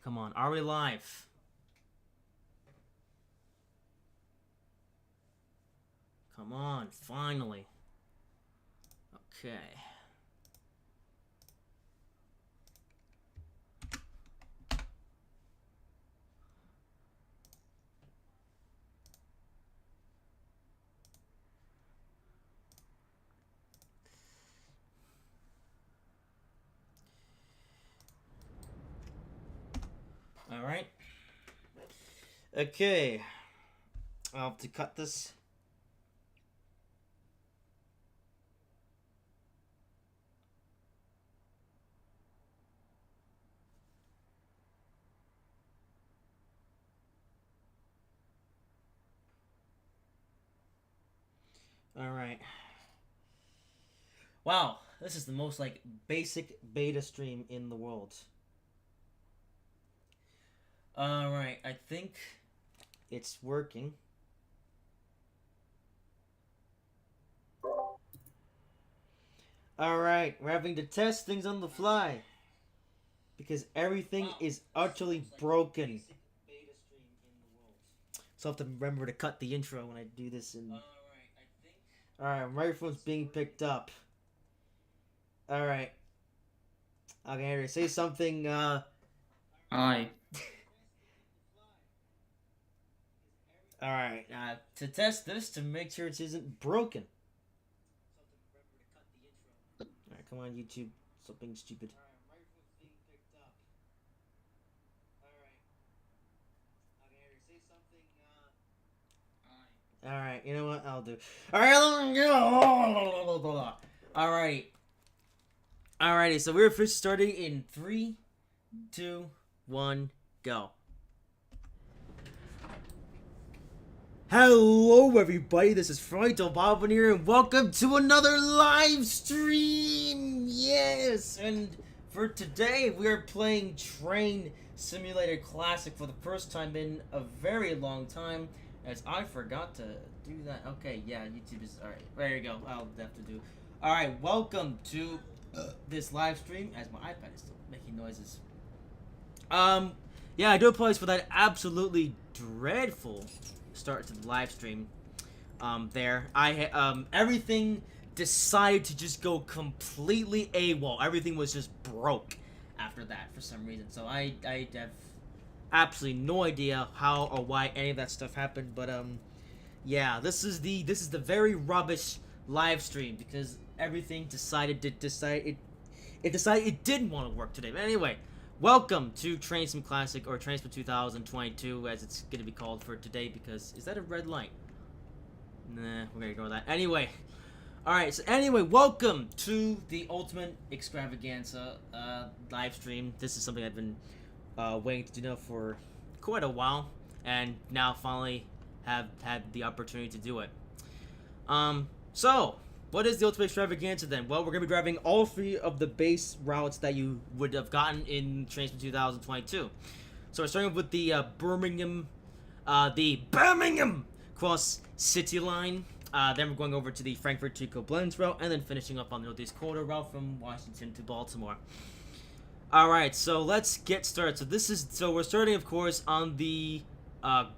come on. Are we live? Come on, finally. Okay. All right. Okay. I'll have to cut this. All right. Wow, this is the most like basic beta stream in the world. All right, I think it's working. All right, we're having to test things on the fly because everything is utterly broken. So I have to remember to cut the intro when I do this. And all right, microphone's being picked up. All right. Okay, Harry, say something. Hi. All right. To test this to make sure it isn't broken. All right, come on, YouTube. Stop being stupid. All right, you know what? I'll do. All right, Alrighty, so we're first starting in 3, 2, 1, go. Hello, everybody. This is Frito Bobbin here, and welcome to another live stream. Yes, and for today, we are playing Train Simulator Classic for the first time in a very long time. As I forgot to do that. Okay, yeah, YouTube is alright. There you go. I'll have to do. Alright, welcome to this live stream. As my iPad is still making noises. Yeah, I do apologize for that absolutely dreadful start to the live stream. Everything decided to just go completely AWOL. Everything was just broke after that for some reason. So I have absolutely no idea how or why any of that stuff happened, but yeah, this is the very rubbish live stream because everything decided it didn't want to work today. But anyway, welcome to Train Sim Classic, or Train Sim 2022 as it's gonna be called for today, because is that a red light? Nah, we're gonna go with that. Anyway, alright, so anyway, welcome to the Ultimate Extravaganza live stream. This is something I've been waiting to do now for quite a while, and now finally have had the opportunity to do it. So, what is the Ultimate Extravaganza then? Well, we're going to be driving all 3 of the base routes that you would have gotten in Train Sim 2022. So we're starting with the Birmingham Cross City Line. Then we're going over to the Frankfurt to Koblenz route, and then finishing up on the Northeast Corridor route from Washington to Baltimore. Alright, so let's get started. So we're starting, of course, on the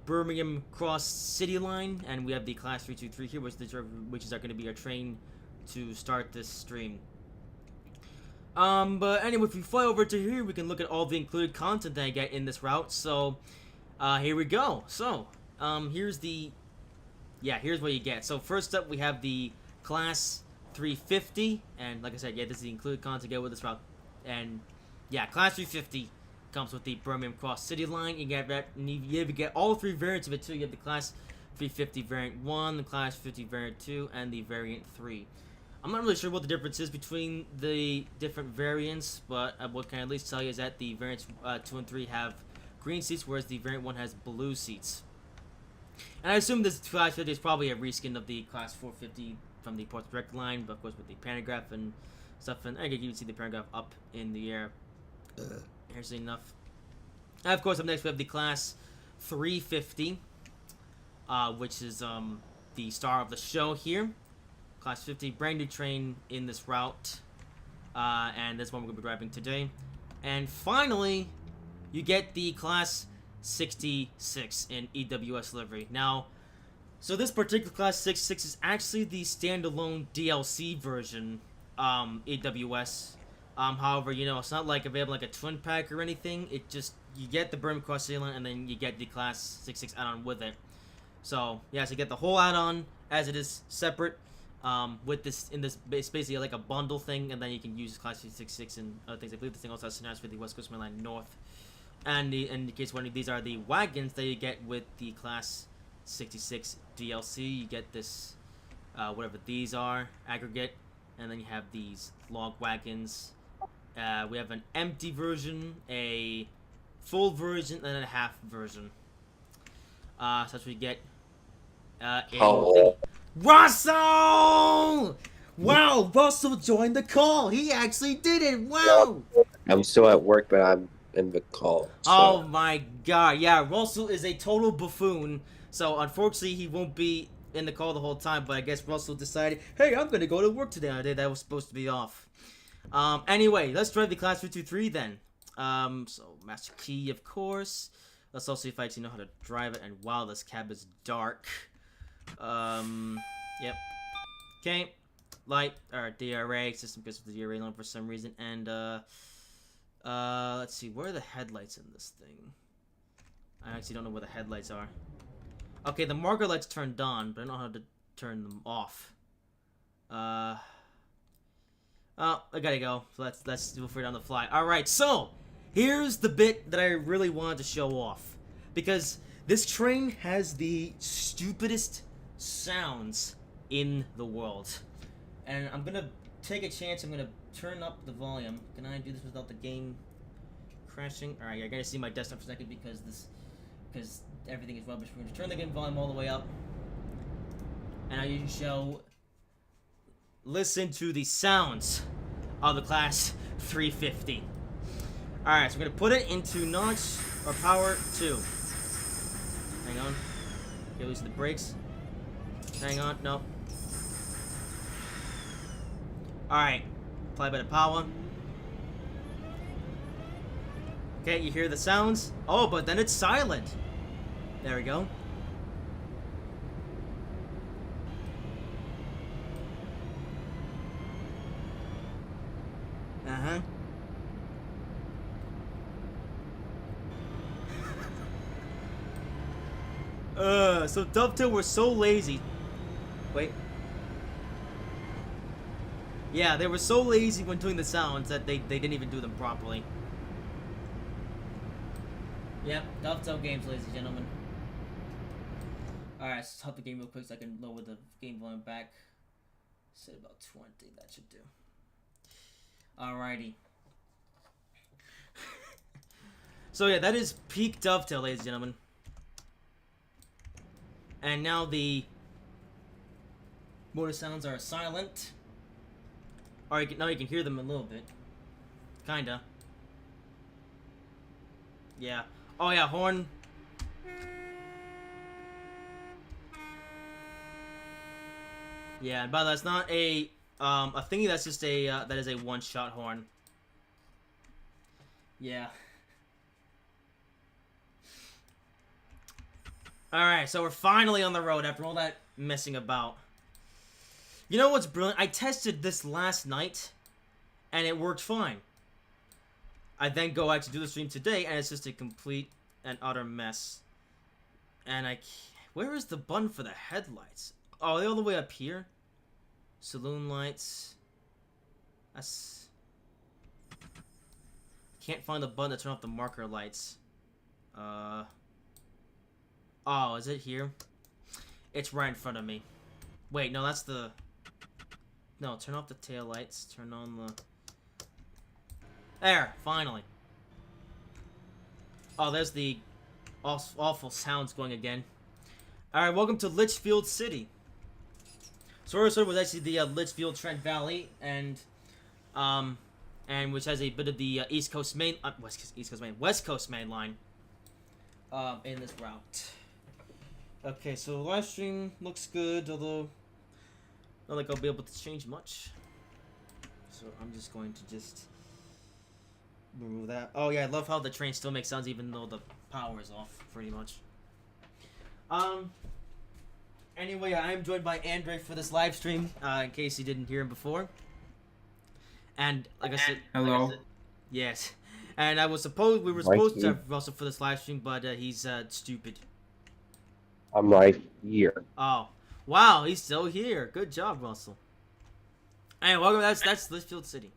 Birmingham Cross City Line, and we have the Class 323 here, which is going to be our train to start this stream. But anyway, if we fly over to here, we can look at all the included content that I get in this route. So, here we go. So, here's what you get. So first up, we have the Class 350, and like I said, yeah, this is the included content to get with this route, and yeah, Class 350 comes with the Birmingham Cross City Line. You get all 3 variants of it too. You have the Class 350 Variant 1, the Class 50 Variant 2, and the Variant 3. I'm not really sure what the difference is between the different variants, but what I can at least tell you is that the Variants 2 and 3 have green seats, whereas the Variant 1 has blue seats. And I assume this Class 50 is probably a reskin of the Class 450 from the Portsmouth Direct line, but of course with the pantograph and stuff. And I can even see the pantograph up in the air. Here's enough. And of course, up next we have the Class 350, which is the star of the show here. Class 50, brand new train in this route, and this one we're going to be driving today. And finally, you get the Class 66 in EWS livery. Now, so this particular Class 66 is actually the standalone DLC version, EWS. However, you know, it's not like available like a twin pack or anything. It just, you get the Burn Cross Sealant and then you get the Class 66 add-on with it. So, yeah, so you get the whole add-on as it is separate. With this, it's basically like a bundle thing, and then you can use Class 66 and other things. I believe this thing also has scenarios for the West Coast Mainline North. And in the case one of these are the wagons that you get with the Class 66 DLC. You get this, whatever these are, aggregate, and then you have these log wagons. We have an empty version, a full version, and a half version. So that's what you get. Russell! Wow, Russell joined the call. He actually did it. Wow. I'm still at work, but I'm in the call. So. Oh my god. Yeah, Russell is a total buffoon. So unfortunately, he won't be in the call the whole time. But I guess Russell decided, hey, I'm gonna go to work today on a day that was supposed to be off. Anyway, let's drive the Class 323 then. So Master Key, of course. Let's also see if I actually know how to drive it. And wow, this cab is dark. Yep. Okay. Light, or DRA, system goes with the DRA line for some reason, and, let's see, where are the headlights in this thing? I actually don't know where the headlights are. Okay, the marker lights turned on, but I don't know how to turn them off. Oh, I gotta go, so let's do it for it on the fly. Alright, so, here's the bit that I really wanted to show off, because this train has the stupidest sounds in the world. And I'm gonna take a chance, I'm gonna turn up the volume. Can I do this without the game crashing? Alright, you're gonna see my desktop for a second because everything is rubbish. We're gonna turn the game volume all the way up. And now you shall listen to the sounds of the Class 350. Alright, so we're gonna put it into notch or power 2. Hang on. Okay, loosen the brakes. Hang on, no. Alright, apply a bit of power. Okay, you hear the sounds. Oh, but then it's silent. There we go. So Dovetail were so lazy. Wait. Yeah, they were so lazy when doing the sounds that they didn't even do them properly. Yep, Dovetail Games, ladies and gentlemen. Alright, let's stop the game real quick so I can lower the game volume back. Set about 20, that should do. Alrighty. So yeah, that is peak Dovetail, ladies and gentlemen. And now the motor sounds are silent. Or now you can hear them a little bit. Kinda. Yeah. Oh yeah, horn. Yeah, but that's not a thingy, that's just a that is a one-shot horn. Yeah. Alright, so we're finally on the road after all that messing about. You know what's brilliant? I tested this last night, and it worked fine. I then go out to do the stream today, and it's just a complete and utter mess. And where is the button for the headlights? Oh, are they all the way up here? Saloon lights. That's... Can't find the button to turn off the marker lights. Oh, is it here? It's right in front of me. Wait, no, that's the... No, turn off the tail lights. Turn on the... There, finally. Oh, there's the awful sounds going again. Alright, welcome to Litchfield City. Sorosor was actually the Litchfield Trent Valley, and which has a bit of the West Coast Main line in this route. Okay, so the live stream looks good, although not like I'll be able to change much. So I'm just going to remove that. Oh yeah, I love how the train still makes sounds even though the power is off, pretty much. Anyway, I'm joined by Andre for this live stream, in case you didn't hear him before. And like I said, Hello. yes. And we were supposed to have Russell for this live stream, but he's stupid. I'm right here. Oh, wow, he's still here. Good job, Russell. And welcome. That's Litchfield City.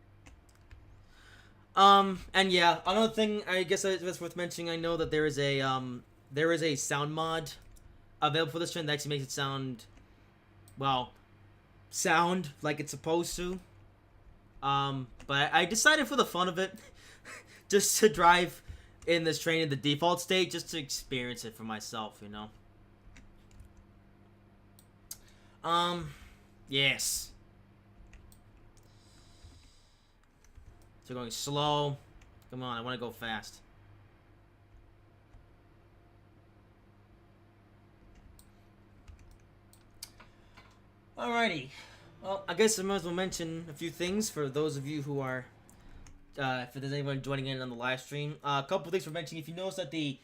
And yeah, another thing I guess that's worth mentioning. I know that there is a sound mod available for this train that actually makes it sound like it's supposed to. But I decided for the fun of it, just to drive in this train in the default state, just to experience it for myself, you know. Yes. So going slow. Come on, I want to go fast. Alrighty. Well, I guess I might as well mention a few things for those of you who are, if there's anyone joining in on the live stream. A couple things for mentioning. If you notice that the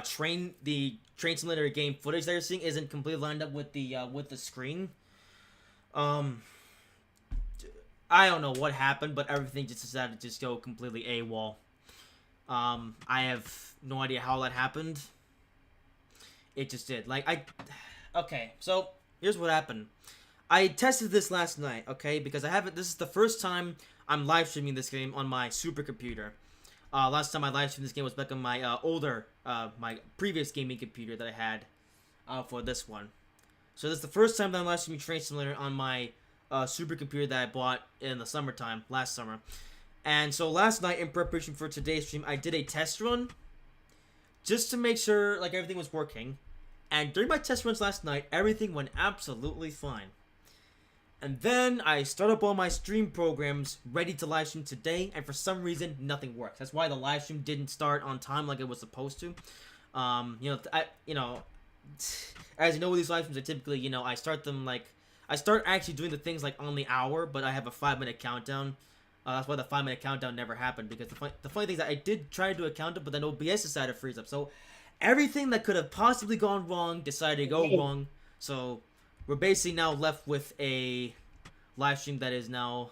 train simulator game footage that you're seeing isn't completely lined up with the screen. I don't know what happened, but everything just decided to just go completely AWOL. I have no idea how that happened. It just did. Okay, so here's what happened. I tested this last night, okay, because this is the first time I'm live streaming this game on my supercomputer. Last time I live streamed this game was back on my my previous gaming computer that I had for this one. So this is the first time that I'm live streaming Train Simulator on my supercomputer that I bought in the summertime, last summer. And so last night, in preparation for today's stream, I did a test run just to make sure everything was working. And during my test runs last night, everything went absolutely fine. And then I started up all my stream programs ready to live stream today, and for some reason, nothing works. That's why the live stream didn't start on time like it was supposed to. As you know with these live streams, I typically, I start them I start actually doing the things on the hour, but I have a 5-minute countdown. That's why the 5-minute countdown never happened, because the funny thing is that I did try to do a countdown, but then OBS decided to freeze up. So everything that could have possibly gone wrong decided to go wrong. So we're basically now left with a live stream that is now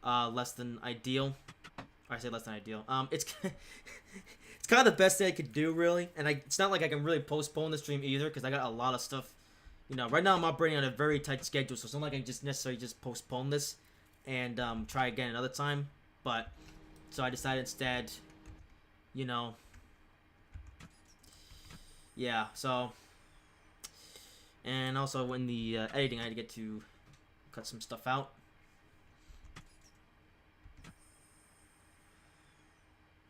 less than ideal. Or I say less than ideal. It's it's kind of the best thing I could do, really. And it's not like I can really postpone the stream either, because I got a lot of stuff. Right now I'm operating on a very tight schedule, so it's not like I can just necessarily just postpone this and try again another time. But so I decided instead, yeah. So, and also when the editing, I had to get to cut some stuff out.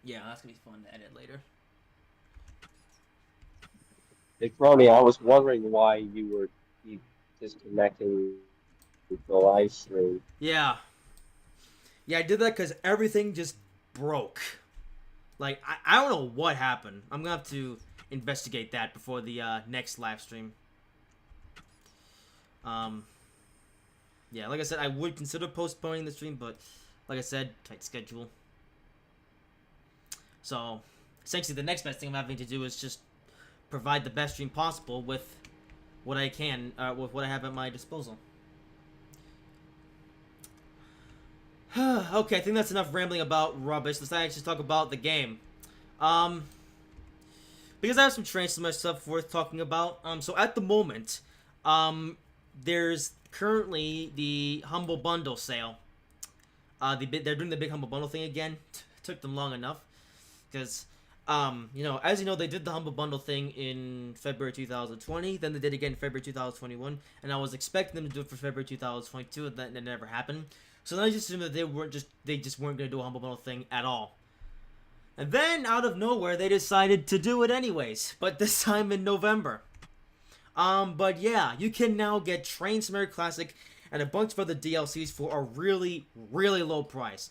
Yeah, that's gonna be fun to edit later. Hey, Crony, I was wondering why you were disconnecting the live stream. Yeah. Yeah, I did that because everything just broke. I don't know what happened. I'm gonna have to investigate that before the next live stream. Yeah, like I said, I would consider postponing the stream, but like I said, tight schedule. So, essentially the next best thing I'm having to do is just provide the best stream possible with what I can, with what I have at my disposal. Okay, I think that's enough rambling about rubbish. Let's actually talk about the game. Because I have some train simulator stuff worth talking about. So at the moment, there's currently the Humble Bundle sale. They're doing the big Humble Bundle thing again. Took them long enough. Because, as you know, they did the Humble Bundle thing in February 2020. Then they did it again in February 2021. And I was expecting them to do it for February 2022. And that never happened. So then I just assumed that they just weren't going to do a Humble Bundle thing at all. And then, out of nowhere, they decided to do it anyways. But this time in November. But yeah, you can now get Train Simulator Classic and a bunch of other DLCs for a really, really low price.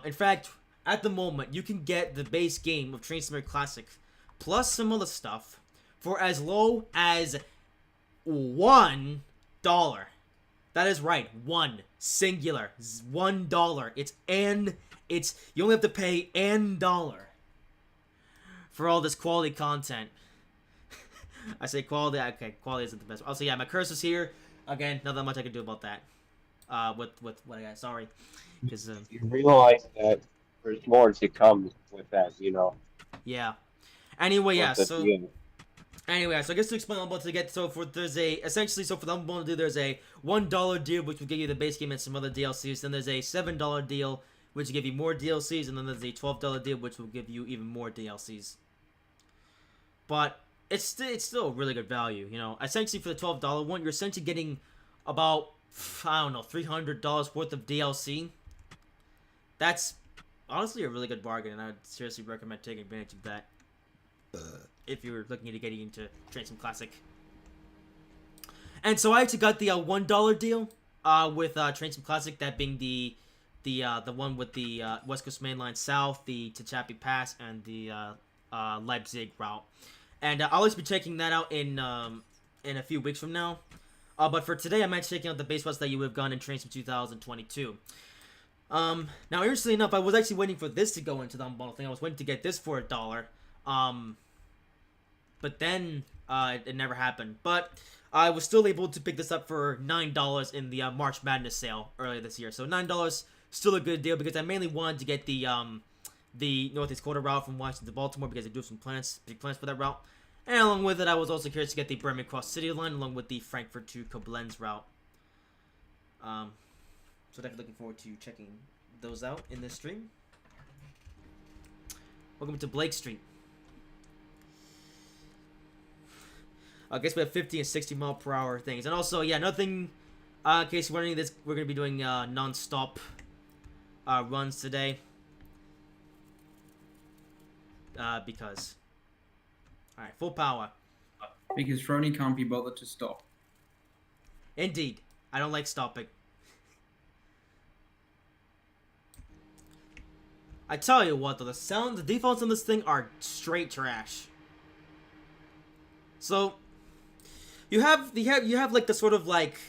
In fact, at the moment, you can get the base game of Train Simulator Classic plus some other stuff for as low as $1. That is right. One. Singular. $1. You only have to pay $1 for all this quality content. I say quality. Okay, quality isn't the best. Also, yeah, my cursor's here. Again, not that much I can do about that. With what I got. Sorry, because You realize that there's more to come with that, you know, yeah. Anyway, yeah. with the So deal. anyway, so I guess to explain what to get. So for there's a essentially so for the Humble Bundle, there's a $1 deal which will give you the base game and some other DLCs. Then there's a $7 deal which will give you more DLCs, and then there's a $12 deal which will give you even more DLCs. But it's still a really good value, you know. Essentially for the $12 one, you're essentially getting about I don't know $300 worth of DLC. That's honestly a really good bargain, and I would seriously recommend taking advantage of that if you're looking into getting into Train Sim Classic. And so I actually got the $1 deal with Train Sim Classic, that being the one with the West Coast Main Line South, the Techapi Pass, and the Leipzig route. And I'll always be checking that out in a few weeks from now. But for today, I'm actually checking out the base routes that you would have gone in Train Sim 2022. Now, interestingly enough, I was actually waiting for this to go into the unbundle thing. I was waiting to get this for $1. But then it never happened. But I was still able to pick this up for $9 in the March Madness sale earlier this year. So $9, still a good deal, because I mainly wanted to get the Northeast Quarter route from Washington to Baltimore, because I do have some big plans for that route. And along with it, I was also curious to get the Bremen Cross City line, along with the Frankfurt to Koblenz route. So definitely looking forward to checking those out in this stream. Welcome to Blake Street. I guess we have 50 and 60 mile per hour things. And also, yeah, nothing, in case you're wondering, we're going to be doing non-stop runs today. Because. Alright, full power. Because Frony can't be bothered to stop. Indeed. I don't like stopping. I tell you what, though, the defaults on this thing are straight trash. So, you have like the sort of like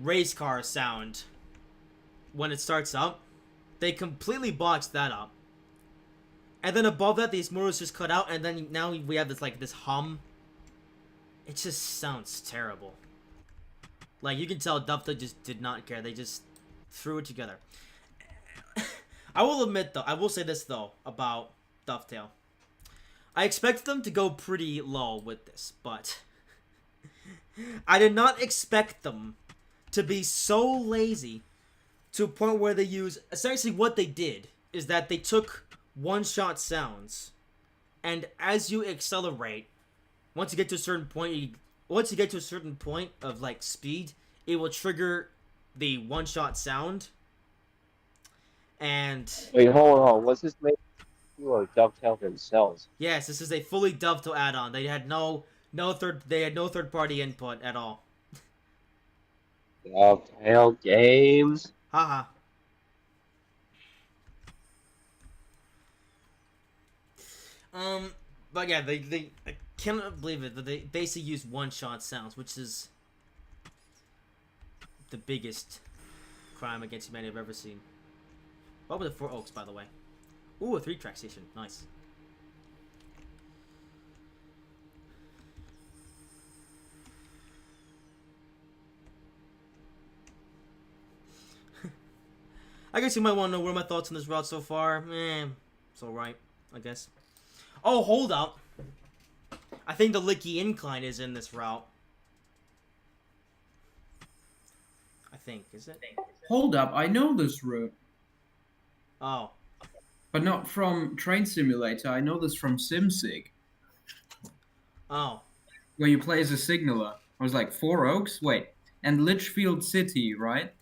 race car sound when it starts up. They completely botched that up. And then above that, these motors just cut out, and then now we have this hum. It just sounds terrible. Like, you can tell Dovetail just did not care. They just threw it together. I will admit, though, I will say this, though, about Dovetail. I expected them to go pretty low with this, but I did not expect them to be so lazy to a point where they use, essentially what they did is that they took one-shot sounds, and as you accelerate, once you get to a certain point of like speed, it will trigger the one-shot sound. And Wait, hold on. Was this made or Dovetail themselves? yes, this is a fully Dovetail add-on. They had no third-party input at all. Dovetail Games. Haha. But yeah, they I cannot believe it that they basically use one-shot sounds, which is the biggest crime against humanity I've ever seen. What were the 4 Oaks, by the way? Ooh, a 3-track station. Nice. I guess you might want to know what are my thoughts on this route so far. It's alright, I guess. Oh, hold up. I think the Licky Incline is in this route. I think, is it? Hold up, I know this route. Oh. But not from Train Simulator, I know this from SimSig. Oh. Where you play as a signaler. I was like, 4 Oaks? Wait. And Litchfield City, right?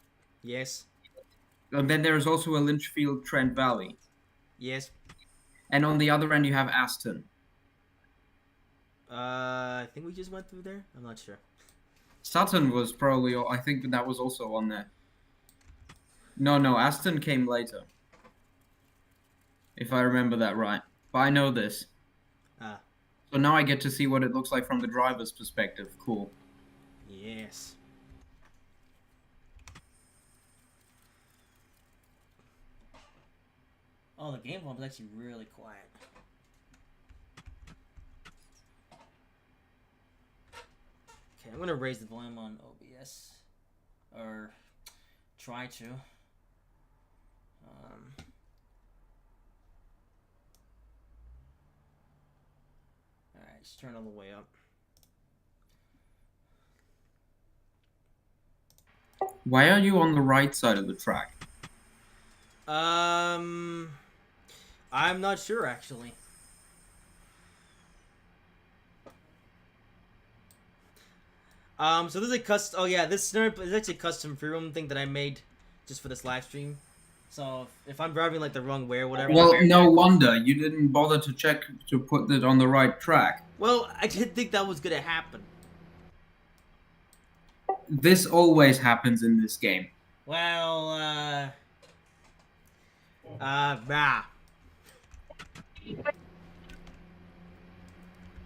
Yes. And then there's also a Litchfield Trent Valley. Yes. And on the other end you have Aston. I think we just went through there. I'm not sure. Sutton was probably, I think that was also on there. No, Aston came later. If I remember that right. But I know this. Ah. So now I get to see what it looks like from the driver's perspective. Cool. Yes. Oh, the game volume is actually really quiet. Okay, I'm gonna raise the volume on OBS. Or try to. Alright, just turn all the way up. Why are you on the right side of the track? I'm not sure actually. So this is a custom. Oh yeah, this scenario is actually a custom free roam thing that I made just for this live stream. So if I'm driving like the wrong way or whatever. Well, no wonder you didn't bother to check to put it on the right track. Well, I didn't think that was gonna happen. This always happens in this game. Well, bah.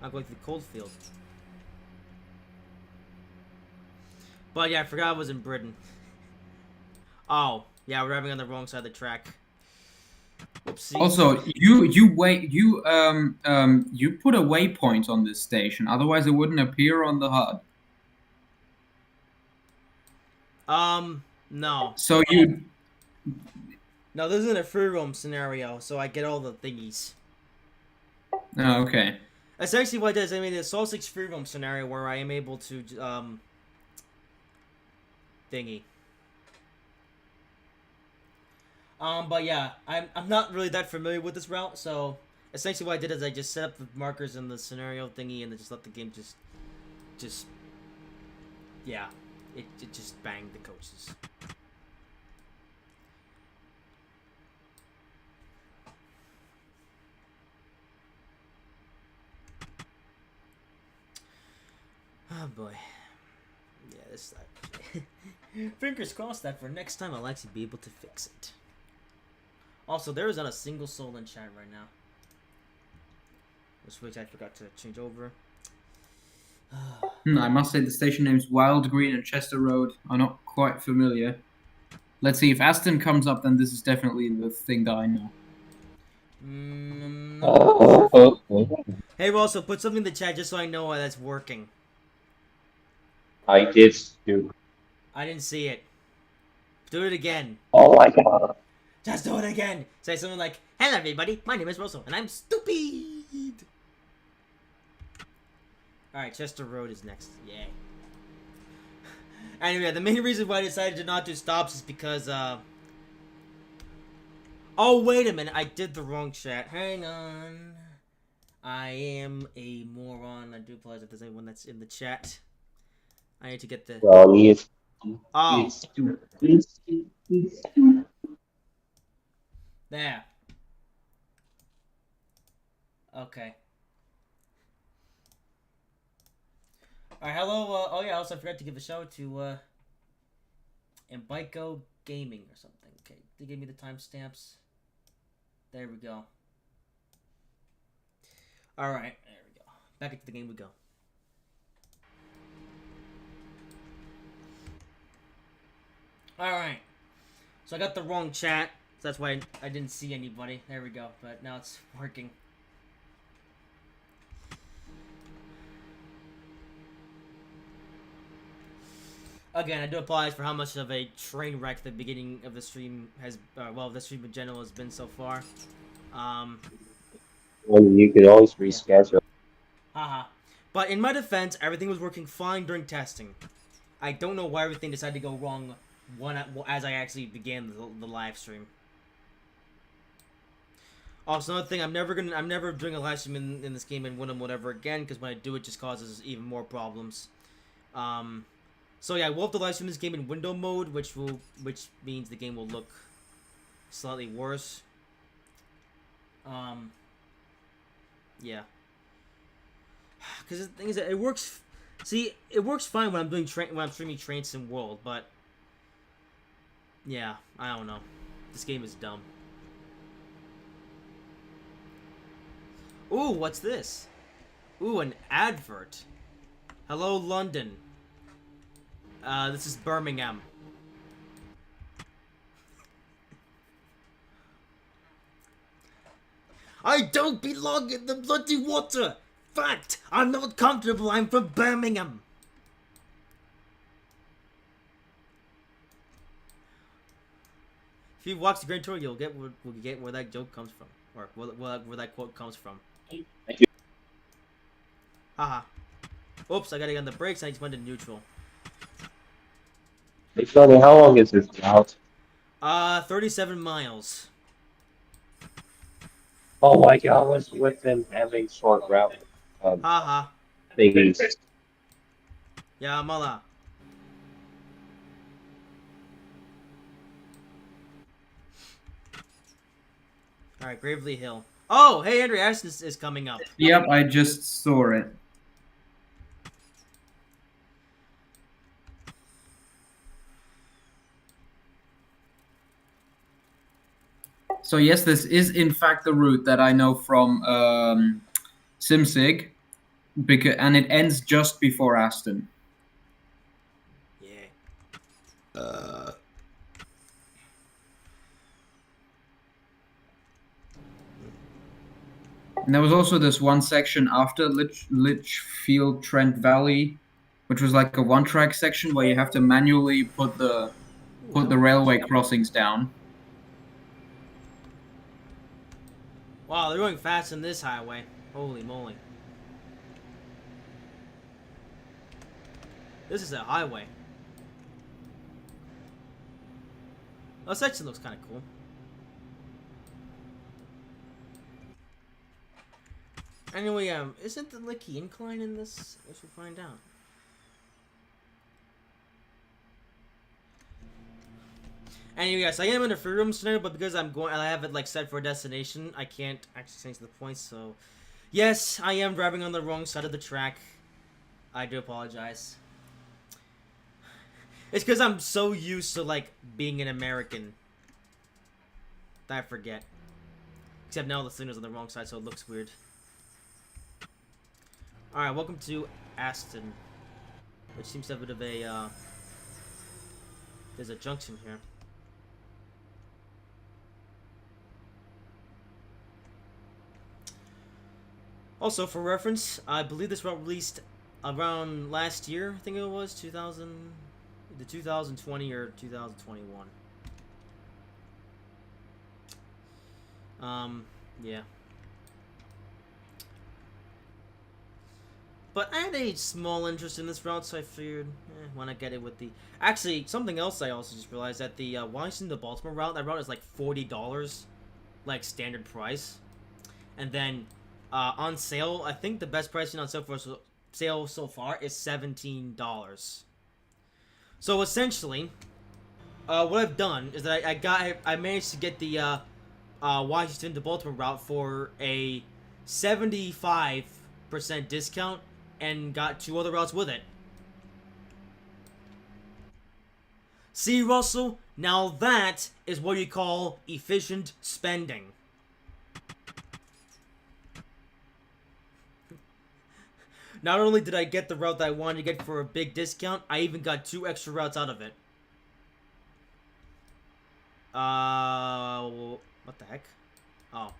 I'm going through Coldfield. But yeah, I forgot I was in Britain. Oh, yeah, we're driving on the wrong side of the track. Oopsie. Also, you put a waypoint on this station, otherwise it wouldn't appear on the HUD. No. So you. No, this isn't a free roam scenario, so I get all the thingies. Oh, okay. Essentially what it is, I mean, it's Soul 6 free roam scenario where I am able to, thingy. But yeah, I'm not really that familiar with this route, so essentially what I did is I just set up the markers in the scenario thingy and then just let the game just, yeah, it just banged the coaches. Oh boy. Yeah, this fingers crossed that for next time I'll actually be able to fix it. Also, there is not a single soul in chat right now. Which I forgot to change over. I must say the station names Wild Green and Chester Road are not quite familiar. Let's see, if Aston comes up, then this is definitely the thing that I know. Hey, also put something in the chat just so I know that's working. I did, Stu. I didn't see it. Do it again. Oh my god. Just do it again. Say something like, "Hello, everybody. My name is Russell, and I'm stupid." All right, Chester Road is next. Yay. Anyway, the main reason why I decided to not do stops is because, oh, wait a minute. I did the wrong chat. Hang on. I am a moron. I do apologize if there's anyone that's in the chat. I need to get the... Well, he is... Oh. There. Okay. Alright, hello, oh yeah, also I forgot to give a shout out to, Embiko Gaming or something. Okay, they gave me the timestamps. There we go. Alright, there we go. Back into the game we go. Alright. So I got the wrong chat. So that's why I didn't see anybody. There we go. But now it's working. Again, I do apologize for how much of a train wreck the beginning of the stream has... well, the stream in general has been so far. Well, you could always reschedule. Haha. But in my defense, everything was working fine during testing. I don't know why everything decided to go wrong as I actually began the live stream. Also, another thing, I'm never doing a live stream in this game in Winham whatever again, because when I do, it just causes even more problems. So yeah, we'll have to live stream this game in window mode, which means the game will look slightly worse. Yeah. Because the thing is that it works. See, it works fine when I'm streaming Train Sim World, but yeah, I don't know. This game is dumb. Ooh, what's this? Ooh, an advert. Hello, London. This is Birmingham. I don't belong in the bloody water! Fact! I'm not comfortable, I'm from Birmingham! If you watch the Grand Tour, you'll get where that joke comes from. Or where that quote comes from. Thank you. Haha. Oops, I gotta get on the brakes, I just went to neutral. Hey, tell me, how long is this route? 37 miles. Oh my god, what's with them having short route Haha. thingies? Yeah, mala. Alright, Gravely Hill. Oh, hey, Andrew Ashton is coming up. Yep, I just saw it. So yes, this is in fact the route that I know from SimSig, and it ends just before Aston. Yeah. And there was also this one section after Litchfield Trent Valley, which was like a one-track section where you have to manually put the railway crossings down. Wow, they're going fast in this highway. Holy moly. This is a highway. This section looks kind of cool. Anyway, isn't the Licky Incline in this? I should find out. Anyway, yes, I am in a free room scenario, but because I have it like set for a destination, I can't actually change the points. So, yes, I am driving on the wrong side of the track. I do apologize. It's because I'm so used to like being an American that I forget. Except now the sigнал's on the wrong side, so it looks weird. Alright, welcome to Aston. Which seems to have a bit of a, there's a junction here. Also, for reference, I believe this route released around last year, I think it was, 2020 or 2021. Yeah. But I had a small interest in this route, so I figured, why not get it with the... Actually, something else I also just realized, that the Washington to Baltimore route, that route is like $40, like standard price. And then, on sale, I think the best pricing on sale so far is $17. So essentially, what I've done is that I managed to get the Washington to Baltimore route for a 75% discount and got 2 other routes with it. See, Russell? Now that is what you call efficient spending. Not only did I get the route that I wanted to get for a big discount, I even got 2 extra routes out of it. What the heck? Oh.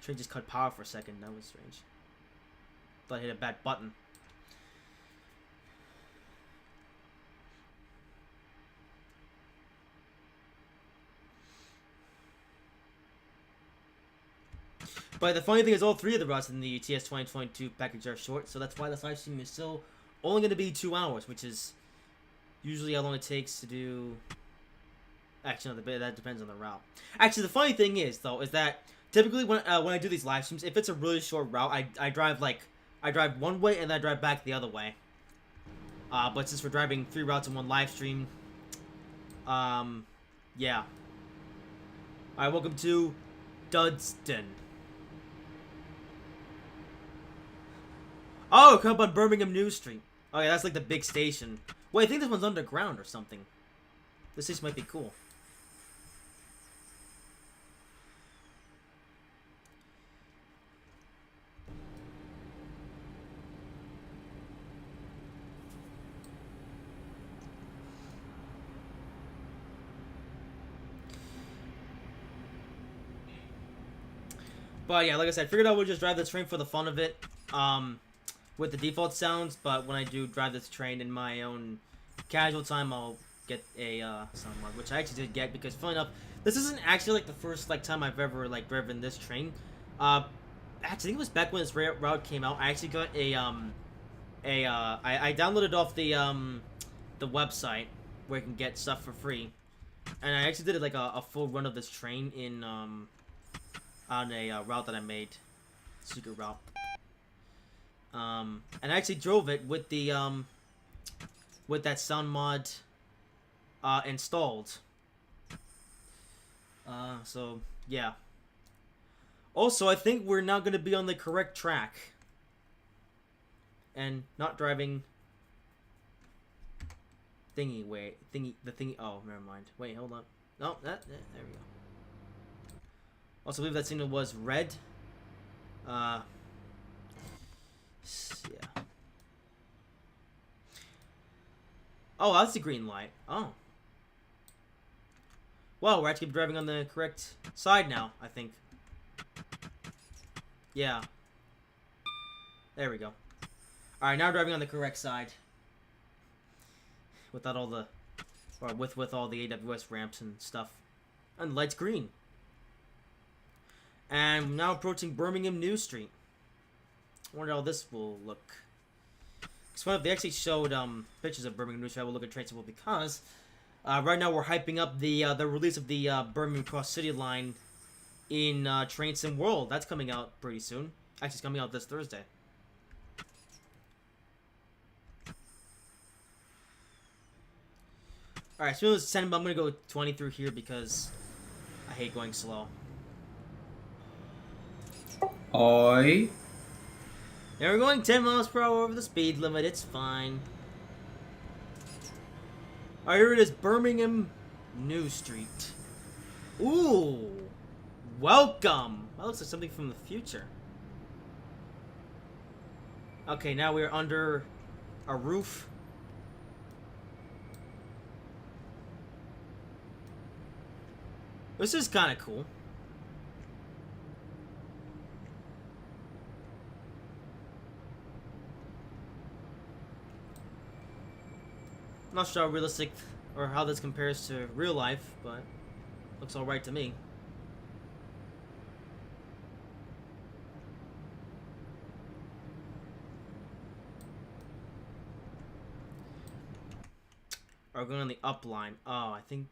Train just cut power for a second. That was strange. Thought I hit a bad button. But the funny thing is, all 3 of the routes in the TS 2022 package are short, so that's why this live stream is still only going to be 2 hours, which is usually how long it takes to do... Actually, no, that depends on the route. Actually, the funny thing is, though, is that typically when I do these live streams, if it's a really short route, I drive one way and then I drive back the other way. But since we're driving 3 routes in one live stream, yeah. Alright, welcome to Dudston. Oh, come up on Birmingham New Street. Oh yeah, that's like the big station. Wait, I think this one's underground or something. This station might be cool. But yeah, like I said, figured I would just drive this train for the fun of it, with the default sounds. But when I do drive this train in my own casual time, I'll get a sound mod, which I actually did get because, funny enough, this isn't actually like the first time I've ever driven this train. Actually, I think it was back when this route came out. I actually got I downloaded off the website where you can get stuff for free, and I actually did like a full run of this train in on a route that I made, secret route. And I actually drove it with the with that sound mod installed. So yeah. Also, I think we're now going to be on the correct track. And not driving... the thingy... Oh, never mind. Wait, hold on. No, there we go. Also, I believe that signal was red. Yeah. Oh, that's the green light. Oh. Well, we're actually driving on the correct side now, I think. Yeah. There we go. Alright, now driving on the correct side. Without all the... Or with all the AWS ramps and stuff. And the light's green. And I'm now approaching Birmingham New Street. I wonder how this will look. Because they actually showed pictures of Birmingham New Street, I will look at train simple because... right now we're hyping up the release of the Birmingham Cross City line in Train Sim World. That's coming out pretty soon. Actually, it's coming out this Thursday. Alright, so it's 10, but I'm going to go 20 through here because I hate going slow. Oi. Now we're going 10 miles per hour over the speed limit. It's fine. Alright, here it is. Birmingham New Street. Ooh. Welcome. That looks like something from the future. Okay, now we're under a roof. This is kind of cool. Not sure how realistic or how this compares to real life, but looks alright to me. Are we going on the up line? Oh, I think...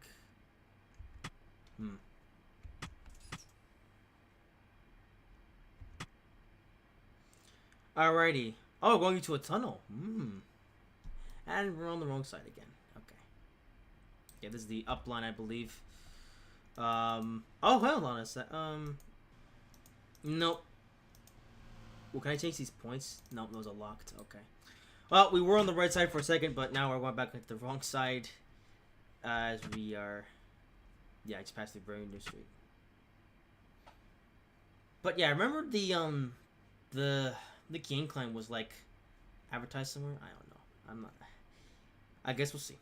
Alrighty. Oh, going into a tunnel. And we're on the wrong side again. Okay. Yeah, this is the up line, I believe. Oh, hold on a sec. Nope. Well, can I change these points? Nope, those are locked. Okay. Well, we were on the right side for a second, but now we're going back to the wrong side. As we are... Yeah, I just passed through Birmingham New Street. But yeah, I remember the key incline was like advertised somewhere. I don't know. I'm not. I guess we'll see.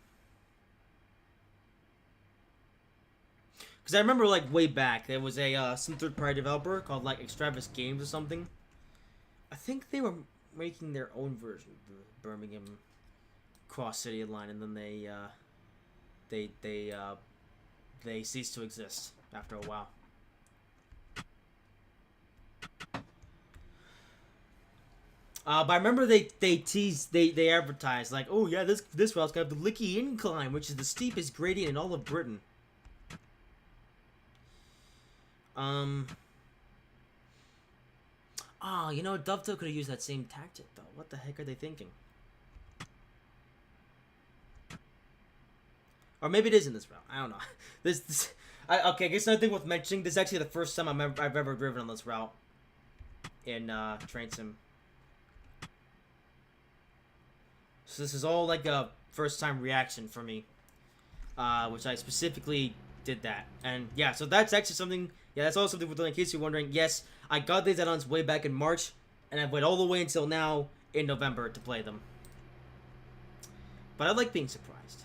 Because I remember like way back there was a some third-party developer called like Extravaganza Games or something. I think they were making their own version of the Birmingham Cross City line, and then they ceased to exist after a while. But I remember they teased, they advertised like, oh yeah, this route's got the Licky Incline, which is the steepest gradient in all of Britain. Oh, you know, Dovetail could have used that same tactic though. What the heck are they thinking? Or maybe it is in this route. I don't know. Okay, I guess another thing worth mentioning. This is actually the first time I've ever driven on this route in Train Sim. So this is all like a first time reaction for me, which I specifically did that. And yeah, so that's actually something. Yeah, that's also something we're doing. In case you're wondering, yes, I got these add-ons way back in March, and I've waited all the way until now in November to play them. But I like being surprised.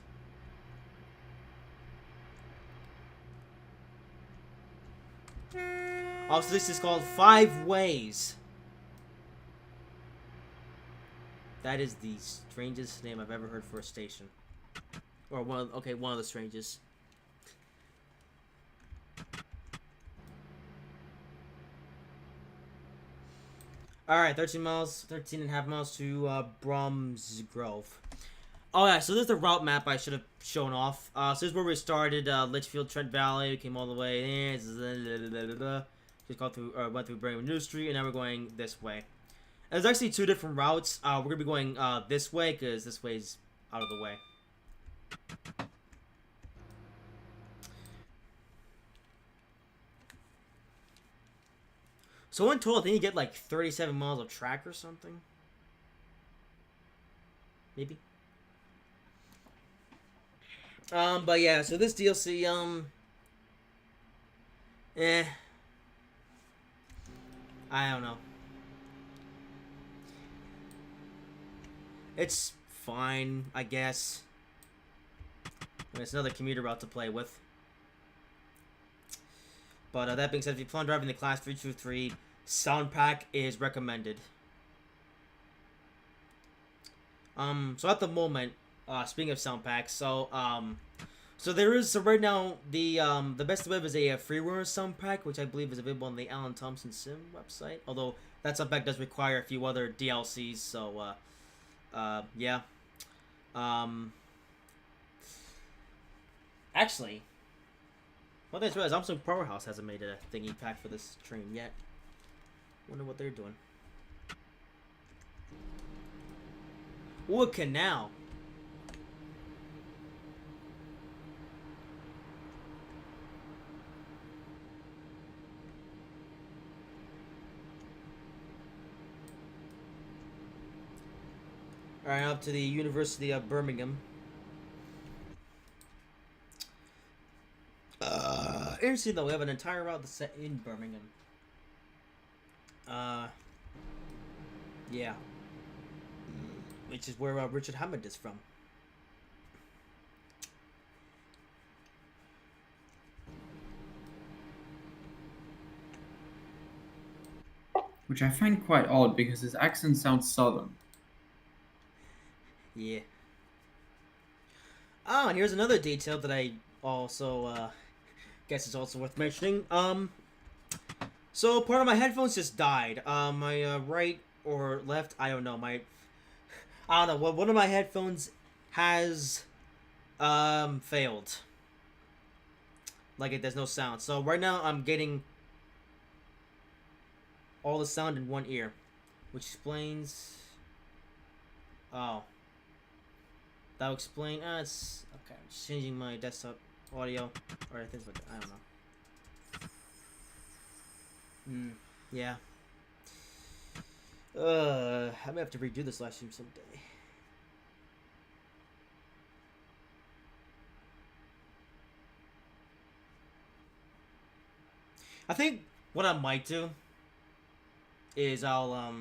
Also, this is called 5 Ways. That is the strangest name I've ever heard for a station. Or one of the strangest. Alright, 13 and a half miles to Bromsgrove. Oh yeah, so this is the route map I should have shown off. So this is where we started, Litchfield, Trent Valley, we came all the way there, just got through, went through Birmingham New Street, and now we're going this way. And there's actually 2 different routes. We're gonna be going, this way, because this way's out of the way. So in total, I think you get like 37 miles of track or something. Maybe. But yeah, so this DLC, I don't know. It's fine, I guess. It's another commuter route to play with. But that being said, if you plan on driving the Class 323, sound pack is recommended. So at the moment, speaking of sound packs, so there is, so right now, the best web is a freeware sound pack, which I believe is available on the Alan Thompson Sim website, although that sound pack does require a few other DLCs, so, yeah. Actually, well, I just realized Samsung Powerhouse hasn't made a thingy pack for this train yet. Wonder what they're doing. Ooh, a canal. Alright, up to the University of Birmingham. Interesting though, we have an entire route that's set in Birmingham. Yeah. Which is where Richard Hammond is from. Which I find quite odd because his accent sounds southern. Yeah. Oh, and here's another detail that I also guess is also worth mentioning. So part of my headphones just died. My right or left, I don't know. I don't know. Well, one of my headphones has failed. Like there's no sound. So right now I'm getting all the sound in one ear, which explains. Oh. That'll explain. It's okay. I'm just changing my desktop audio or things like that. I don't know. Yeah. I may have to redo this live stream someday. I think what I might do is I'll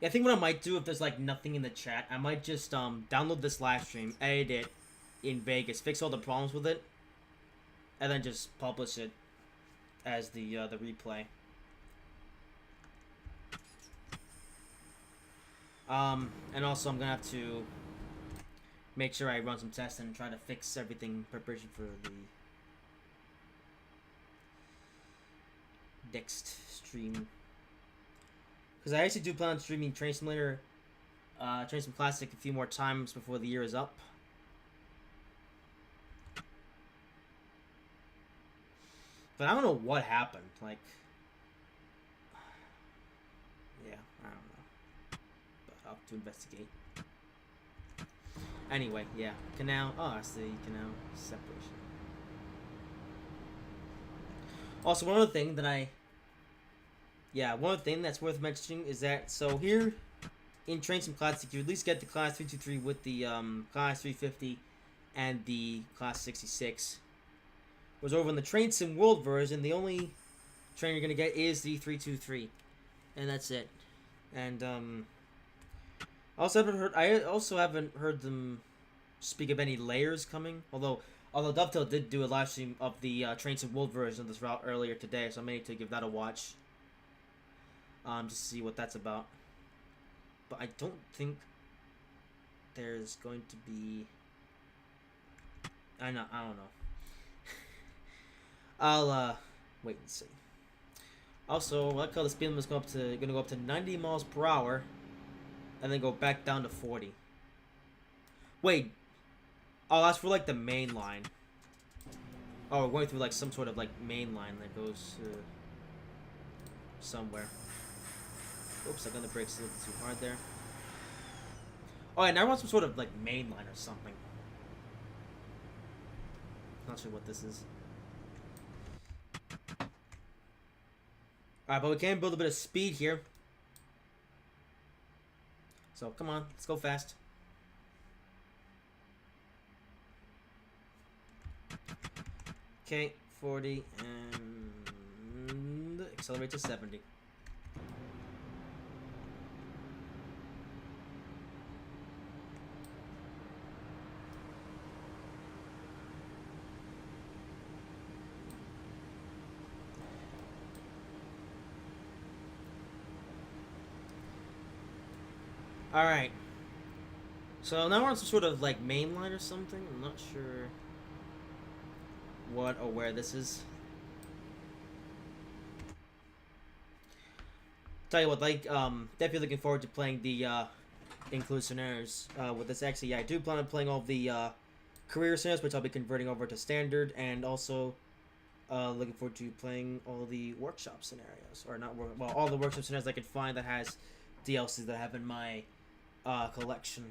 yeah, I think what I might do if there's like nothing in the chat, I might just download this live stream, edit it in Vegas, fix all the problems with it, and then just publish it as the replay. And also I'm gonna have to make sure I run some tests and try to fix everything in preparation for the next stream. Because I actually do plan on streaming Train Simulator, Train Sim Classic a few more times before the year is up. But I don't know what happened. Like, yeah, I don't know. But I'll have to investigate. Anyway, yeah, canal. Oh, that's the canal separation. Also, one other thing that one other thing that's worth mentioning is that, so here in Train Sim Classic, you at least get the Class 323 with the Class 350 and the Class 66. Whereas over in the Train Sim World version, the only train you're going to get is the 323. And that's it. And I also haven't heard them speak of any layers coming. Although, Although Dovetail did do a live stream of the Trains and World version of this route earlier today, so I may need to give that a watch. Just to see what that's about. But I don't think there's going to be... I don't know. I'll wait and see. Also, I like how the speed limit is gonna go up to 90 miles per hour, and then go back down to 40. Wait. Oh, that's for like the main line. Oh, we're going through like some sort of like main line that goes somewhere. Oops, I got the brakes a little bit too hard there. Oh, yeah, now I want some sort of like main line or something. Not sure what this is. Alright, but we can build a bit of speed here. So, come on, let's go fast. Okay, 40, and accelerate to 70. Alright. So now we're on some sort of like main line or something. I'm not sure what or where this is. Tell you what, like, definitely looking forward to playing the include scenarios with this. Actually, yeah, I do plan on playing all the career scenarios, which I'll be converting over to standard, and also looking forward to playing all the workshop scenarios, or not work. Well, all the workshop scenarios I can find that has DLCs that I have in my collection.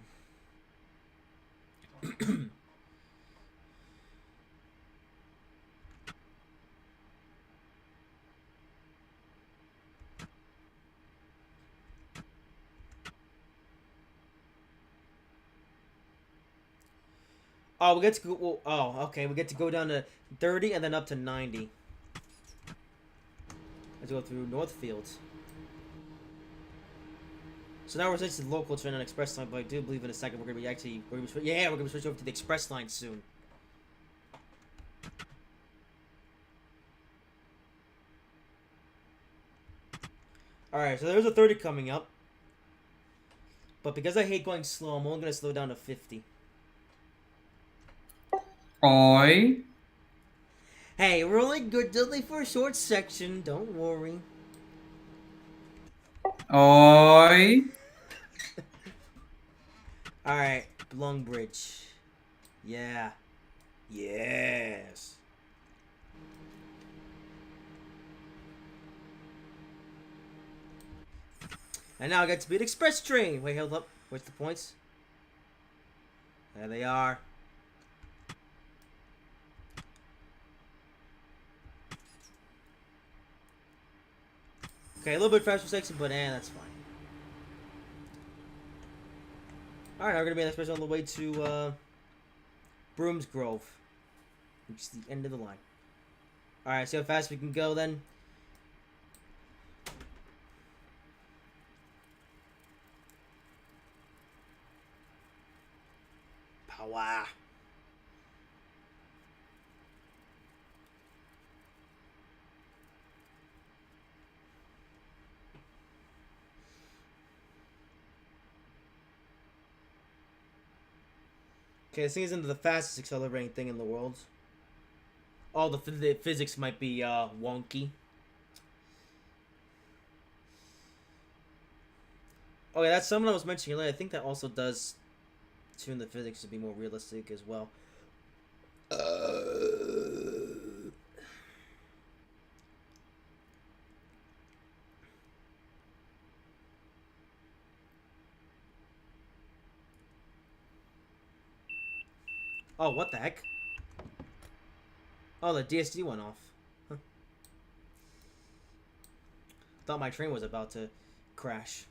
Oh, we get to go. Well, oh, okay. We get to go down to 30 and then up to 90. Let's go through Northfield. So now we're switching to the local train on express line, but I do believe in a second we're gonna be switch over to the express line soon. All right, so there's a 30 coming up, but because I hate going slow, I'm only gonna slow down to 50. Oi. Hey, we're only good only for a short section. Don't worry. Oi. Alright, Long Bridge. Yeah. Yes. And now I got to beat Express Train. Wait, hold up. Where's the points? There they are. Okay, a little bit faster section, but that's fine. Alright, now we're gonna be on express on the way to Brooms Grove, which is the end of the line. Alright, see how fast we can go then. Power. Okay, this thing isn't the fastest accelerating thing in the world. All the physics might be wonky. Oh yeah, that's something I was mentioning earlier. I think that also does tune the physics to be more realistic as well. Oh, what the heck? Oh, the DSD went off. Huh. Thought my train was about to crash.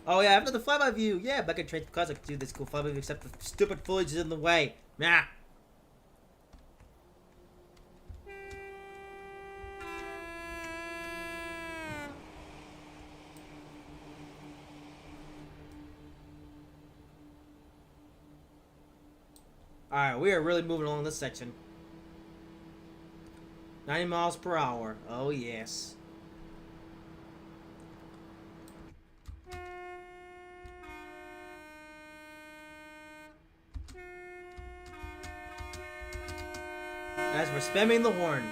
Oh yeah, after the flyby view. Yeah, back at Train Cars I could do this cool flyby view, except the stupid foliage is in the way. Nah. Alright, we are really moving along this section. 90 miles per hour. Oh, yes. As we're spamming the horn.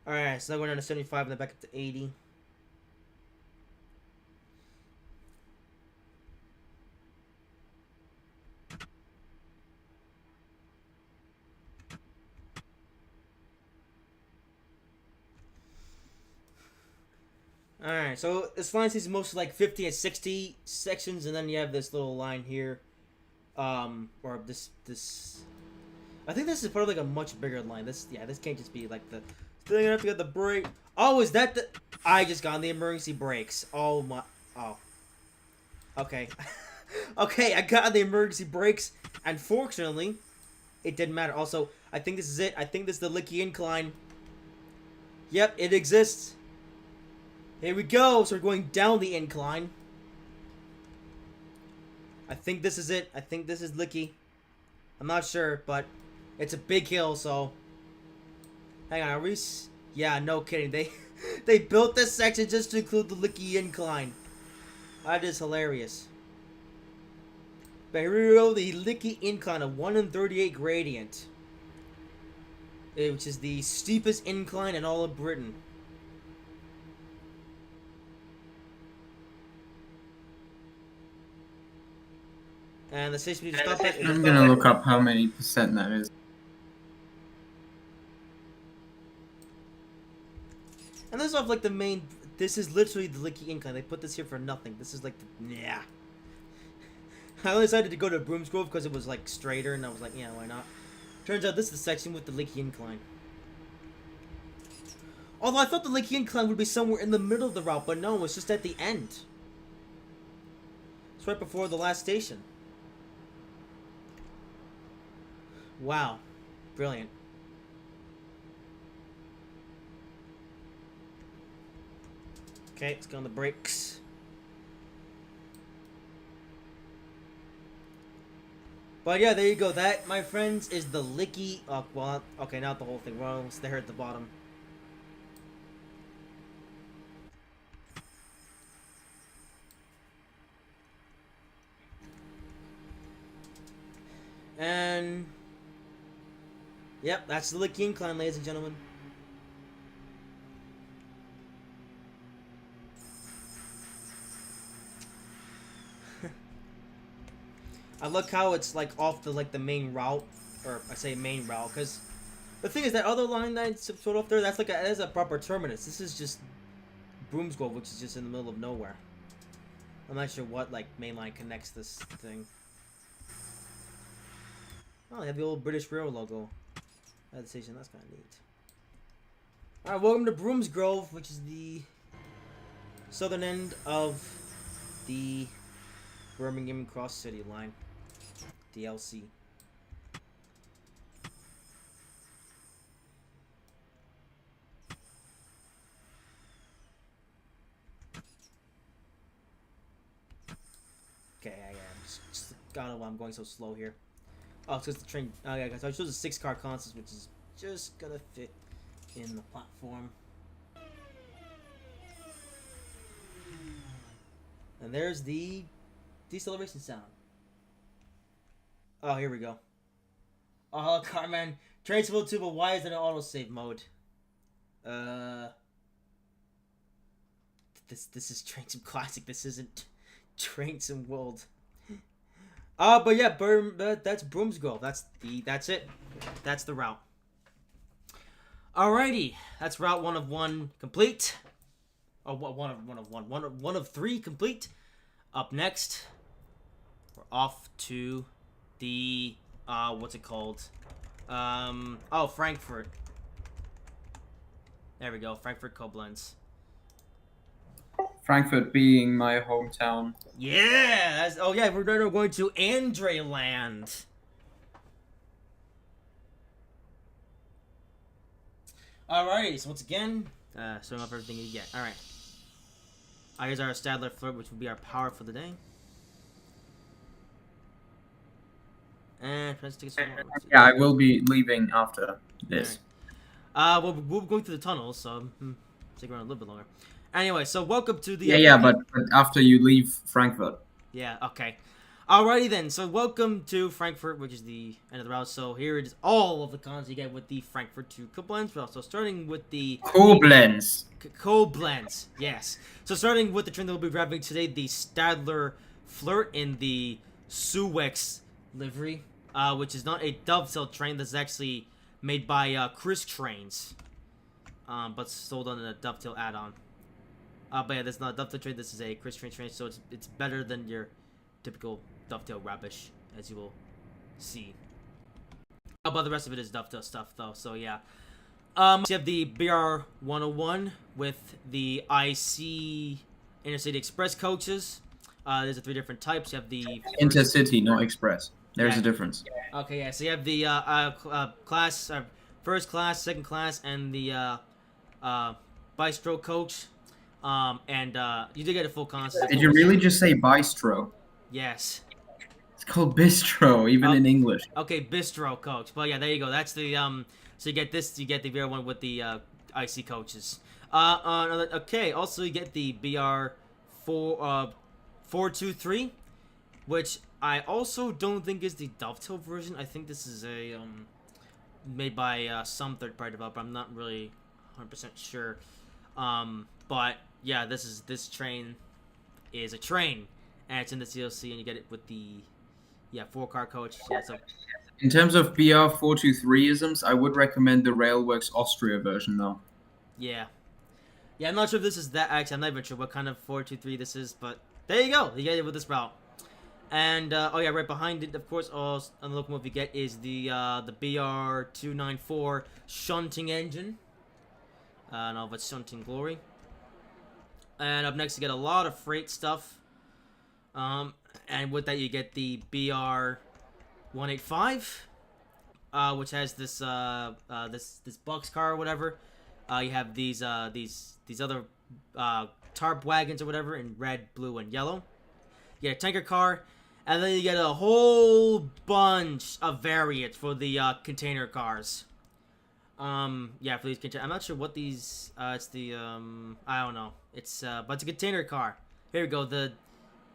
Alright, so now we're down to 75 and then back up to 80. Alright, so this line is mostly like 50 and 60 sections, and then you have this little line here. Or this... I think this is part of like a much bigger line. This can't just be like the... Still gonna have to get the brake. Oh, is that the... I just got on the emergency brakes. Oh my... Oh. Okay. Okay, I got on the emergency brakes. Unfortunately, it didn't matter. Also, I think this is it. I think this is the Licky Incline. Yep, it exists. Here we go. So we're going down the incline. I think this is it. I think this is Licky. I'm not sure, but it's a big hill, so... Hang on, are we... Yeah, no kidding. They built this section just to include the Licky Incline. That is hilarious. But here we go, the Licky Incline, a 1 in 38 gradient. Which is the steepest incline in all of Britain. And the station needs to stop it. I'm gonna look up how many percent that is. And this is off like the main... This is literally the Licky Incline. They put this here for nothing. This is like the... Yeah. I only decided to go to Broomsgrove because it was like straighter, and I was like, yeah, why not? Turns out this is the section with the Licky Incline. Although I thought the Licky Incline would be somewhere in the middle of the route, but no, it's just at the end. It's right before the last station. Wow. Brilliant. Okay, let's go on the brakes. But yeah, there you go. That, my friends, is the Licky... well, okay, not the whole thing. We're almost there at the bottom. And... Yep, that's the Licky Incline, ladies and gentlemen. I look how it's like off the main route, or I say main route, because the thing is that other line that's sort of off there, that's like that is a proper terminus. This is just Broomsgrove, which is just in the middle of nowhere. I'm not sure what like main line connects this thing. Oh, they have the old British Rail logo at the station. That's kind of neat. All right, welcome to Broomsgrove, which is the southern end of the Birmingham Cross City line. DLC. Okay, I'm just God knows why I'm going so slow here. Oh, it's because the train. Oh yeah, so I chose a 6-car consist, which is just gonna fit in the platform. And there's the deceleration sound. Oh, here we go. Oh, Carman. Traceable too, but why is it in autosave mode? This is Train Sim Classic. This isn't Train Sim World. But yeah, that's Broomsgrove. That's it. That's the route. Alrighty, that's route 1 of 1 complete. Oh, one of 3 complete. Up next, we're off to the what's it called? Oh, Frankfurt. There we go, Frankfurt Koblenz. Frankfurt being my hometown. Yeah. Oh yeah, we're going to Andreland. Alrighty, so once again, showing off everything you get. Alright. Here's our Stadler Flirt, which will be our power for the day. And let's take a second. Yeah, I will be leaving after this. Well, we'll be going through the tunnels, so take around a little bit longer. Anyway, so welcome to the... But after you leave Frankfurt. Yeah, okay. Alrighty then, so welcome to Frankfurt, which is the end of the route. So here it is, all of the cons you get with the Frankfurt to Koblenz route. So starting with the... Koblenz. Koblenz, yes. So starting with the train that we'll be grabbing today, the Stadler Flirt in the Suex livery, which is not a dovetail train. This is actually made by Chris Trains, but sold on a dovetail add-on. But yeah, this is not a dovetail train. This is a Chris Trains train, so it's better than your typical dovetail rubbish, as you will see. But the rest of it is dovetail stuff, though. So yeah. So you have the BR 101 with the IC Intercity Express coaches. There's 3 different types. You have the Intercity, not Express. There's a difference. Okay, yeah. So you have the class, first class, second class, and the bistro coach. And you did get a full constant. Did you really just say bistro? Yes. It's called bistro, even in English. Okay, bistro coach. But yeah, there you go. That's the So you get this. You get the VR one with the IC coaches. Okay. Also, you get the BR 423, which I also don't think is the dovetail version. I think this is a made by some third-party developer. I'm not really 100% sure. But yeah, this train is a train, and it's in the DLC, and you get it with the 4-car coach. Yeah, so in terms of BR 423isms, I would recommend the Railworks Austria version, though. Yeah, I'm not sure if this is that. Actually, I'm not even sure what kind of 423 this is, but there you go. You get it with this route. And oh yeah, right behind it, of course, on the locomotive you get is the BR 294 shunting engine. And all of its shunting glory. And up next you get a lot of freight stuff. And with that you get the BR 185, which has this this box car or whatever. You have these other tarp wagons or whatever in red, blue, and yellow. You get a tanker car, and then you get a whole bunch of variants for the container cars. Yeah, for these container, I'm not sure what these. It's the I don't know. It's but it's a container car. Here we go.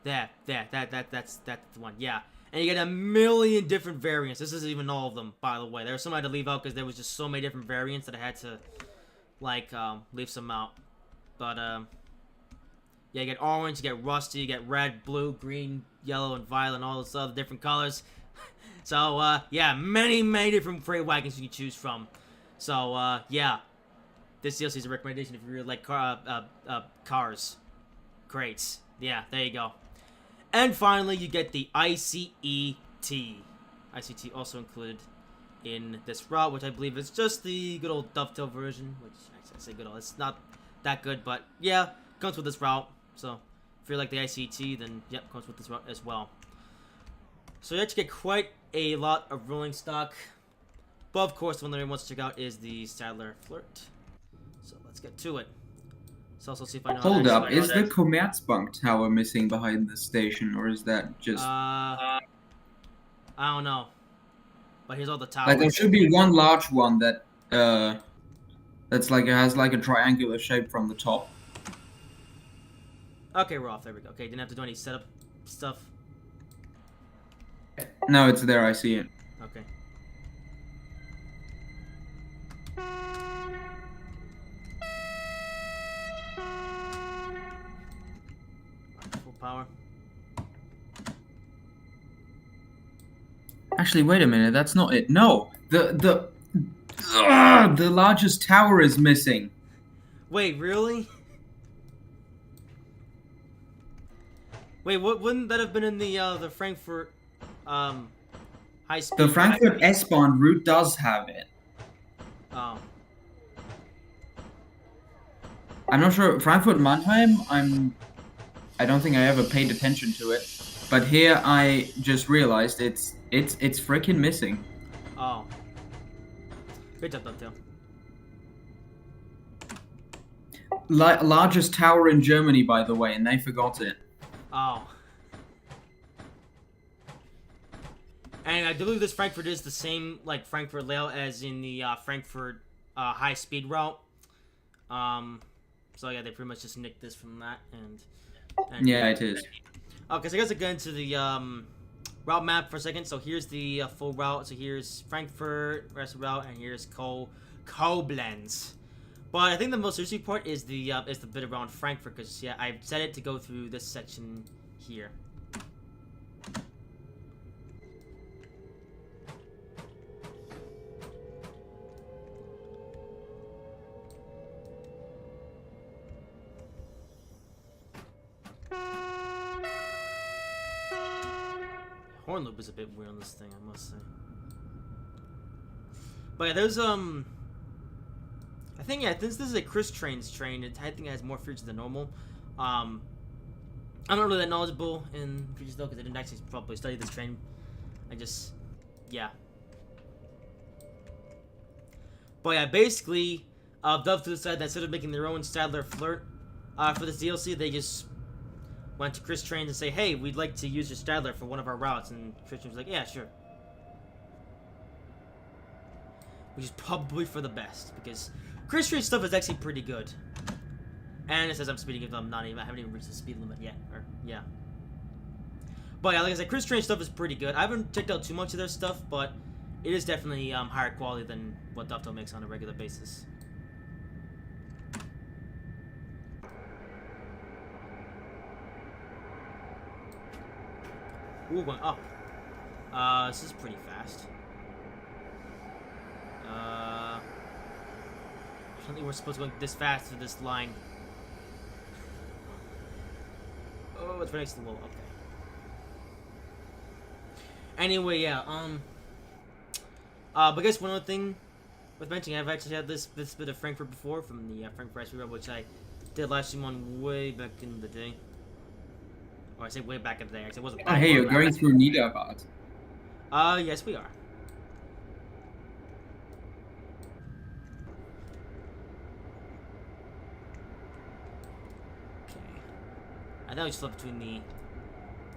That's the one. Yeah, and you get a million different variants. This isn't even all of them, by the way. There was some I had to leave out because there was just so many different variants that I had to like leave some out. But yeah, you get orange, you get rusty, you get red, blue, green, yellow, and violet, and all those other different colors. So yeah, many different freight wagons you can choose from. So, yeah, this DLC is a recommendation if you really like cars. Crates. Yeah, there you go. And finally, you get the ICET. ICT also included in this route, which I believe is just the good old dovetail version, which I say good old. It's not that good, but yeah, comes with this route. So, if you like the ICT, then yep, comes with this route as well. So you actually get quite a lot of rolling stock. But of course, the one that everyone wants to check out is the Stadler Flirt. So let's get to it. So also see if I know. Hold up, is the Commerzbank tower missing behind the station, or is that just? I don't know. But here's all the towers. Like there should be one large one that that's like it has like a triangular shape from the top. Okay, we're off. There we go. Okay, didn't have to do any setup stuff. No, it's there. I see it. Okay. Full power. Actually, wait a minute. That's not it. No, the largest tower is missing. Wait, really? Wait, wouldn't that have been in the Frankfurt high speed? The Frankfurt S-Bahn route does have it. Oh. I'm not sure. Frankfurt Mannheim, I don't think I ever paid attention to it, but here I just realized it's freaking missing. Oh. Good job, Dovetail. Largest tower in Germany, by the way, and they forgot it. Oh. And I believe this Frankfurt is the same, like, Frankfurt layout as in the Frankfurt high-speed route. So yeah, they pretty much just nicked this from that, and Yeah, it is. Okay, so I guess I get into the route map for a second. So here's the full route. So here's Frankfurt, rest of the route, and here's Koblenz. But I think the most interesting part is the bit around Frankfurt, because yeah, I've set it to go through this section here. Horn loop is a bit weird on this thing, I must say. But yeah, there's I think this is a Chris Train's train. I think it has more features than normal. I'm not really that knowledgeable in features though, because I didn't actually probably study this train. I just, yeah. But yeah, basically, Dove to decide that instead of making their own Stadler flirt for this DLC, they just went to Chris Trains and say, hey, we'd like to use your Stadler for one of our routes. And Chris Trains was like, yeah, sure. Which is probably for the best, because Chris Train's stuff is actually pretty good. And it says I'm speeding it, I haven't even reached the speed limit yet. Or, yeah. But yeah, like I said, Chris Train's stuff is pretty good. I haven't checked out too much of their stuff, but it is definitely higher quality than what Dovetail makes on a regular basis. Ooh, going up. This is pretty fast. I don't think we're supposed to go this fast through this line. Oh, it's right next to the wall. Okay. Anyway, yeah. But I guess one other thing worth mentioning, I've actually had this bit of Frankfurt before from the Frankfurt Ice Cream, which I did live stream on way back in the day. Or I say way back in the day. Actually, it wasn't. Oh, hey, you're going through Niederrad. Yes, we are. I thought we slept between the.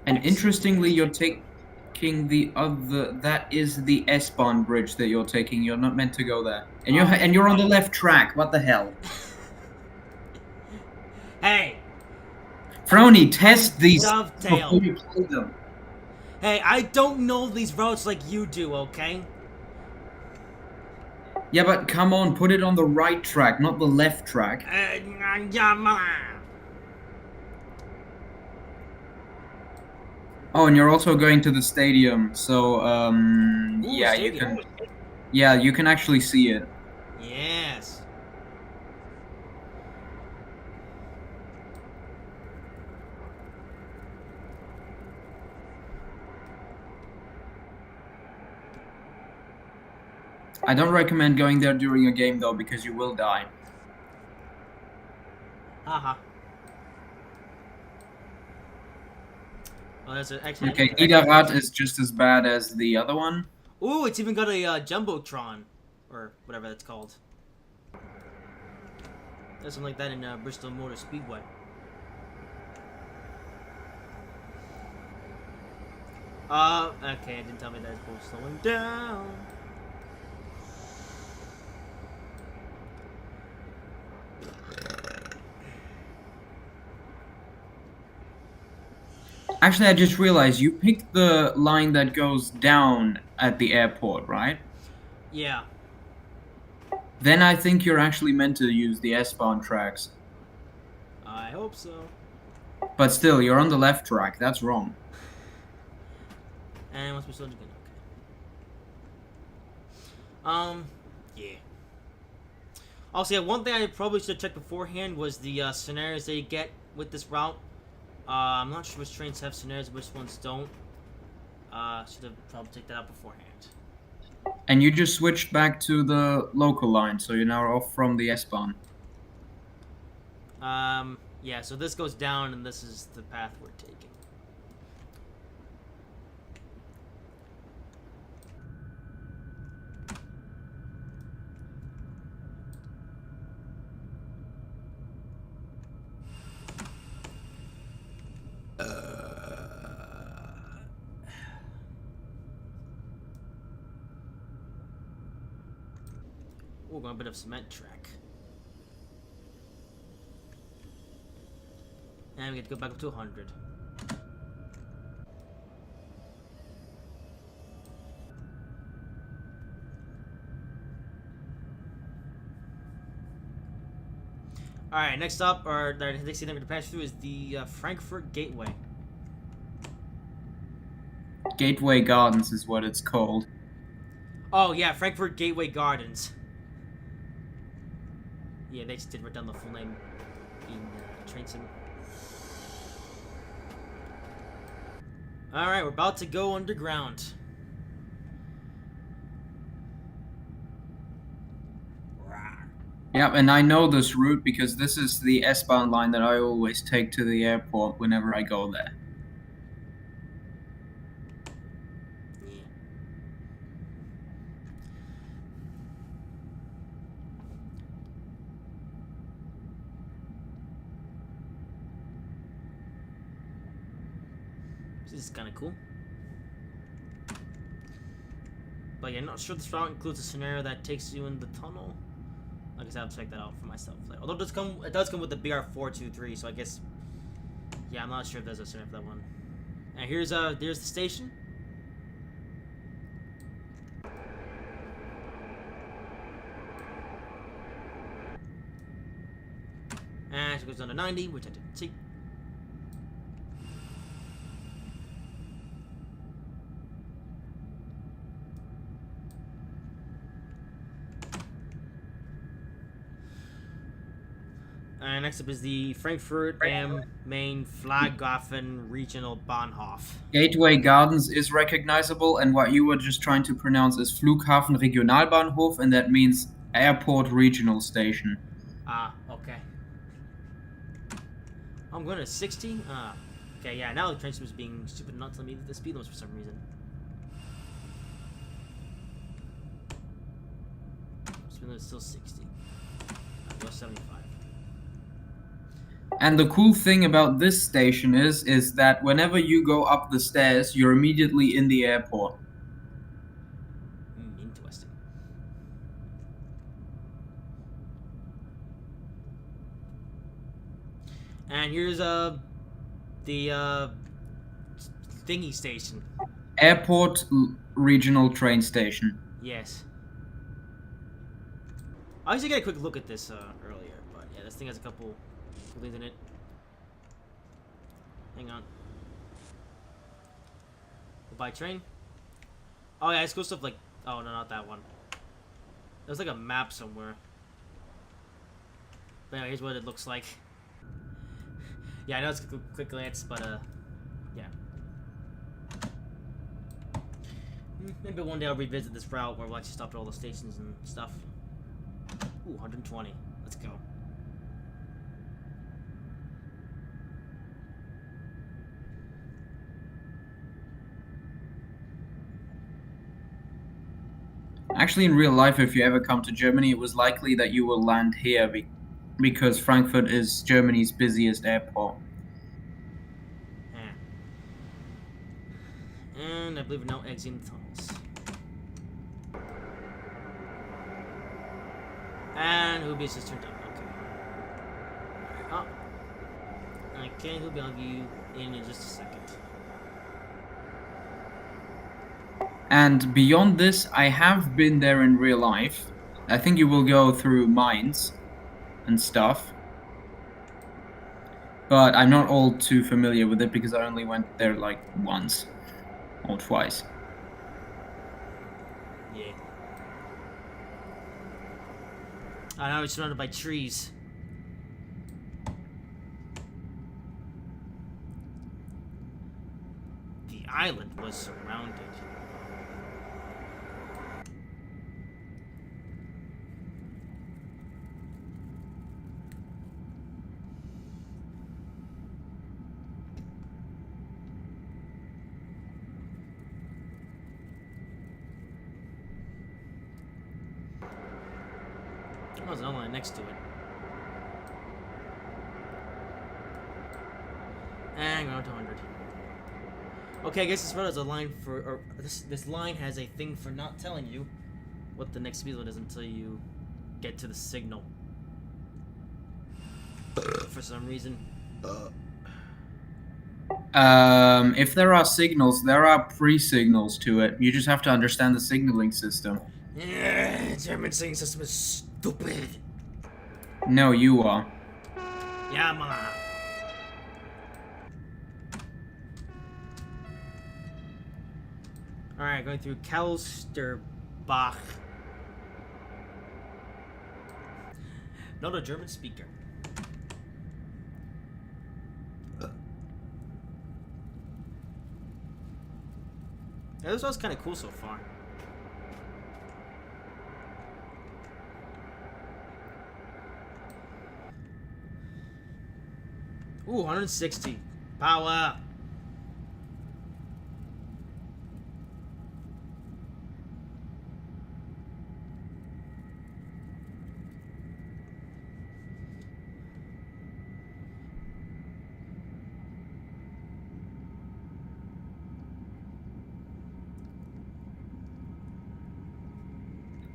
And interestingly, you're taking the other. That is the S-Bahn bridge that you're taking. You're not meant to go there, and you're on the left track. What the hell? Hey, Frony, test these Dovetail. before you play them. Hey, I don't know these routes like you do, okay? Yeah, but come on, put it on the right track, not the left track. Oh, and you're also going to the stadium, so Ooh, yeah, stadium. you can actually see it. Yes. I don't recommend going there during a game though, because you will die. Haha. Well, that's actually. Okay, Niederrad is just as bad as the other one. Ooh, it's even got a jumbotron, or whatever that's called. There's something like that in Bristol Motor Speedway. Okay, it didn't tell me that it's both slowing down. Actually, I just realized you picked the line that goes down at the airport, right? Yeah. Then I think you're actually meant to use the S-Bahn tracks. I hope so. But still, you're on the left track. That's wrong. And once we slow again, okay. Yeah. Also, yeah, one thing I probably should have checked beforehand was the scenarios that you get with this route. I'm not sure which trains have scenarios, which ones don't. Should have probably checked that out beforehand. And you just switched back to the local line, so you're now off from the S-Bahn. Yeah, so this goes down, and this is the path we're taking. going a bit of cement track. And we get to go back up to 100. Alright, next up, or the next thing I'm going to pass through is the Frankfurt Gateway. Gateway Gardens is what it's called. Oh, yeah, Frankfurt Gateway Gardens. Yeah, they just did write down the full name in train sim. Alright, we're about to go underground. Yep, and I know this route because this is the S-Bahn line that I always take to the airport whenever I go there. Yeah. This is kind of cool. But yeah, not sure this route includes a scenario that takes you in the tunnel. I guess I'll check that out for myself later. Although it does come with the BR423, so I guess, yeah, I'm not sure if there's a scenario for that one. And here's the station. And it goes down to 90, which I didn't see. And next up is the Frankfurt am Main Flughafen Regional Bahnhof. Gateway Gardens is recognizable, and what you were just trying to pronounce is Flughafen Regionalbahnhof, and that means Airport Regional Station. Ah, okay. I'm going to 60? Okay, yeah, now the train was being stupid not telling me the speed limits for some reason. Speed limit is still 60. I'll go 75. And the cool thing about this station is that whenever you go up the stairs, you're immediately in the airport. Interesting. And here's the thingy station. Airport Regional Train Station. Yes. I actually got a quick look at this earlier, but yeah, this thing has a couple things in it. Hang on. By train? Oh yeah, it's cool stuff like. Oh no, not that one. There's like a map somewhere. But anyway, here's what it looks like. Yeah, I know it's a quick glance, but yeah. Maybe one day I'll revisit this route where we'll actually stop at all the stations and stuff. Ooh, 120. Let's go. Actually, in real life, if you ever come to Germany, it was likely that you will land here because Frankfurt is Germany's busiest airport. Yeah. And I believe we're now exiting the tunnels. And Hubi's just turned up. Okay. Oh. Okay, Hubi, I'll give you in just a second. And beyond this, I have been there in real life. I think you will go through mines and stuff. But I'm not all too familiar with it because I only went there like once or twice. Yeah. I know it's surrounded by trees. The island was surrounded. Oh, there's another line next to it. And going to 100. Okay, I guess this road has a line for, or this line has a thing for not telling you what the next speed limit is until you get to the signal. For some reason. If there are signals, there are pre-signals to it. You just have to understand the signaling system. Yeah, German signaling system is stupid. No, you are. Yeah, man. Alright, going through Kelsterbach. Not a German speaker. Yeah, this was kind of cool so far. Ooh, 160. Power.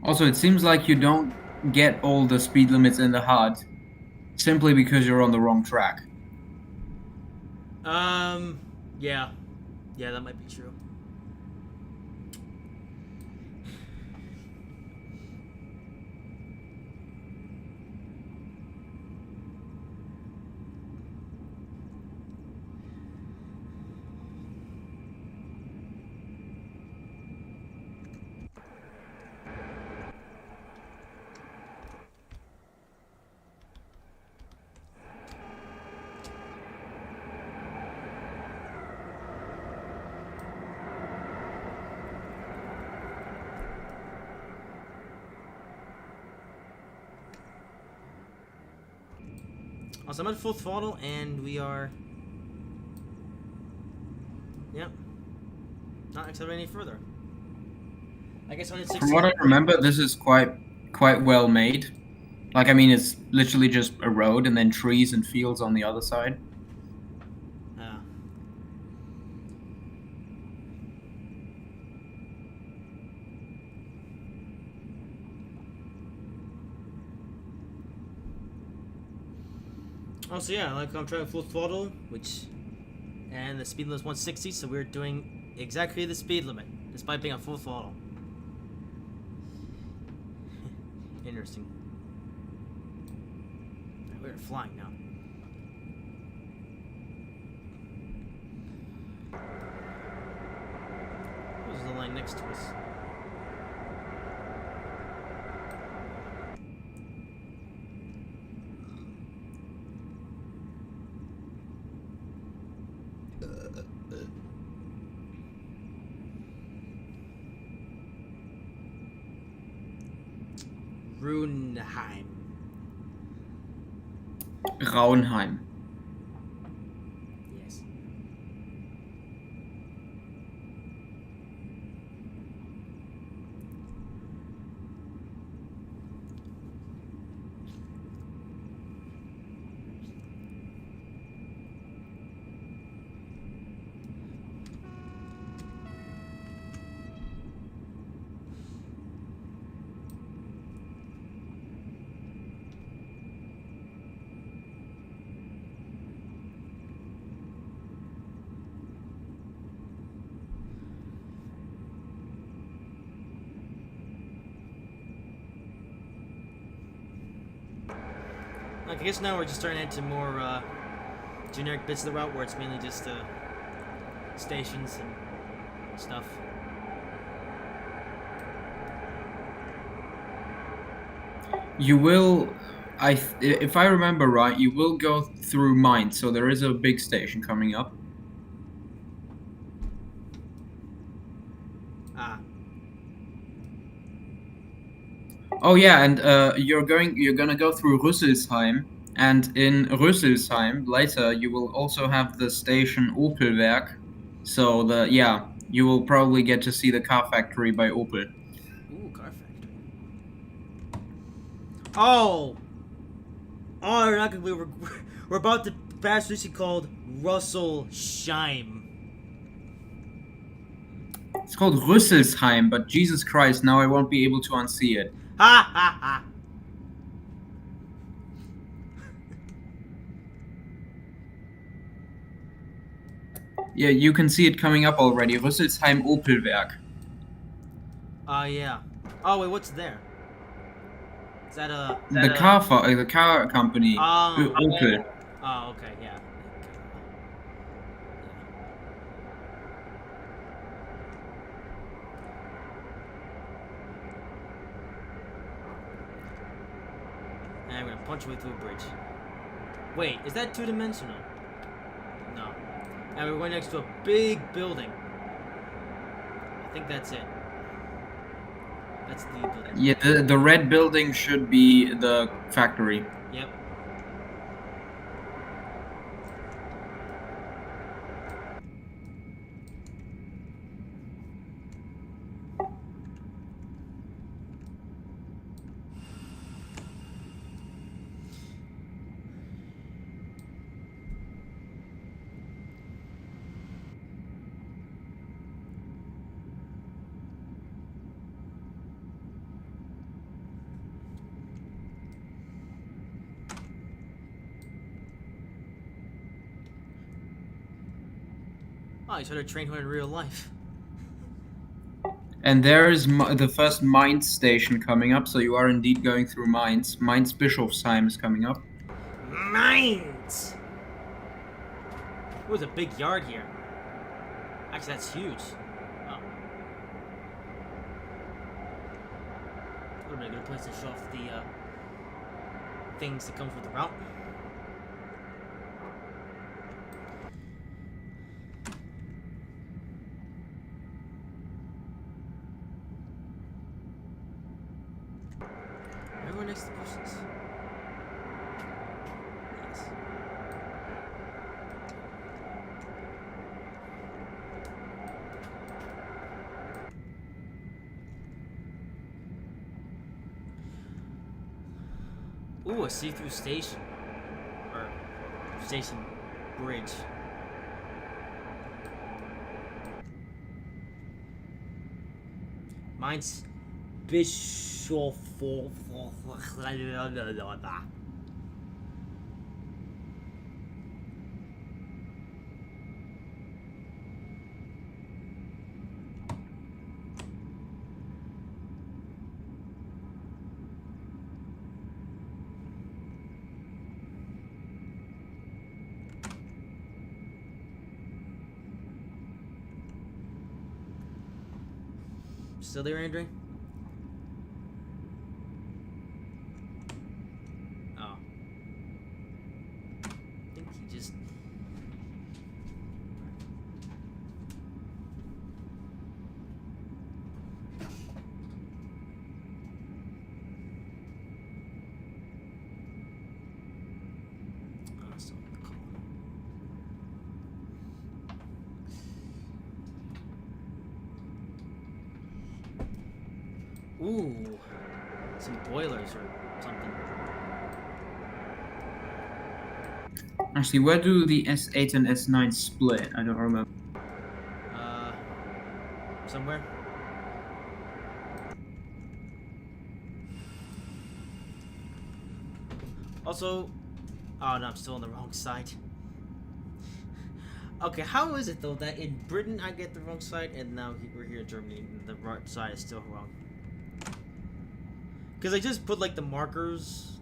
Also, it seems like you don't get all the speed limits in the HUD simply because you're on the wrong track. Yeah. Yeah, that might be true. Also, I'm at full throttle, and we are... Yep. Not accelerating any further. I guess 160... From what I remember, this is quite well made. Like, I mean, it's literally just a road and then trees and fields on the other side. Yeah. Also, yeah, like I'm trying full throttle, which, and the speed limit is 160, so we're doing exactly the speed limit, despite being on full throttle. Interesting. We're flying now. Who's the line next to us? Runheim. Raunheim. Yes. Like, I guess now we're just starting into more generic bits of the route where it's mainly just stations and stuff. You will, if I remember right, you will go through Mainz, so there is a big station coming up. Ah. Oh yeah, and you're gonna go through Rüsselsheim, and in Rüsselsheim later you will also have the station Opelwerk. So you will probably get to see the car factory by Opel. Ooh, car factory. Oh! Oh, we're not gonna, we're about to pass a station called Russellsheim. It's called Rüsselsheim, but Jesus Christ, now I won't be able to unsee it. Ha ha ha! Yeah, you can see it coming up already. Rüsselsheim Opelwerk. Yeah. Oh wait, what's there? Is that a? The car company. Oh. Opel. Oh, okay, yeah. And I'm gonna punch my way through a bridge. Wait, is that two-dimensional? No. And we're going next to a big building. I think that's it. That's the building. Yeah, the red building should be the factory. Yep. Oh, you saw the train horn in real life. And there is the first Mainz station coming up, so you are indeed going through Mainz. Mainz Bischofsheim is coming up. Mines! Ooh, there's a big yard here. Actually, that's huge. Oh. Would have been a good place to show off the things that comes with the route. Everyone next to the bushes. Yes. Ooh, a see-through station. Or station bridge. Mine's Bischof. Still there, Andrew? Oh. I think he just... Oh, still on the call. Ooh, some boilers or something. Actually, where do the S8 and S9 split? I don't remember. Somewhere. Also, oh no, I'm still on the wrong side. Okay, how is it though that in Britain I get the wrong side and now we're here in Germany and the right side is still wrong? Because I just put like the markers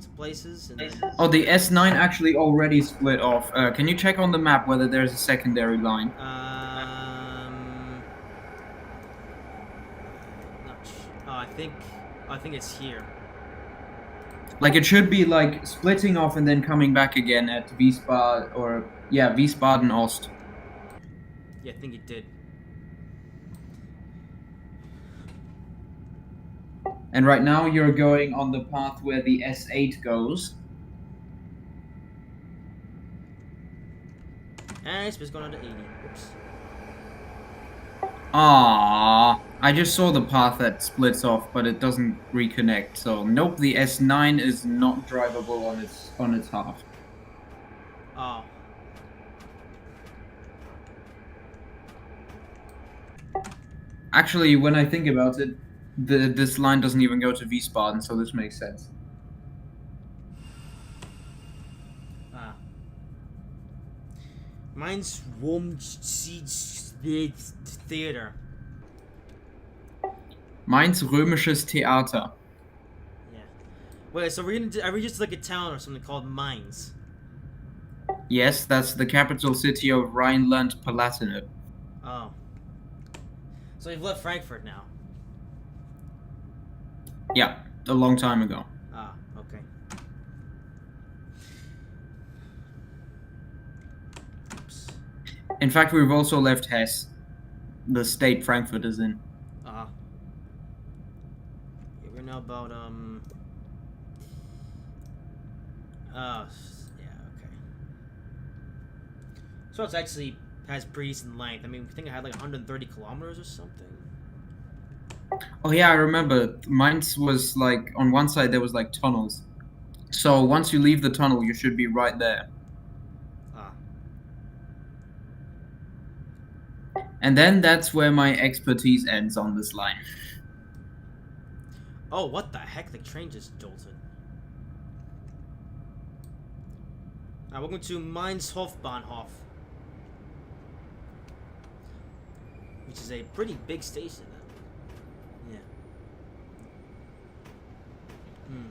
to places and then... Oh, the S9 actually already split off. Can you check on the map whether there's a secondary line? Not oh, I think it's here. Like it should be like splitting off and then coming back again at Wiesbaden or yeah, Wiesbaden Ost. Yeah, I think it did. And right now you're going on the path where the S8 goes. And it's just going on to 80. Oops. Ah, I just saw the path that splits off, but it doesn't reconnect. So nope, the S9 is not drivable on its half. Oh. Actually, when I think about it, this line doesn't even go to Wiesbaden, so this makes sense. Ah. Mine's Rome Theater. Mine's Römisches Theater. Yeah. Wait, so are we just like a town or something called Mainz? Yes, that's the capital city of Rhineland-Palatinate. Oh. So you've left Frankfurt now. Yeah, a long time ago. Ah, okay. Oops. In fact, we've also left Hesse, the state Frankfurt is in. Uh-huh. Yeah, we're now about, yeah, okay. So it's actually has pretty decent length. I mean, I think I had like 130 kilometers or something. Oh yeah, I remember. Mine's was like, on one side there was like tunnels. So once you leave the tunnel, you should be right there. Ah. And then that's where my expertise ends on this line. Oh, what the heck? The train just jolted. Welcome to Mainz Hofbahnhof. Which is a pretty big station. Yeah. Hmm.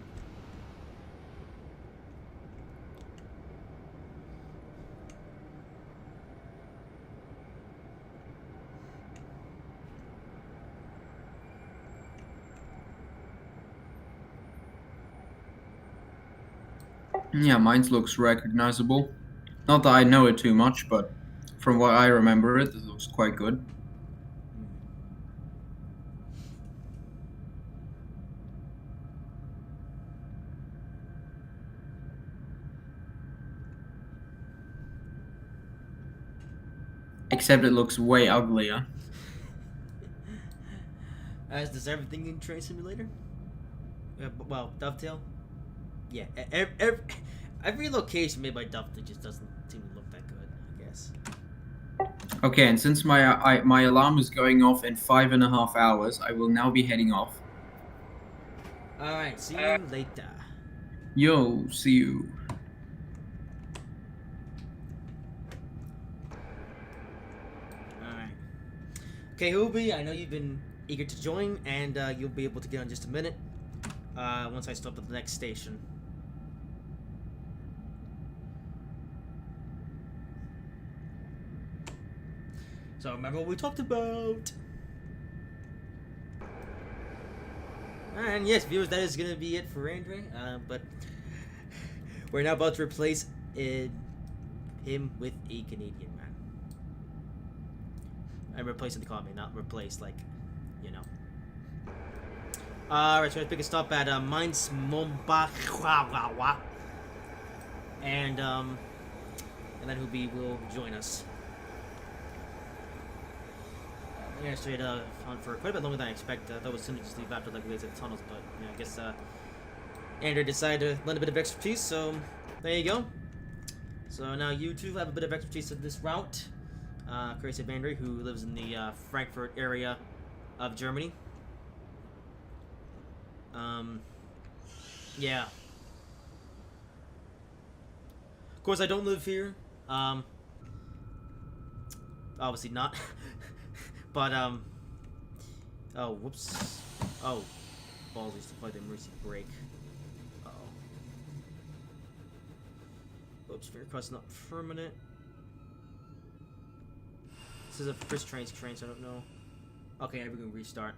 Yeah, mine looks recognizable. Not that I know it too much, but from what I remember it looks quite good. Except it looks way uglier. As does everything in Train Simulator? Well, Dovetail? Yeah, every location made by Dovetail just doesn't seem to look that good, I guess. Okay, and since my alarm is going off in 5.5 hours, I will now be heading off. Alright, see you later. Yo, see you. Alright. Okay, Hubi, I know you've been eager to join, and you'll be able to get on just a minute. Once I stop at the next station. So remember what we talked about. And yes, viewers, that is gonna be it for Andre. But we're now about to replace him with a Canadian man. I'm replacing the economy, not replace, like, you know. Alright, so let's pick a stop at Mainz Mombach, and then Hubi will join us. Yeah, straight on for quite a bit longer than I expected. I thought it was soon to just leave after like we exit the tunnels, but you know, I guess Andrew decided to lend a bit of expertise, so there you go. So now you two have a bit of expertise in this route. Courtesy of Andrew, who lives in the Frankfurt area of Germany. Yeah. Of course, I don't live here. Obviously not. But, oh, whoops. Oh, balls used to play the emergency brake. Uh-oh. Whoops, fair cross not permanent. This is a first train, so I don't know. Okay, we're gonna restart.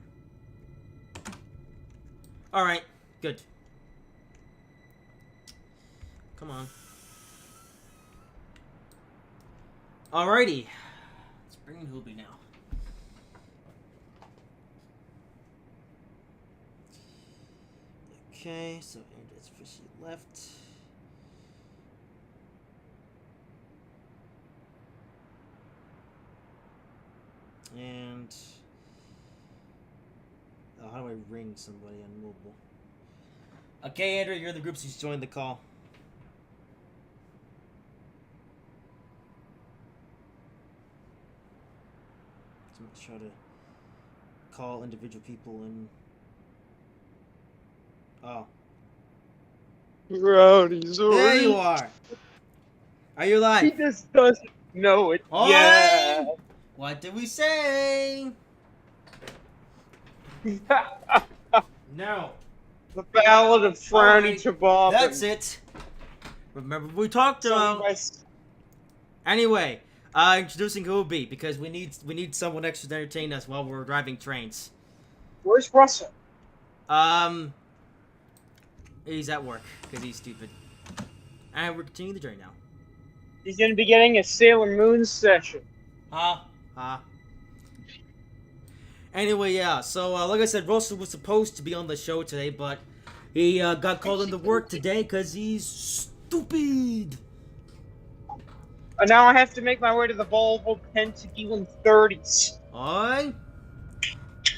Alright, good. Come on. Alrighty. Let's bring in Hubi now. Okay, so Andrew's officially left. And how do I ring somebody on mobile? Okay, Andrew, you're in the group, so you joined the call. So let's try to call individual people and. Oh. Rowdy, sorry. There you are! Are you He live? just doesn't No, it. Oi! Yeah. What did we say? No. The Ballad of Frowny Alright, Toboggan. That's it. Remember what we talked Sung about. by Anyway, introducing Ubi because we need someone extra to entertain us while we're driving trains. Where's Russell? He's at work because he's stupid. And we're continuing the journey now. He's gonna be getting a Sailor Moon session. Anyway, yeah. So, like I said, Russell was supposed to be on the show today, but he got called into work today because he's stupid. And now I have to make my way to the Volvo Pentagon 30s. Alright.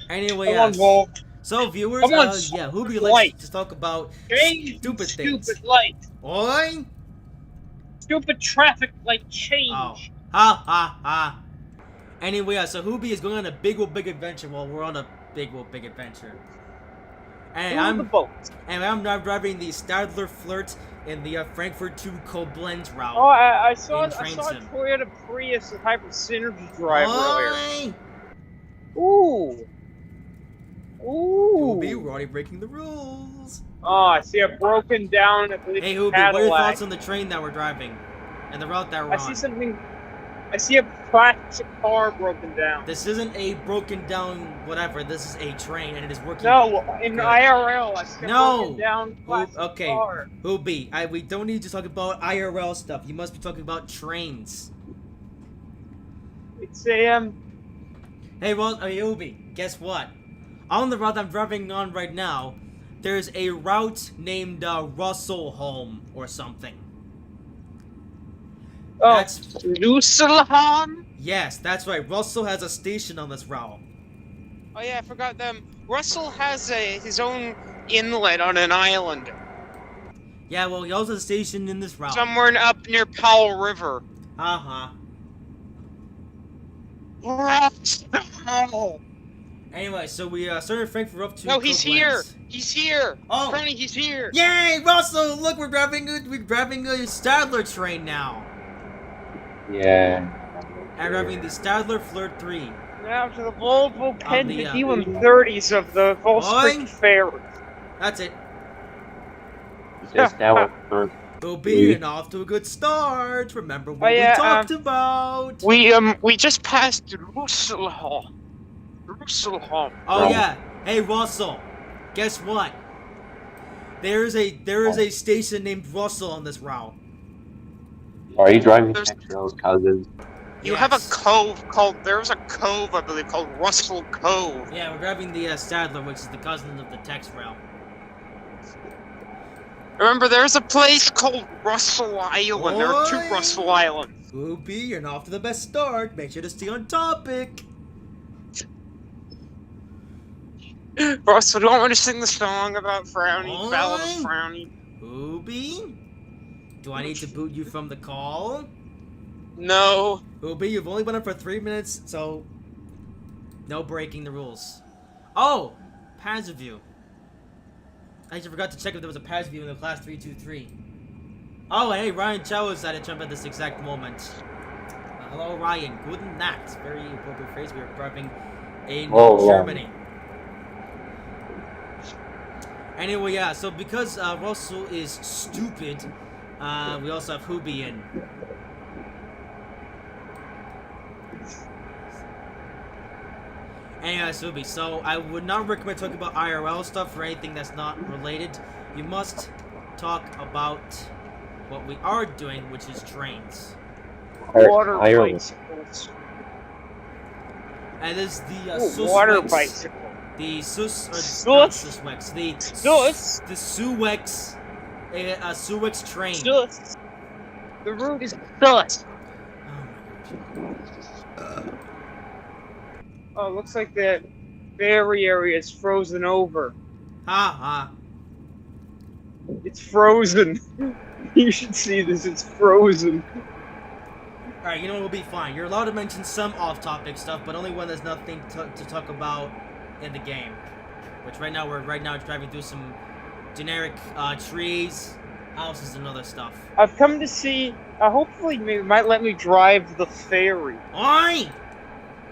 Anyway, Come yeah. on, Volvo. So, viewers, Come on, yeah, Hoobie light. likes to talk about Change stupid things. Stupid light. Oi! Stupid traffic light change. Oh. Ha. Anyway, yeah, so Hoobie is going on a big adventure while we're on a big adventure. And Move the boat. I'm now driving the Stadler Flirt in the Frankfurt to Koblenz route. Oh, I saw in a Trainsim. Toyota Prius with Hyper Synergy drive earlier. Oi! Ooh. Hoobie, we're already breaking the rules. Oh, I see a broken down, I believe, Hey Hoobie, Cadillac. what are your thoughts on the train that we're driving? And the route that we're I on? see something. I see a plastic car broken down. This isn't a broken down whatever, this is a train and it is working. No, in good. IRL, I see a No. broken down plastic Okay. car. Hoobie, we don't need to talk about IRL stuff. You must be talking about trains. It's a Hey, well, Hoobie, guess what? On the route I'm driving on right now, there's a route named Russellholm or something. That's Lucelhan? yes, that's right. Russell has a station on this route. Oh yeah, I forgot them. Russell has his own inlet on an island. Yeah, well, he also has a station in this route. Somewhere up near Powell River. Russell! Anyway, so we started Frankfurt up to No, he's Koblenz. here! He's here! Oh. Franny, he's here! Yay, Russell! Look, we're driving a Stadler train now. Yeah. And we're driving the Stadler Flirt 3. Now to the Volvo On the, Pentagon 30s of the Volkswagen Fair. That's it. Just now for Hoobie, and off to a good start. Remember what yeah, we talked about. We just passed Russellholm. Oh yeah. Hey Russell, guess what? There is a station named Russell on this route. Are you driving Texrail's cousins? You have a cove called. There's a cove, I believe, called Russell Cove. Yeah, we're driving the Stadler, which is the cousin of the Tex Rail. Remember, there's a place called Russell Island. There are two Oi. Russell Islands. Hoobie, you're off to the best start. Make sure to stay on topic. Russell, do you want me to sing the song about Frowny? Oi. Ballad of Frowny? Hoobie, do I need to boot you from the call? No. Hoobie, you've only been on for 3 minutes, so no breaking the rules. Oh, Paz review. I actually forgot to check if there was a Paz review in the class 323. Oh, hey, Ryan Chow is at a jump at this exact moment. Hello, Ryan. Guten Nacht. Very appropriate phrase. We are driving in Germany. Anyway, yeah. So because Russell is stupid, we also have Hoobie in. Anyway, Hoobie. So I would not recommend talking about IRL stuff or anything that's not related. You must talk about what we are doing, which is trains. Water Ireland. bicycles. And this is the Ooh, water Suswex. bicycle. The Sus... Sus. not Suswex. The... Sus. The Suwex... Suwex train. Sus. The route is sus. Oh my god. Oh, looks like the ferry area is frozen over. Ha ha. It's frozen. You should see this. It's frozen. Alright, you know, we'll be fine. You're allowed to mention some off-topic stuff, but only when there's nothing to talk about in the game. Which right now, we're driving through some generic trees, houses, and other stuff. I've come to see Hopefully, they might let me drive the ferry. Oi!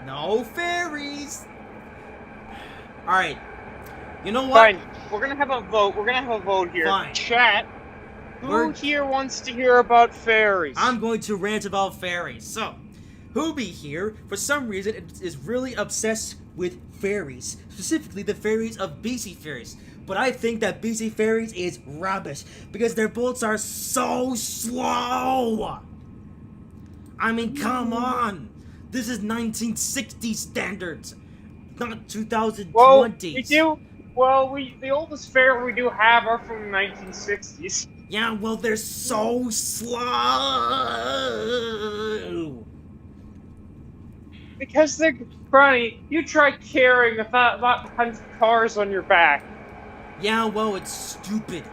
No fairies! Alright. You know what? Fine. We're gonna have a vote. We're gonna have a vote here. Fine. Chat. Who We're- here wants to hear about fairies? I'm going to rant about fairies. So, Hoobie here, for some reason, is really obsessed with fairies. Specifically, the fairies of BC fairies. But I think that BC fairies is rubbish. Because their boats are so slow! I mean, come on! This is 1960s standards, not 2020s. Well, we do. Well, the oldest fair we do have are from the 1960s. Yeah, well, they're so slow. Because they're Ronnie, you try carrying about 100 cars on your back. Yeah, well, it's stupid.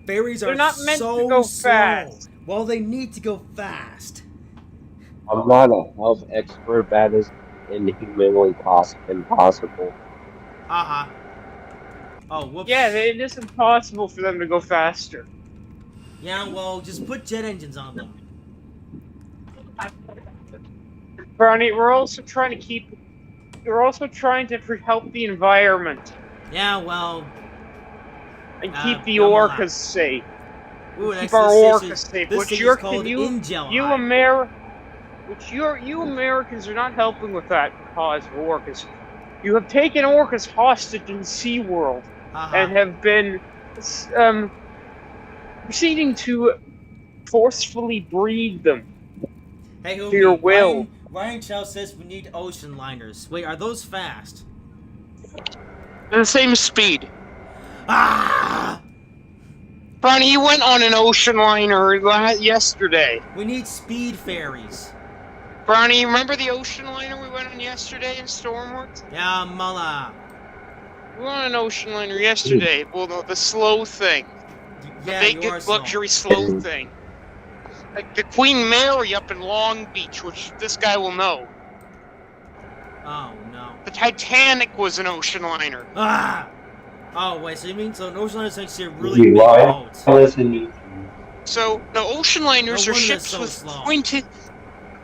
Fairies are They're not meant so to go slow. fast. Well, they need to go fast. I'm not a health expert. That is inhumanly impossible. Haha. Oh, whoops. Yeah, it is impossible for them to go faster. Yeah, well, just put jet engines on them. Ronnie, we're also trying to help the environment Yeah, well. and keep the I'm orcas safe. Ooh, Keep our orcas safe. This Which thing you're is called you Ingelheim. you Americans are not helping with that cause of orcas. You have taken orcas hostage in SeaWorld Haha. and have been proceeding to forcefully breed them. Hey, to your Hoobie, will. Ryan Chow says we need ocean liners. Wait, are those fast? They're the same speed. Ah! Ronnie, you went on an ocean liner yesterday. We need speed ferries. Ronnie, you remember the ocean liner we went on yesterday in Stormworth? Yeah, Mala. We went on an ocean liner yesterday. Well, the slow thing. Yeah, the you big are slow. luxury slow thing. Like the Queen Mary up in Long Beach, which this guy will know. Oh, no. The Titanic was an ocean liner. Ah! Oh, wait, so you mean, so an ocean liner is actually a really big boat? Listen, So, no, ocean liners No are wonder ships they're so with slow. pointed...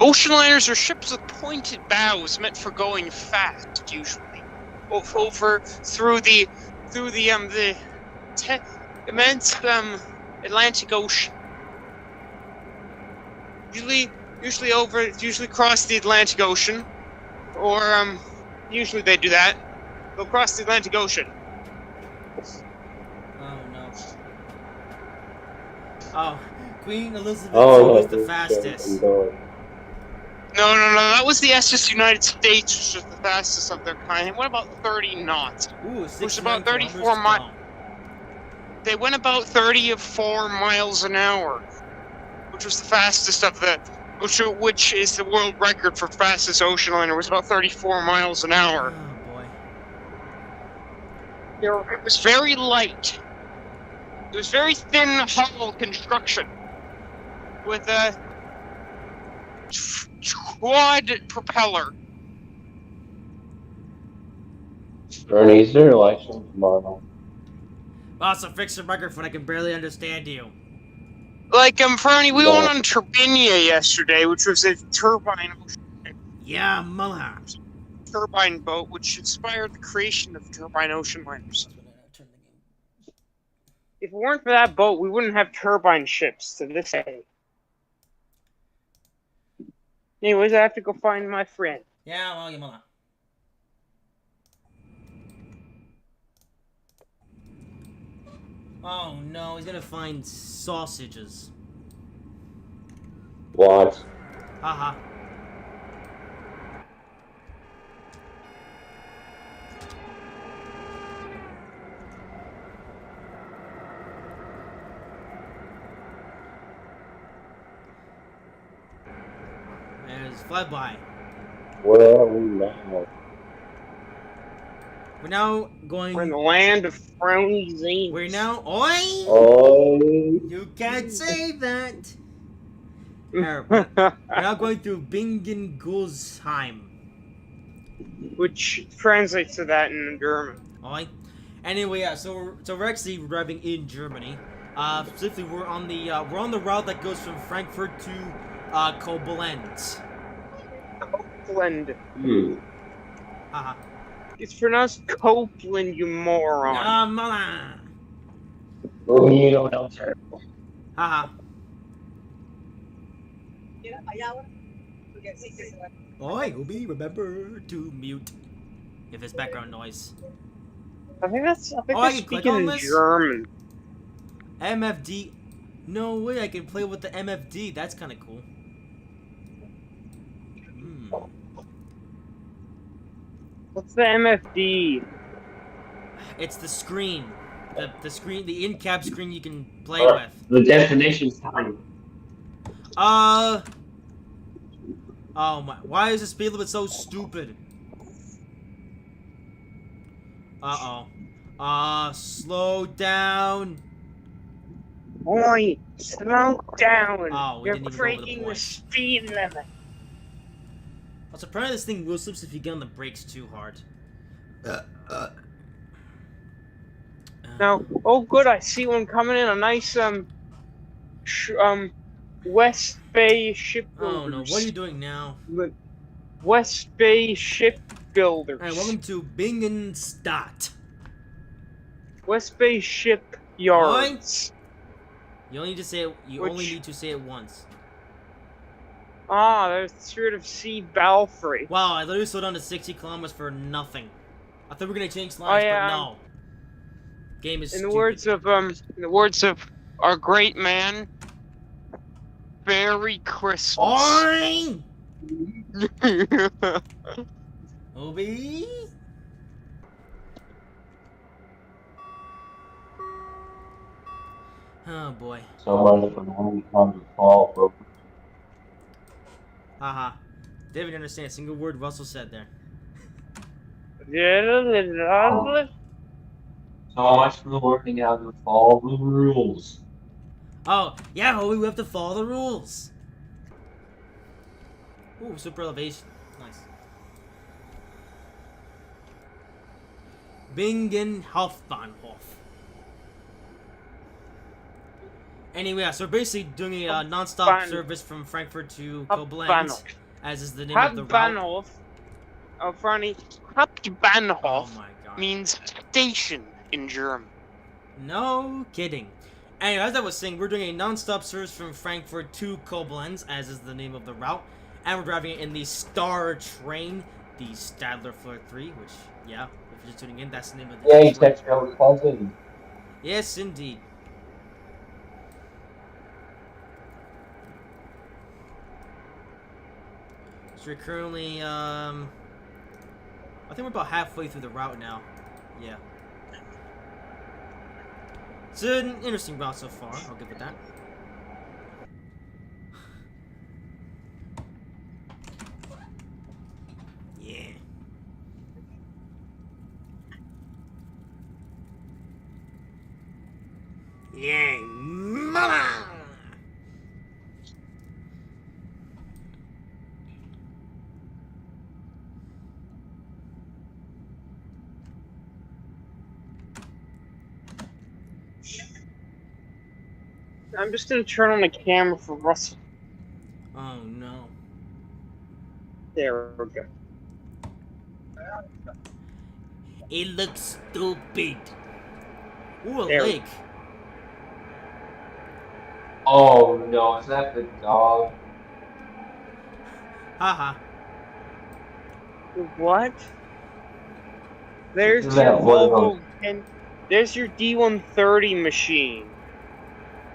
Ocean liners are ships with pointed bows meant for going fast, usually. Over through the immense Atlantic Ocean. Usually cross the Atlantic Ocean, or usually they do that. They'll cross the Atlantic Ocean. Oh, no. Oh, Queen Elizabeth oh, was the fastest. No, that was the SS United States, which was the fastest of their kind. It went about 30 knots. Ooh, Which is 69 about 34 kilometers mi- long. They went about 34 miles an hour, which was the fastest of the... Which is the world record for fastest ocean liner. It was about 34 miles an hour. Oh, boy. It was very light. It was very thin hull construction with a quad propeller. Bernie, is there election tomorrow? Also, fix the microphone, I can barely understand you. Like, Fernie, we No. went on Turbinia yesterday, which was a turbine Yeah, Mala. boat, which inspired the creation of turbine ocean liners. If it weren't for that boat, we wouldn't have turbine ships to this day. Anyways, I have to go find my friend. Yeah, well, yeah, Mala. Oh no, he's gonna find sausages. What? Haha. There's flyby. Where are we now? We're now going. We're in the land of frowny zines. We're now. Oi! Oh, You can't say that. We're now going through Bingen-Gulsheim. Which translates to that in German. Oi. Anyway, yeah. So we're actually driving in Germany. Specifically, we're on the route that goes from Frankfurt to Koblenz. Copeland. Haha. It's pronounced Copeland, you moron. Mama. Oh, you don't know, sir. Haha. Oi, Ubi, remember to mute if it's background noise. I think Oh, they're I can click speaking on in this? German. MFD. No way, I can play with the MFD. That's kind of cool. What's the MFD? It's the screen. The screen, the in-cap screen you can play with. The destination's time. Oh my, why is the speed limit so stupid? Slow down. Oi, slow down. Oh, we You're didn't even go over the breaking the point. speed limit. Also, apparently this thing will slips if you get on the brakes too hard. Now, oh good, I see one coming in. A nice West Bay shipbuilders. Oh no, what are you doing now? West Bay shipbuilders. Alright, welcome to Bingenstadt. West Bay shipyards. You only need to say it. You only need to say it once. Ah, there's the Strait of Sea Belfry. Wow, I literally slowed down to 60 kilometers for nothing. I thought we were gonna change lines, but no. Game is In stupid. the words of our great man, Merry Christmas. Oing! Obi? Oh boy. Someone from home comes to fall, bro. Haha. Didn't understand a single word Russell said there. So much for working out to follow the rules. Oh, yeah, Hobie, we have to follow the rules. Ooh, super elevation. Nice. Bingen Hauptbahnhof. Anyway, yeah, so we're basically doing a non-stop service from Frankfurt to Koblenz, as is the name of the route. Hauptbahnhof. Oh, funny. Hauptbahnhof Oh my god. means station in German. No kidding. Anyway, as I was saying, we're doing a non-stop service from Frankfurt to Koblenz, as is the name of the route. And we're driving it in the Star train, the Stadler Floor 3, which, yeah, if you're just tuning in, that's the name of the Yeah, you train. text your cousin. Yes, indeed. So we're currently, I think we're about halfway through the route now. Yeah. It's an interesting route so far, I'll give it that. Yeah. Yeah, mama! I'm just gonna turn on the camera for Russell. Oh no. There we go. It looks stupid. Ooh, a There. lake. Oh no, is that the dog? Haha. What? There's Isn't your that one of Volvo, and there's your D130 machine.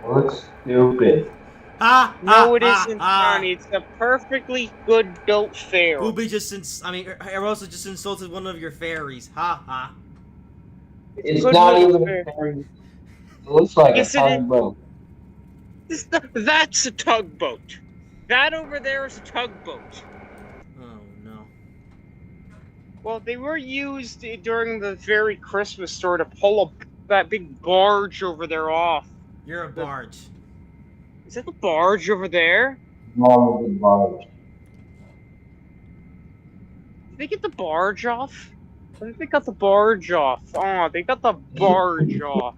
Looks stupid. Ha! No, it isn't, Tony. It's a perfectly good built ferry. Booby Erosa just insulted one of your fairies. Ha ha. It's good not built even ferry. very. It looks like Yes, a it is. tugboat. That's a tugboat. That over there is a tugboat. Oh no. Well, they were used during the very Christmas store to pull that big barge over there off. You're a barge. Is that the barge over there? Wrong with the barge. Did they get the barge off? I think they got the barge off. Oh, they got the barge off.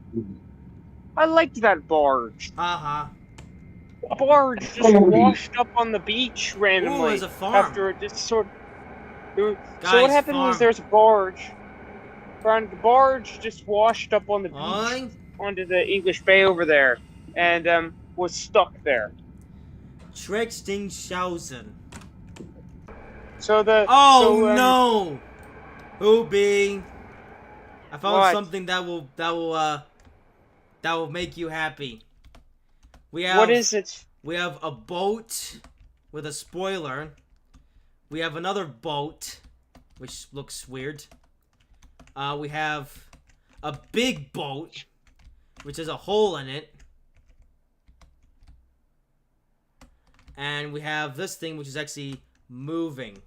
I liked that barge. Haha. The barge just washed up on the beach randomly. Ooh, there's a farm. After it just sort of. So Guys, what happened was farm. there's a barge. And the barge just washed up on the beach Oi. onto the English Bay over there, and was stuck there. Schausen. So the. Oh so, no! Hoobie. I found What? something that will make you happy. We have What is it? We have a boat with a spoiler. We have another boat, which looks weird. We have a big boat, which has a hole in it. And we have this thing, which is actually moving.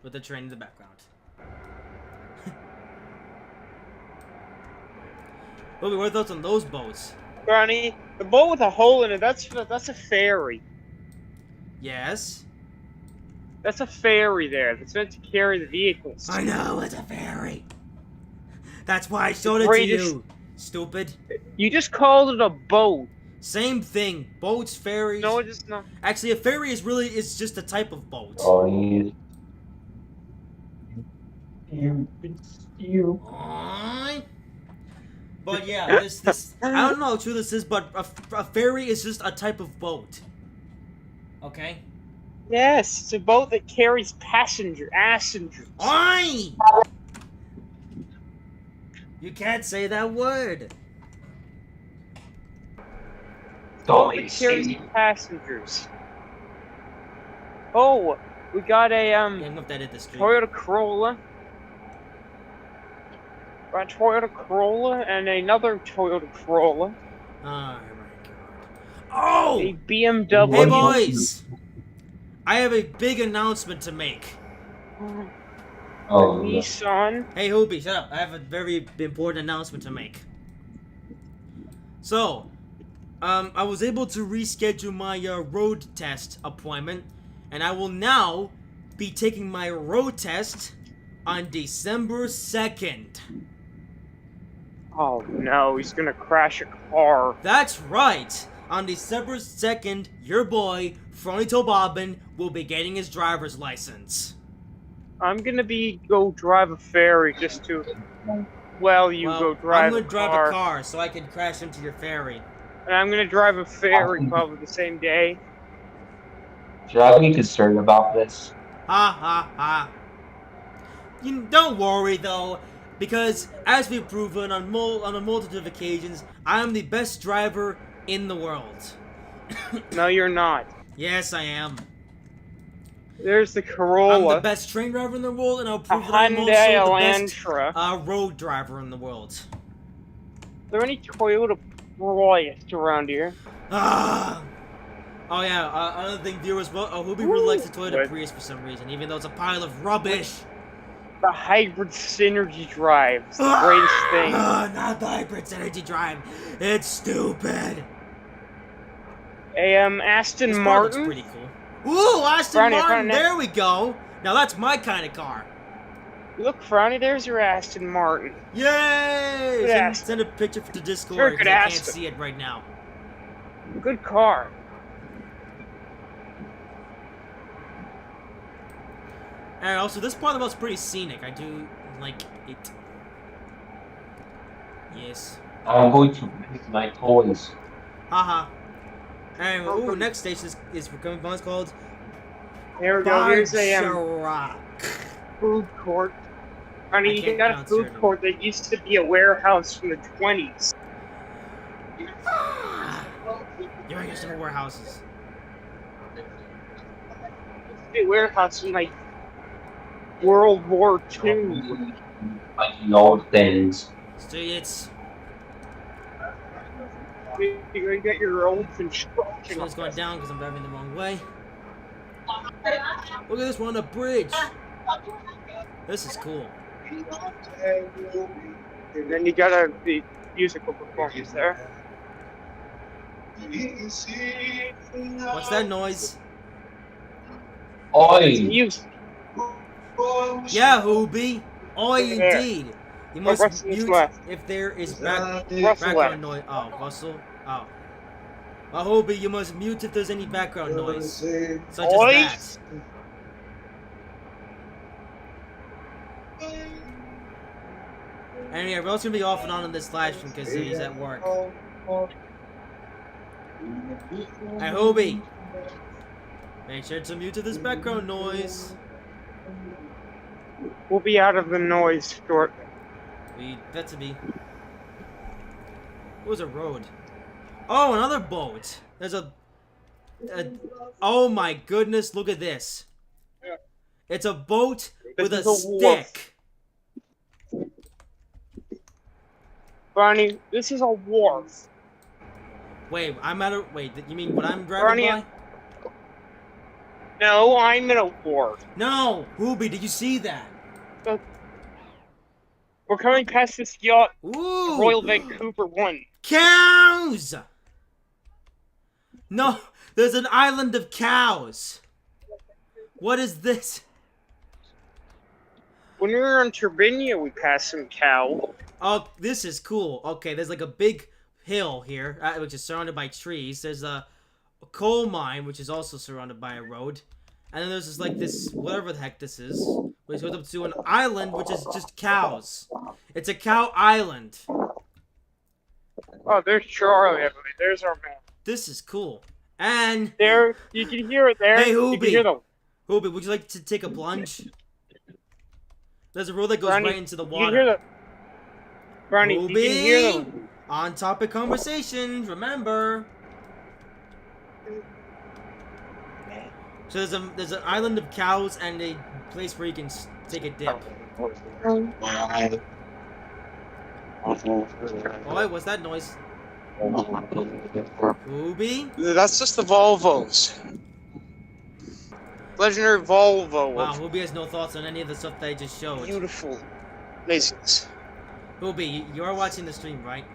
With the train in the background. What are your thoughts on those boats? Granny, the boat with a hole in it, that's a ferry. Yes? That's a ferry there. That's meant to carry the vehicles. I know, it's a ferry. That's why I showed it to Greatest- you. Stupid. You just called it a boat. Same thing. Boats, ferries. No, it's not. Actually, a ferry is just a type of boat. Oh, you. Alright. But yeah, this I don't know how true this is, but a ferry is just a type of boat. Okay? Yes, it's a boat that carries passengers. Oi! You can't say that word. Boat that carries passengers. Oh, we got a Yeah, I'm gonna edit this stream. Toyota Corolla. A Toyota Corolla and another Toyota Corolla. Oh my god. Oh! A BMW. Hey boys! I have a big announcement to make. Oh, Nissan. Hey Hoopy, shut up. I have a very important announcement to make. So, I was able to reschedule my road test appointment, and I will now be taking my road test on December 2nd. Oh no, he's gonna crash a car. That's right! On December 2nd, your boy, Frony Bobbin, will be getting his driver's license. I'm gonna go drive a ferry just to. Well, you go drive. I'm gonna drive a car so I can crash into your ferry. And I'm gonna drive a ferry probably the same day. Should I be concerned about this? Ha ha ha. You don't worry though, because as we've proven on a multitude of occasions, I am the best driver in the world. No, you're not. Yes, I am. There's the Corolla. I'm the best train driver in the world, and I'll A prove that I'm also Hyundai the best Elantra. road driver in the world. Are there any Toyota Prius around here? Ah. Oh yeah, another thing, viewers, well, Hoobie really likes the Toyota Prius for some reason, even though it's a pile of rubbish. The hybrid synergy drive. It's the greatest thing. Not the hybrid synergy drive. It's stupid. A Aston This car Martin. looks pretty cool. Ooh, Aston Frowny, Martin. Frowny. There we go. Now that's my kind of car. Look, Frowny, there's your Aston Martin. Yay! Good Send, Aston. send a picture to Very Discord good because I can't Aston. see it right now. Good car. And also, this part of the boat's pretty scenic. I do like it. Yes. I'm going to pick my toys. Haha. And ooh, next station is coming from. It's called There we go. Here's a Bergerac. food court. I mean, I you can't got a pronounce food it. court that used to be a warehouse from the 20s. You're used to warehouses. A warehouse from like World War II. Like old things. See, it's You got your old construction. it's going down because I'm driving the wrong way. Look at this, we're on a bridge. This is cool. And then you got the musical performance there. What's that noise? Oi! Music. Yeah, Hoobie. Oh, Over there. indeed. You Oh, must Russell's mute left. if there is Russell background left. noise. Oh, Russell. Oh. Hobie, you must mute if there's any background noise, such as Oi! that. And yeah, Russell's gonna be off and on in this live stream because he's at work. Hey, Hobie, make sure to mute this background noise. We'll be out of the noise shortly. That's to be. What was a road? Oh, another boat. There's a. Oh my goodness! Look at this. It's a boat with a This is a wharf. stick. Barney, this is a wharf. Wait, I'm at a. Wait, you mean what I'm driving Barney, by? No, I'm in a wharf. No, Hobie, did you see that? We're coming past this yacht, Ooh, Royal Vancouver 1. cows! No, there's an island of cows. What is this? When we were in Turbinia, we passed some cow. Oh, this is cool. Okay, there's like a big hill here, which is surrounded by trees. There's a coal mine, which is also surrounded by a road. And then there's just like this, whatever the heck this is, which goes up to an island, which is just cows. It's a cow island. Oh, there's Charlie, I believe. There's our man. This is cool. And There, you can hear it there. Hey, You can hear the... Hobie, would you like to take a plunge? There's a road that goes Barney, right into the You can hear water. the... Barney, you can hear Hobie, them. on topic conversations, remember. So there's an island of cows and a place where you can take a dip. Boy, what's that noise? Hobie? That's just the Volvos. Legendary Volvo. Wow, Hobie has no thoughts on any of the stuff that I just showed. Beautiful. Laziness. Hobie, you are watching the stream, right?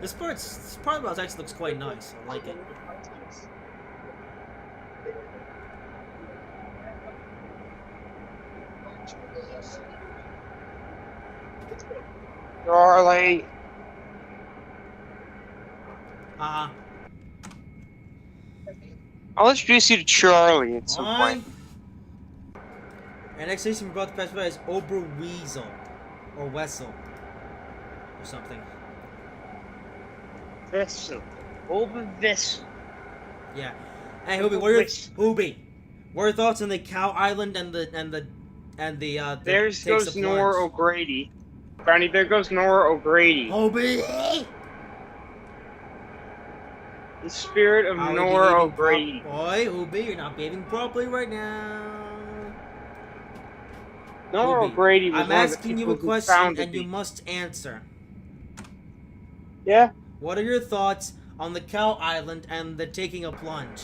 This part of the house actually looks quite nice. I like it. Charlie. I'll introduce you to Charlie at some point. And next station we're about to pass by is Oberweasel. Or Wessel. Or something. Vessel. Over Vessel. Yeah. Hey Hobie, what are your thoughts on the Cow Island and the There's takes goes a Nora plunge? O'Grady. Barney, there goes Nora O'Grady. Hobie! The spirit of Are we Nora behaving O'Grady. Boy, Hobie, you're not behaving properly right now. Nora Hobie, O'Grady was I'm one of the asking you people a who question founded and you the- must answer. Yeah? What are your thoughts on the Cow Island and the taking a plunge?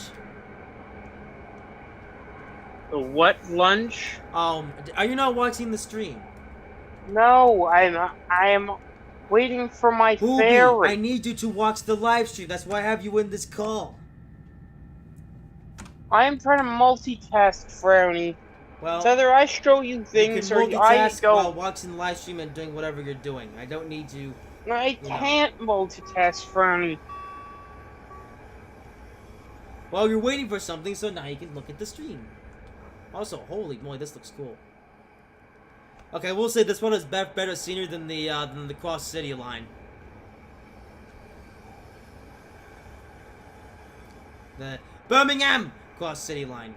The what lunch? Are you not watching the stream? No, I am waiting for my Hobie, ferry. I need you to watch the live stream. That's why I have you in this call. I am trying to multitask, Frowny. Well, It's either I show you you things can or I multitask go. while watching the live stream and doing whatever you're doing. I don't need you. No, I can't multitask, Frowny. Well, you're waiting for something, so now you can look at the stream. Also, holy moly, this looks cool. Okay, we'll say this one is better scenery than the Cross City line. The Birmingham Cross City line.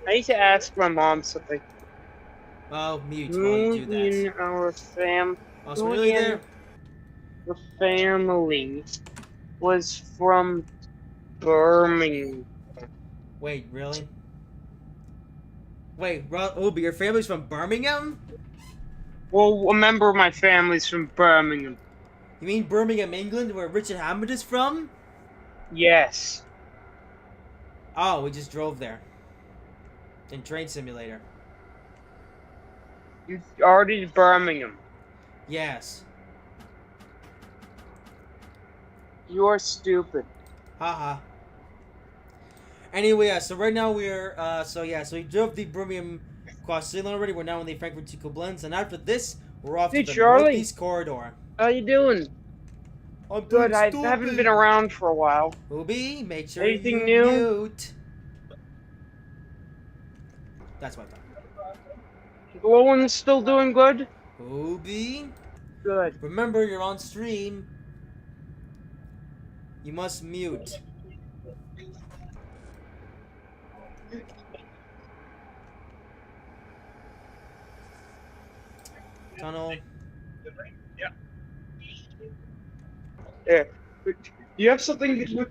I need to ask my mom something. Oh, mute while you do that. In our Oh, so really there? the family was from Birmingham. Wait, really? Wait, Hobie, your family's from Birmingham? Well, a member of my family's from Birmingham. You mean Birmingham, England, where Richard Hammond is from? Yes. Oh, we just drove there. In Train Simulator. You already did Birmingham. Yes. You are stupid. Haha. Anyway, so right now we're so we drove the Birmingham cross Zealand already. We're now in the Frankfurt to Koblenz, and after this, we're off Hey, to the Charlie. northeast corridor. How you doing? I'm Good. doing I haven't been stupid. around for a while. Ubi, make sure Anything you new? mute. That's what I thought. Glowin's still doing good? Ubi, Good. remember you're on stream. You must mute. Tunnel. Yeah. You have something to...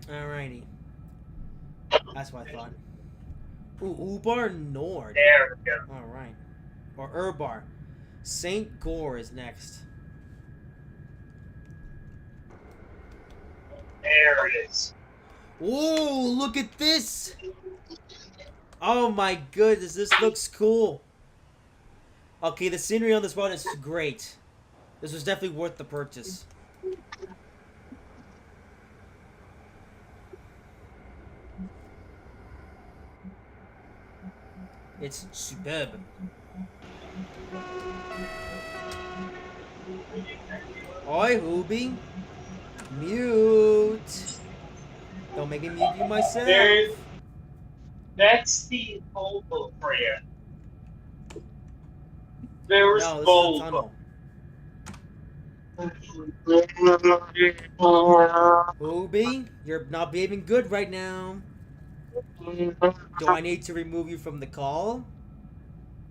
Alrighty. That's what I thought. Ooh, Ubar Nord. There we go. Alright. Or Urbar. St. Gore is next. There it is. Whoa, look at this! Oh my goodness, this looks cool. Okay, the scenery on this road is great. This was definitely worth the purchase. It's superb. Oi, Hooby. Mute. Don't make me mute you myself. That's the Volvo prayer. There's No, this is a Volvo. tunnel. Hooby, you're not behaving good right now. Do I need to remove you from the call?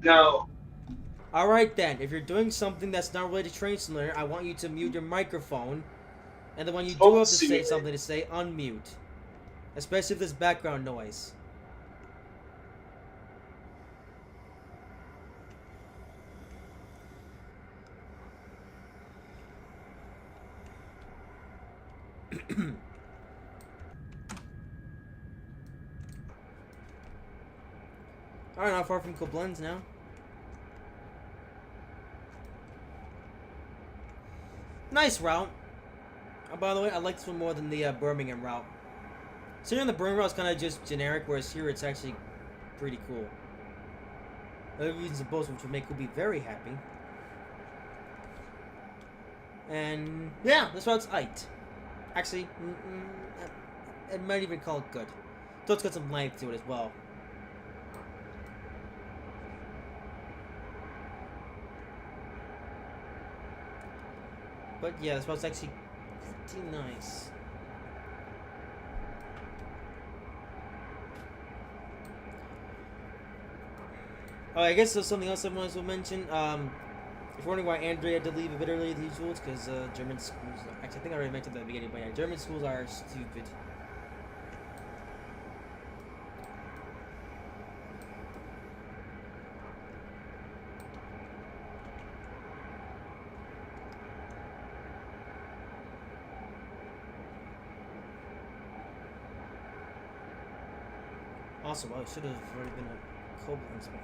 No. Alright then, if you're doing something that's not related to Train Simulator, I want you to mute your microphone. And then when you do have to say something to say, unmute. Especially if there's background noise. Alright, not far from Koblenz now. Nice route. By the way, I like this one more than the Birmingham route. So here on the Birmingham route is kind of just generic, whereas here it's actually pretty cool. The reasons of both, which would make Ubi very happy. And yeah, this route's aight. Actually, it might even call it good. So it's got some length to it as well. But yeah, this route's actually pretty nice. Oh, I guess there's something else I wanted to mention. If you're wondering why Andrea had to leave a bit early than usual, it's because German schools. Actually, I think I already mentioned that at the beginning, but yeah, German schools are stupid. Also, well, it should have already been a Koblenz by now.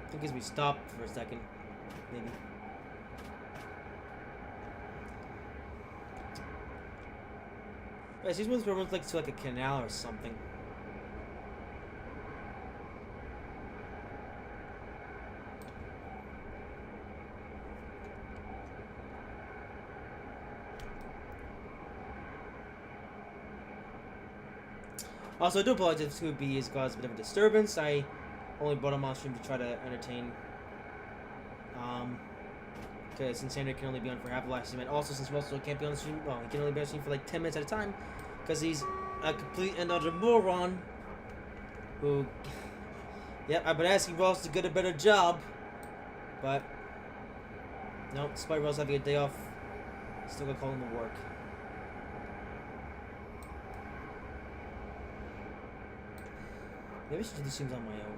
I think as we stopped for a second, maybe. These ones were like to like a canal or something. Also, I do apologize if Scooby has caused a bit of a disturbance. I only brought him on stream to try to entertain. Because since Andrew can only be on for half the live stream, and also since Russell can't be on the stream, well, he can only be on the stream for like 10 minutes at a time, because he's a complete and utter moron. Who, yep, I've been asking Ross to get a better job, but no, despite Ross having a day off, still gonna call him to work. Maybe I should do the streams on my own.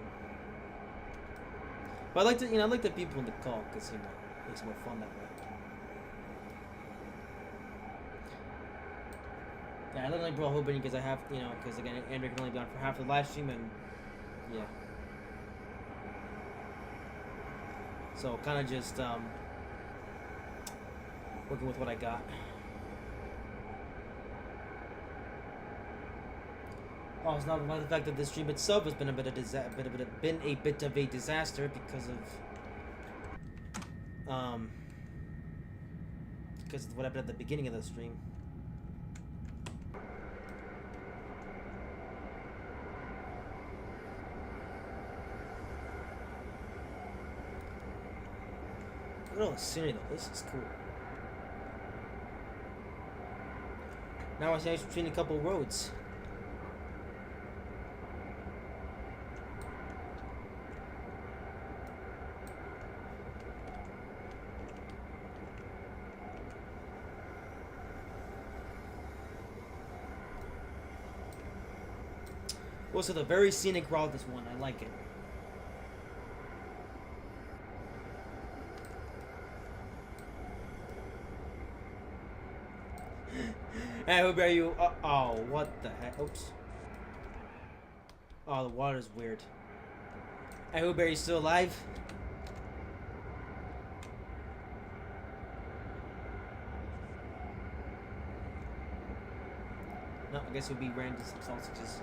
But I like to, I like the people in the call because it makes it more fun that way. Yeah, I don't like Brawl hoping because I have, because again, Andrew can only be on for half the live stream and yeah. So kind of just working with what I got. Oh, it's not about the fact that the stream itself has been a bit of a disaster because of what happened at the beginning of the stream. Look at all the scenery though. This is cool. Now I see between a couple roads. Also, the very scenic route, this one. I like it. Hey, who are you? Oh, what the heck? Oops. Oh, the water's weird. Hey, who are you still alive? No, I guess we'll be random some sausages.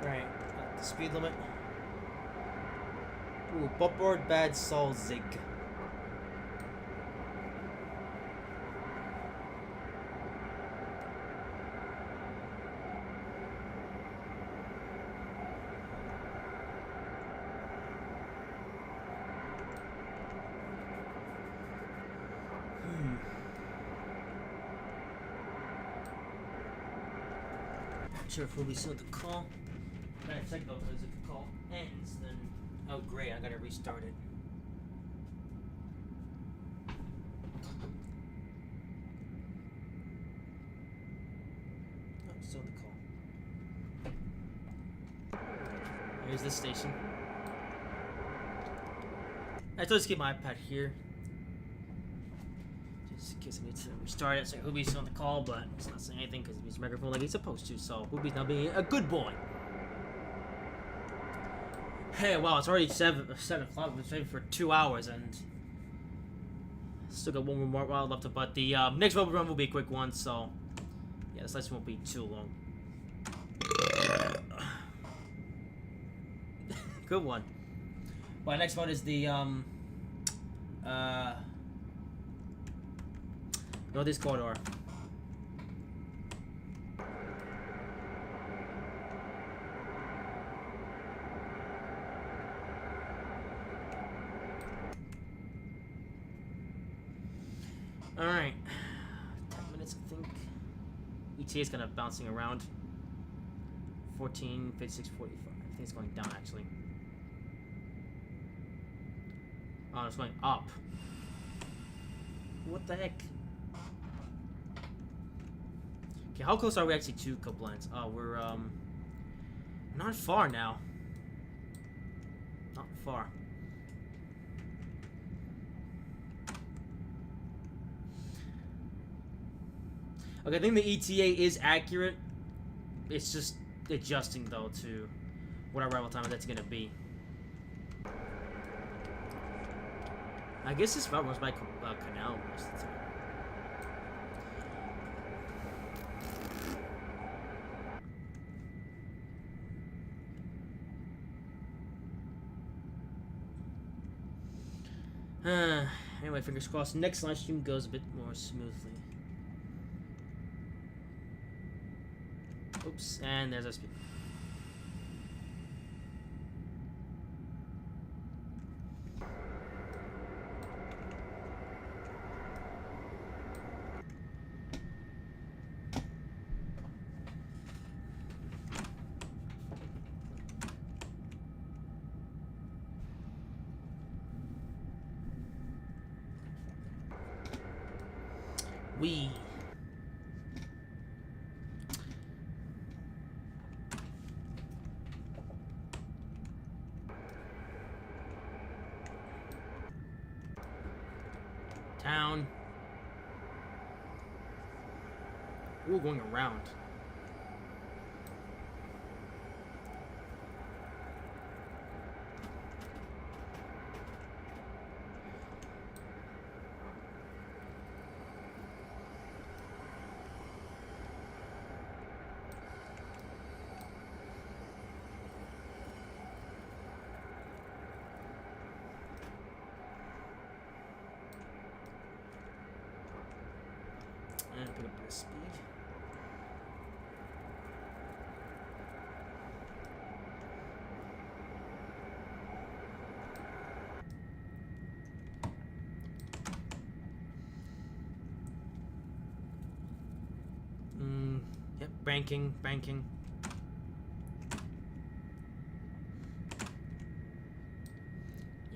Right, the speed limit. Ooh, Buckboard Bad Soul Zig. Not sure if we'll be still at the call. I gotta check though, because if the call ends, then oh great, I gotta restart it. Oh, still the call. Here's this station. I just keep my iPad here, just in case I need to restart it. So Hoobie's still on the call, but he's not saying anything because he's microphone like he's supposed to. So Hoobie's now being a good boy. Hey, wow, it's already 7 o'clock. We've been saving for 2 hours, and still got one more while left. But the next Rumble Run will be a quick one, so yeah, this lesson won't be too long. Good one. My next one is the Northeast Corridor. Alright. 10 minutes, I think. ETA is kind of bouncing around. 14, 56, 45. I think it's going down, actually. Oh, it's going up. What the heck? Okay, how close are we actually to Koblenz? Oh, we're, not far now. Not far. Okay, I think the ETA is accurate. It's just adjusting, though, to what our arrival time that's going to be. I guess this route runs by Canal most of the time. Anyway, fingers crossed. Next live stream goes a bit more smoothly. Oops, and there's our speed. We. Town. Ooh, going around. And pick up the speed. Yep, banking.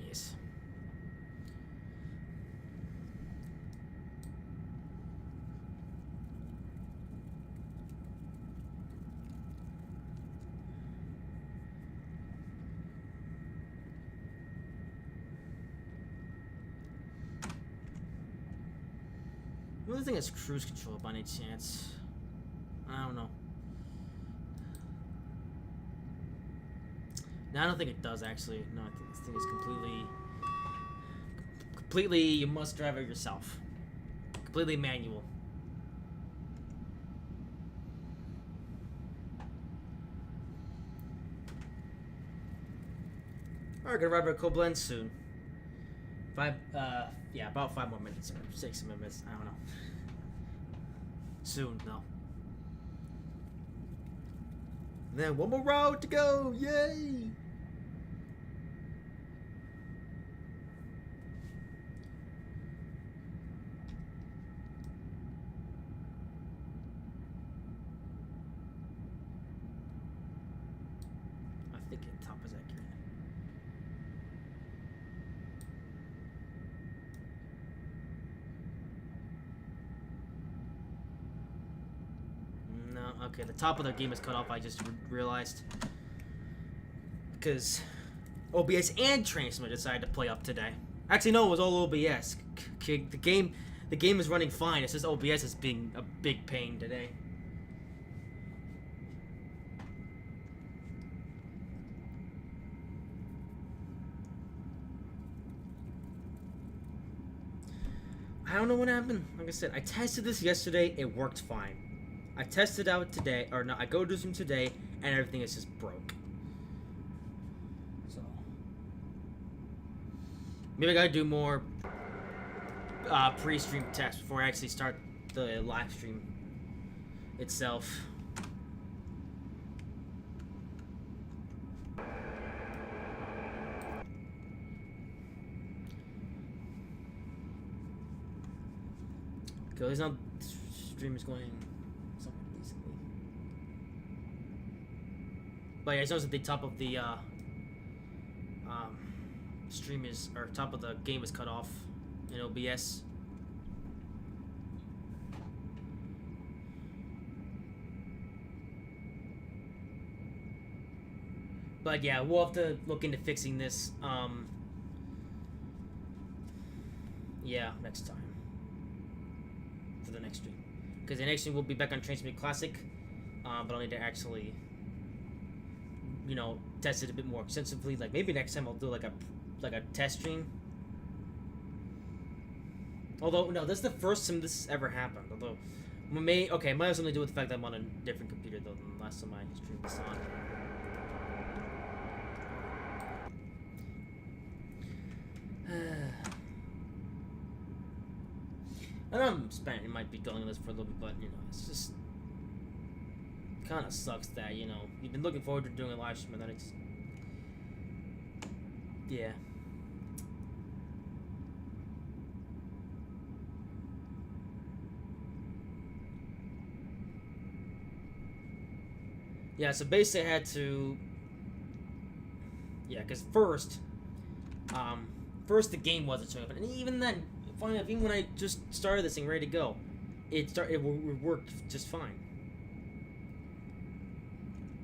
Yes. What do you think is cruise control by any chance? I don't know. No, I don't think it does actually. No, I think this thing is completely, you must drive it yourself. Completely manual. Alright, gonna arrive at Koblenz soon. Yeah, about 5 more minutes or 6 minutes. I don't know. Soon, though. Then one more road to go! Yay! I think the top is accurate. No, okay, the top of their game is cut off, I just realized. Because OBS and Transmitter decided to play up today. Actually, no, it was all OBS. The game is running fine, it's just OBS is being a big pain today. I don't know what happened. Like I said, I tested this yesterday, it worked fine. I tested out today, or no, I go to Zoom today, and everything is just broke. So maybe I gotta do more pre-stream tests before I actually start the live stream itself. Okay, at least now the stream is going somewhat decently. But yeah, I noticed at the top of the stream is, or top of the game is cut off in OBS. But yeah, we'll have to look into fixing this. Yeah, next time. For the next stream. Because the next stream will be back on Transmit Classic. But I'll need to actually, you know, test it a bit more extensively. Like maybe next time I'll do like a test stream. Although no, this is the first time this has ever happened. Although it might have something to do with the fact that I'm on a different computer though than the last time I streamed this on. I know I'm spent. It might be going on this for a little bit, but you know, it's just kind of sucks that you know you've been looking forward to doing a live stream and then it's yeah. Yeah, so basically I had to because first the game wasn't showing up, and even then, funny enough, even when I just started this thing ready to go, it worked just fine.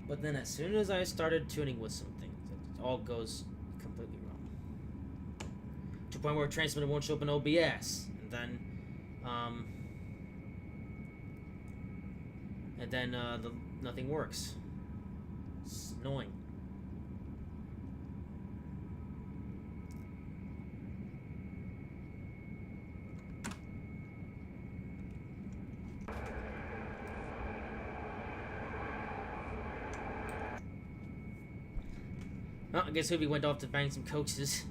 But then as soon as I started tuning with some things, it all goes completely wrong. To the point where transmitter won't show up in OBS, and then nothing works. It's annoying. Oh, I guess Hoovy went off to bang some coaxes.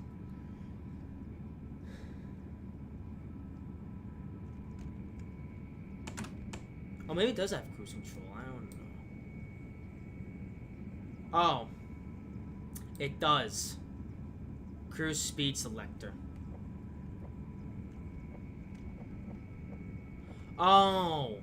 Oh, maybe it does have cruise control. I don't know. Oh. It does. Cruise speed selector. Oh.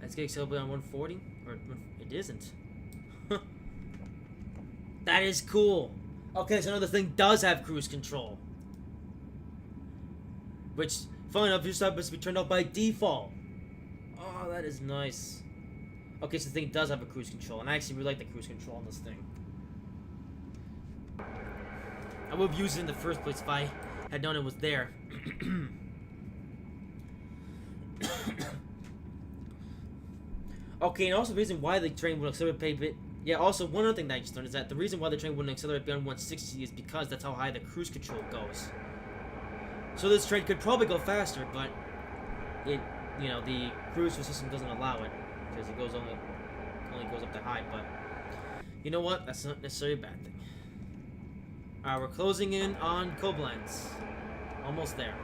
Let's get accelerated on 140? Or it isn't. That is cool. Okay, so now this thing does have cruise control. Which, funny enough, you're supposed to be turned off by default. Oh, that is nice. Okay, so the thing does have a cruise control, and I actually really like the cruise control on this thing. I would have used it in the first place if I had known it was there. Okay, and also the reason why the train would accelerate a bit. Yeah, also one other thing that I just learned is that the reason why the train wouldn't accelerate beyond 160 is because that's how high the cruise control goes. So this train could probably go faster, but it, you know, the cruise system doesn't allow it because it goes only goes up that high. But you know what? That's not necessarily a bad thing. Alright, we're closing in on Koblenz. Almost there.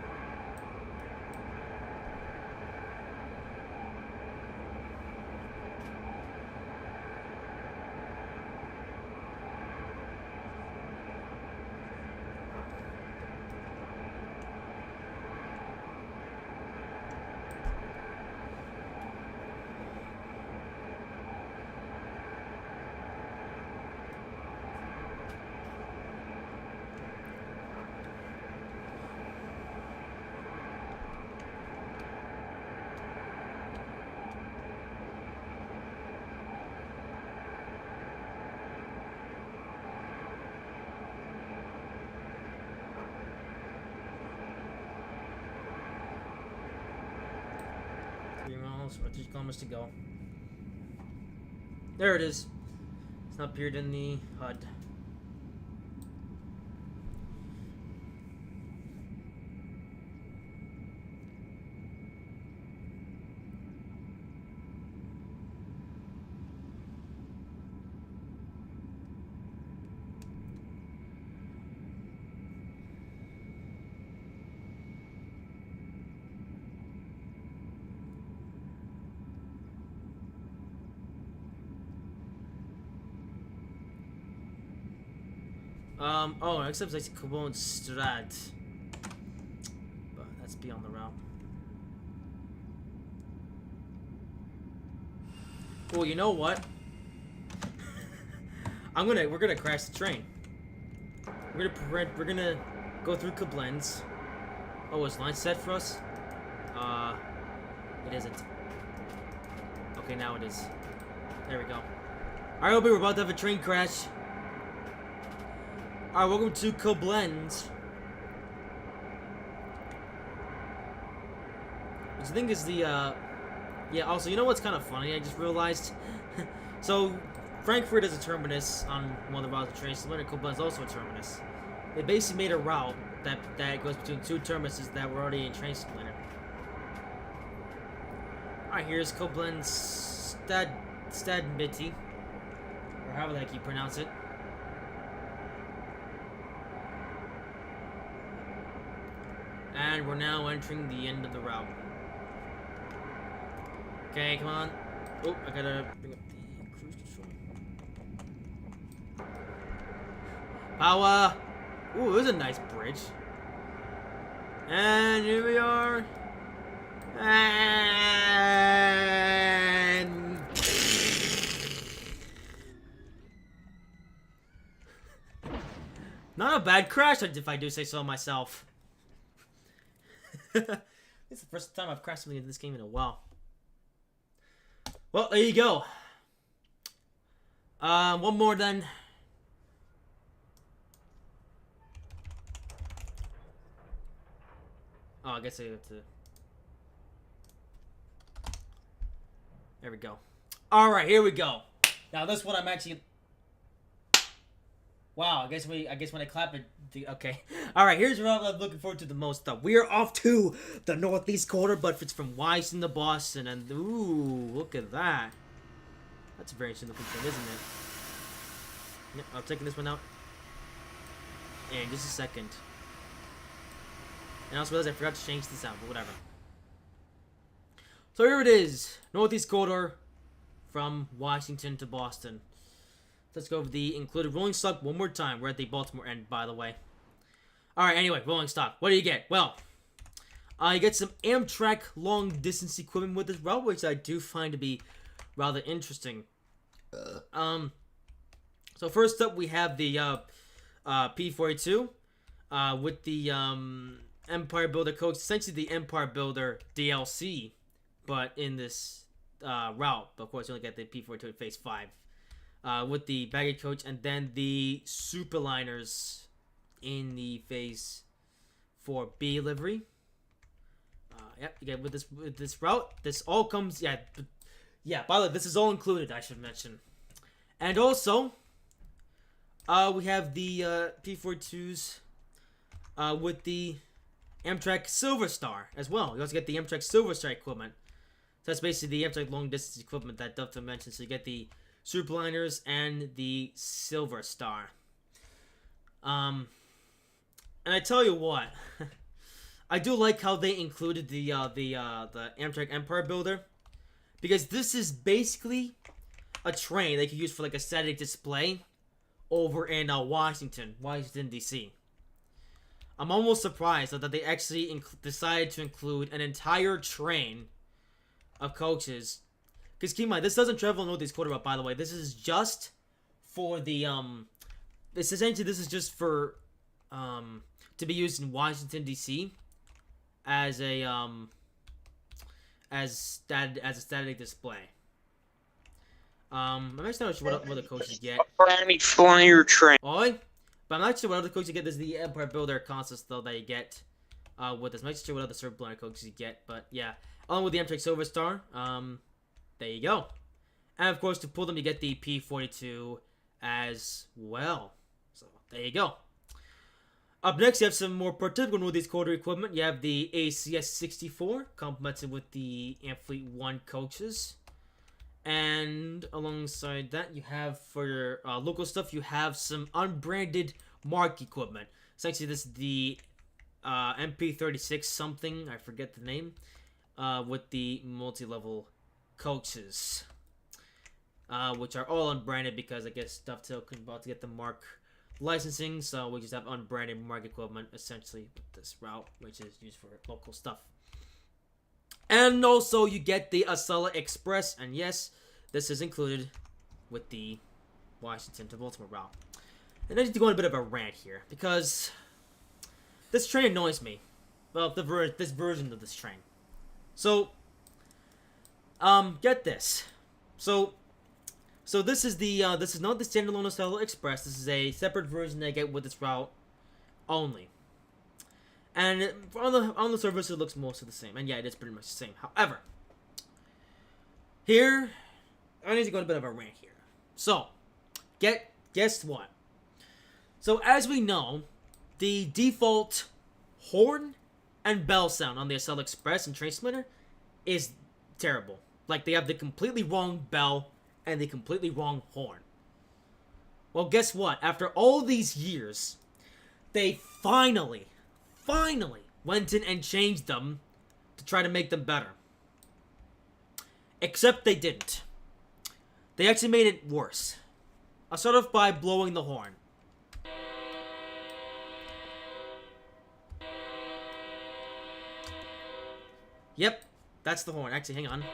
Or 3 kilometers to go. There it is. It's not appeared in the HUD. Oh, except like Cologne Strad. But that's beyond the route. Well, you know what? We're gonna crash the train. We're gonna go through Koblenz. Oh, is line set for us? It isn't. Okay, now it is. There we go. Alright, Obi, we're about to have a train crash. Alright, welcome to Koblenz. Which I think is the, yeah, also, you know what's kind of funny? I just realized. So, Frankfurt is a terminus on one of the routes of trains. So, Koblenz is also a terminus. They basically made a route that goes between 2 terminuses that were already in train splinter. Alright, here's Koblenz Stadtmitte, or however the heck you pronounce it. And we're now entering the end of the route. Okay, come on. Oh, I gotta bring up the cruise control. Power! Ooh, this is a nice bridge. And here we are. And Not a bad crash, if I do say so myself. This is the first time I've crashed something in this game in a while. Well, there you go. One more then. Oh, I guess I have to... There we go. Alright, here we go. Now this one I'm actually... Wow, I guess when I clap it... Okay. Alright, here's what I'm looking forward to the most though. We are off to the northeast corner, but it's from Washington to Boston, and ooh, look at that. That's a very interesting looking thing, isn't it? Yep, I'm taking this one out. And just a second. And I also realized I forgot to change the sound, but whatever. So here it is. Northeast corridor from Washington to Boston. Let's go over the included rolling stock one more time. We're at the Baltimore end, by the way. Alright, anyway, rolling stock. What do you get? Well, you get some Amtrak long distance equipment with this route, which I do find to be rather interesting. So first up, we have the P42 with the Empire Builder coach, essentially the Empire Builder DLC, but in this route. But of course, you only get the P42 in Phase 5 with the baggage coach, and then the Superliners in the Phase 4B livery. Yep, you get with this route. This all comes, yeah. By the way, this is all included, I should mention. And also, we have the P42s with the Amtrak Silver Star as well. You also get the Amtrak Silver Star equipment. So that's basically the Amtrak long distance equipment that Dovetail mentioned. So you get the Superliners and the Silver Star. And I tell you what, I do like how they included the Amtrak Empire Builder, because this is basically a train they could use for like a static display over in Washington D.C. I'm almost surprised that they actually decided to include an entire train of coaches. Because keep in mind, this doesn't travel in Northeast Corridor, by the way. This is just for the this is just for to be used in Washington D.C. as a static display. I'm actually not sure what the coaches get. Brownie flyer train. Oi? But I'm not sure what other coaches you get. This is the Empire Builder concept, though, that you get with this. I'm not sure what other Superliner coaches you get, but yeah. Along with the Amtrak Silver Star, there you go. And of course, to pull them, you get the P42 as well. So, there you go. Up next, you have some more prototypical Northeast Corridor equipment. You have the ACS-64, complemented with the Amfleet 1 coaches. And alongside that, you have, for your local stuff, you have some unbranded mark equipment. Essentially, this is the MP36 something, I forget the name, with the multi-level coaches. Which are all unbranded because I guess Dovetail couldn't about to get the mark licensing, so we just have unbranded mark equipment, essentially, with this route, which is used for local stuff. And also, you get the Acela Express, and yes, this is included with the Washington to Baltimore route. And I need to go on a bit of a rant here, because this train annoys me. Well, this version of this train. So, get this. So this is this is not the standalone Acela Express. This is a separate version I get with this route only. And on the surface, it looks mostly the same. And yeah, it is pretty much the same. However, here, I need to go on a bit of a rant here. So, guess what? So, as we know, the default horn and bell sound on the Acela Express and Train Splinter is terrible. Like, they have the completely wrong bell and the completely wrong horn. Well, guess what? After all these years, they finally went in and changed them to try to make them better. Except they didn't. They actually made it worse. I'll start off by blowing the horn. Yep, that's the horn. Actually, hang on.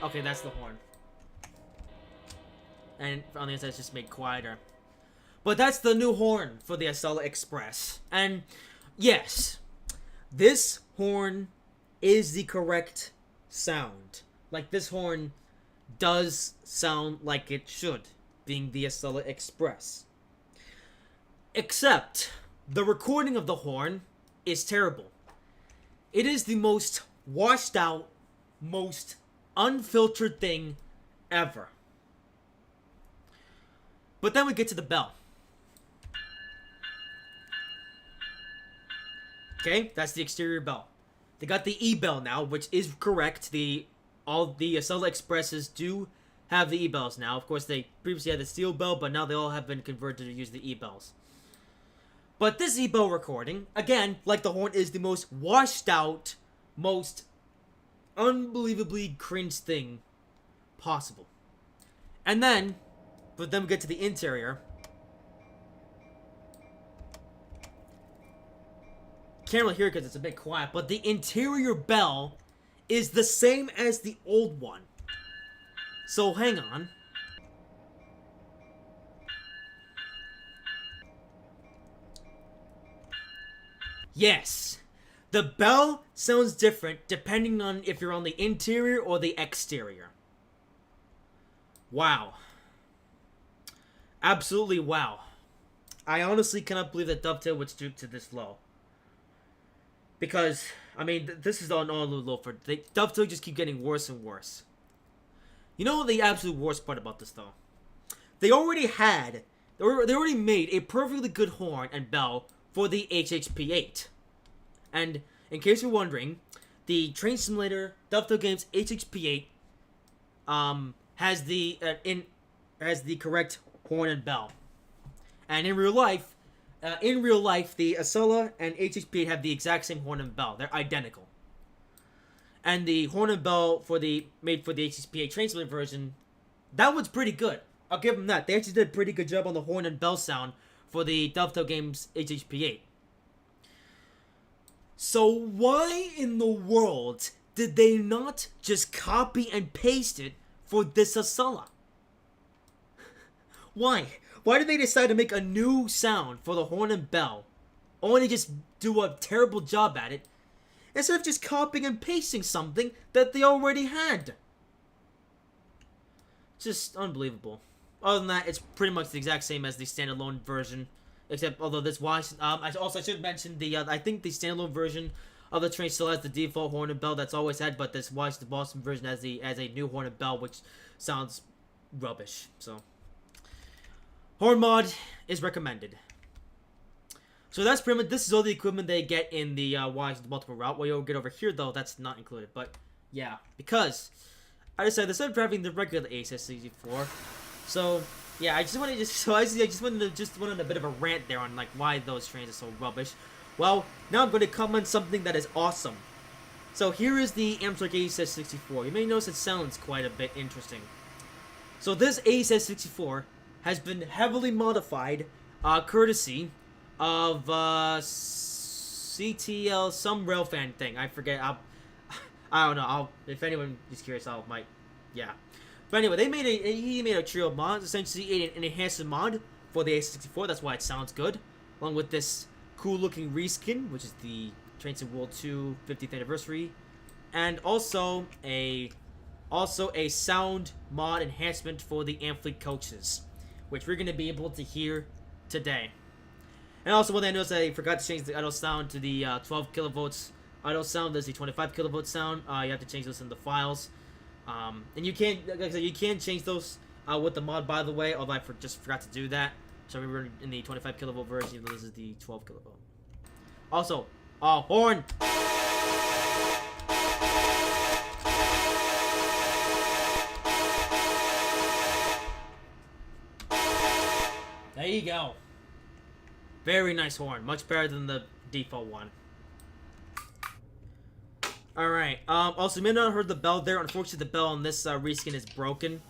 Okay, that's the horn. and on the inside it's just made quieter. But that's the new horn for the Acela Express. And yes, this horn is the correct sound. Like, this horn does sound like it should, being the Acela Express. Except, the recording of the horn is terrible. It is the most washed out, most unfiltered thing ever. But then we get to the bell. Okay, that's the exterior bell. They got the E-bell now, which is correct. All the Acela Expresses do have the E-bells now. Of course, they previously had the steel bell, but now they all have been converted to use the E-bells. But this E-bell recording, again, like the horn, is the most washed out, most unbelievably cringe thing possible. And then, but then we get to the interior. Can't really hear it because it's a bit quiet, but the interior bell is the same as the old one. So hang on. Yes, the bell sounds different depending on if you're on the interior or the exterior. Wow. Absolutely wow. I honestly cannot believe that Dovetail would stoop to this low. Because, I mean, this is on all low for... Dovetail just keep getting worse and worse. You know the absolute worst part about this, though? They already made a perfectly good horn and bell for the HHP-8. And, in case you're wondering, the Train Simulator Dovetail Games HHP-8 has the correct horn and bell. And in real life, the Acela and HHP have the exact same horn and bell. They're identical. And the horn and bell made for the HHP Train Simulator version, that one's pretty good. I'll give them that. They actually did a pretty good job on the horn and bell sound for the Dovetail Games HHP-8. So why in the world did they not just copy and paste it for this Acela? Why? Why did they decide to make a new sound for the horn and bell, only just do a terrible job at it, instead of just copying and pasting something that they already had? Just unbelievable. Other than that, it's pretty much the exact same as the standalone version, except although this watch, I should mention I think the standalone version of the train still has the default horn and bell that's always had, but this watch, the Boston version, has a new horn and bell, which sounds rubbish. So. Horn mod is recommended. So that's pretty much, this is all the equipment they get in the Wise the multiple route. What you'll get over here, though, that's not included. But yeah, because I decided instead of driving the regular ASS64, so yeah, I just wanted a bit of a rant there on like why those trains are so rubbish. Well, now I'm going to comment something that is awesome. So here is the Amtrak ASS64. You may notice it sounds quite a bit interesting. So this ASS64 has been heavily modified, courtesy of CTL, some railfan thing. I forget. I don't know. If anyone is curious, yeah. But anyway, he made a trio of mods, essentially an enhanced mod for the A64. That's why it sounds good, along with this cool-looking reskin, which is the Train Sim World 2 50th anniversary, and also a sound mod enhancement for the Amfleet coaches, which we're going to be able to hear today. And also, one thing I noticed, I forgot to change the idle sound to the 12 kilovolts idle sound. There's the 25 kilovolt sound. You have to change those in the files. And you can, like I said, you can change those with the mod, by the way, although I just forgot to do that. So we were in the 25 kilovolt version, even though this is the 12 kilovolt. Also, horn! There you go. Very nice horn. Much better than the default one. Alright. Also, you may not have heard the bell there. Unfortunately, the bell on this reskin is broken.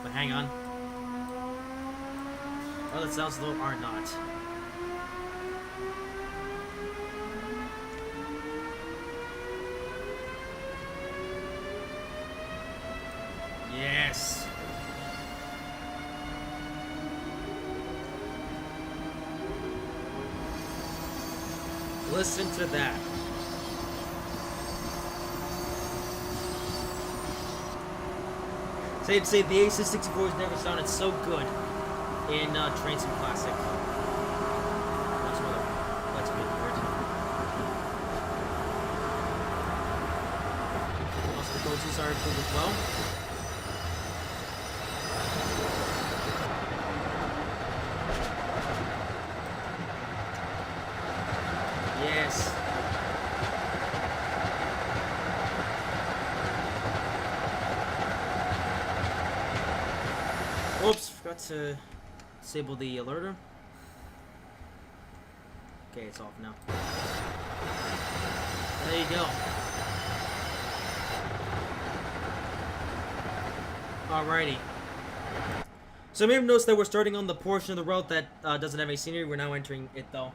But hang on. Oh, that sounds low or not. Yes. listen to that. Safe to say the AC-64 has never sounded so good in Train Sim Classic. That's a bit weird. Also, the coaches are good as well. Yes. Oops, forgot to disable the alerter. Okay, it's off now. There you go. Alrighty. So you may have noticed that we're starting on the portion of the route that doesn't have any scenery. We're now entering it though.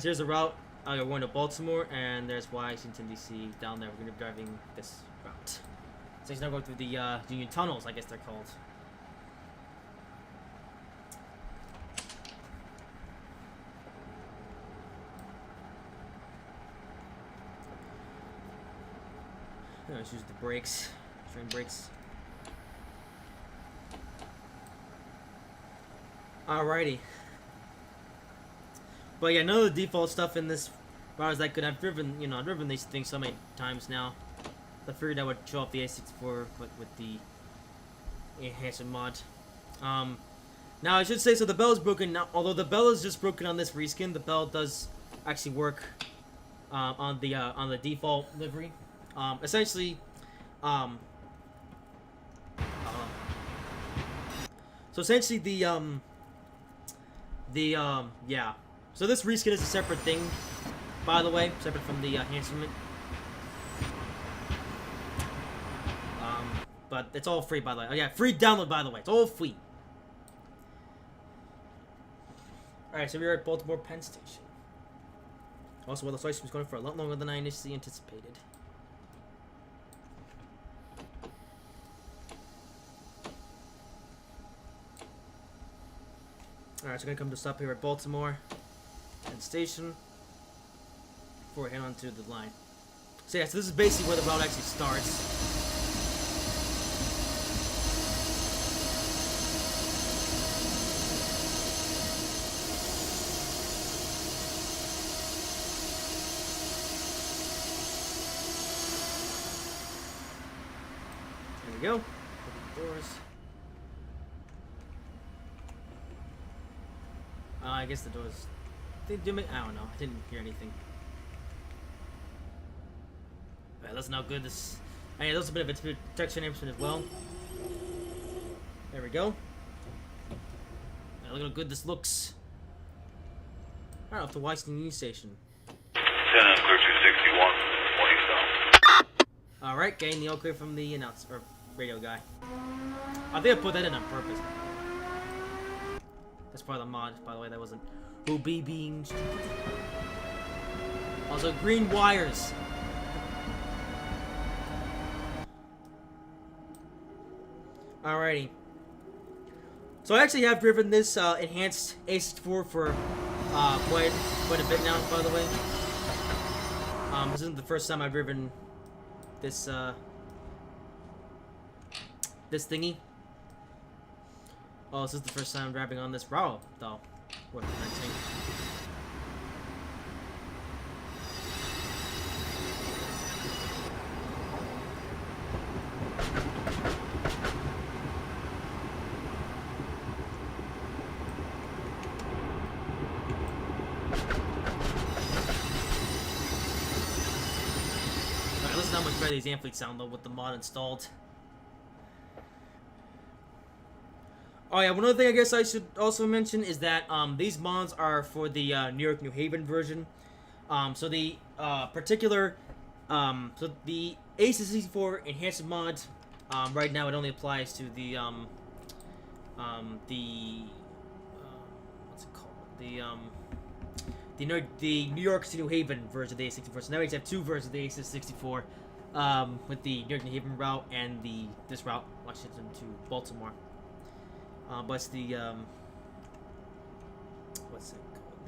Here's the route. We're going to Baltimore, and there's Washington, D.C. down there. We're going to be driving this route. So he's now going through the Union Tunnels, I guess they're called. Let's use the brakes, train brakes. Alrighty. But yeah, none of the default stuff in this route is that good. I've driven these things so many times now. I figured I would show off the A64 with the enhancement mod. Now I should say, so the bell is broken. Now, although the bell is just broken on this reskin, the bell does actually work on the default livery. Essentially, so essentially yeah. So this reskin is a separate thing, by the way, separate from the enhancement. But it's all free, by the way. Oh yeah, free download, by the way. It's all free. Alright, so we're at Baltimore Penn Station. Also, well, the flight was going for a lot longer than I initially anticipated. Alright, so we're gonna come to stop here at Baltimore Penn Station before we head on to the line. So yeah, so this is basically where the route actually starts. There we go. Open the doors. I guess the doors. They do make. I don't know. I didn't hear anything. Alright, that's not good. This. Hey, there's a bit of a protection information as well. There we go. Look how good this looks. Alright, off to Washington Union Station. 10 and clear 261, 20 south. Alright, getting the all clear from the announcer or radio guy. I think I put that in on purpose. That's part of the mod, by the way. That wasn't Ruby being stupid. Also, green wires. Alrighty. So I actually have driven this enhanced A64 for quite a bit now, by the way. This isn't the first time I've driven this this thingy. Oh, this is the first time I'm driving on this route, though. Worth mentioning. Alright, listen how much better these amplifiers sound though with the mod installed. Oh yeah, one other thing I guess I should also mention is that these mods are for the New York, New Haven version. So the particular, so the AC64 enhanced mod, right now it only applies to the what's it called? The New York to New Haven version of the AC64. So now we have two versions of the AC64, with the New York, New Haven route and this route, Washington to Baltimore. But it's the, what's it called?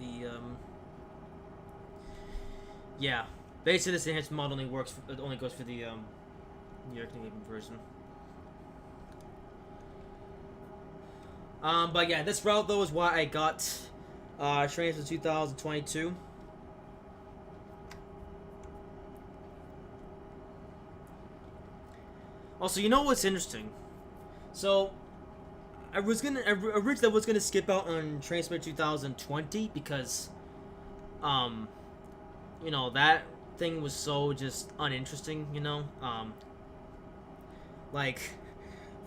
Yeah, basically this enhanced mod only works. It only goes for the New York New Haven version. But yeah, this route though is why I got trains for 2022. Also, you know what's interesting? So, originally I was gonna skip out on Transfer 2020 because, you know, that thing was so just uninteresting. You know, like,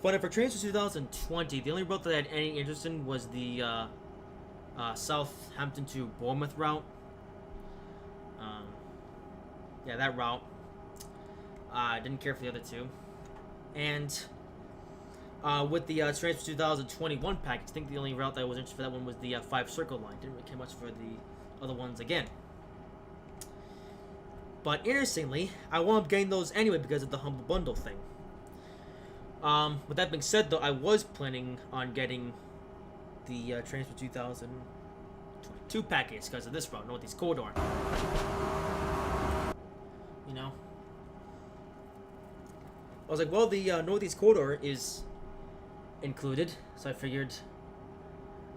but for Transfer 2020, the only route that I had any interest in was the Southampton to Bournemouth route. Yeah, that route. I didn't care for the other two. And with the Transfer 2021 package, I think the only route that I was interested for that one was the 5 circle line. Didn't really care much for the other ones again. But interestingly, I wound up getting those anyway because of the Humble Bundle thing. With that being said, though, I was planning on getting the Transfer 2022 package because of this route, Northeast Corridor. You know? I was like, well, the Northeast Corridor is included, so I figured,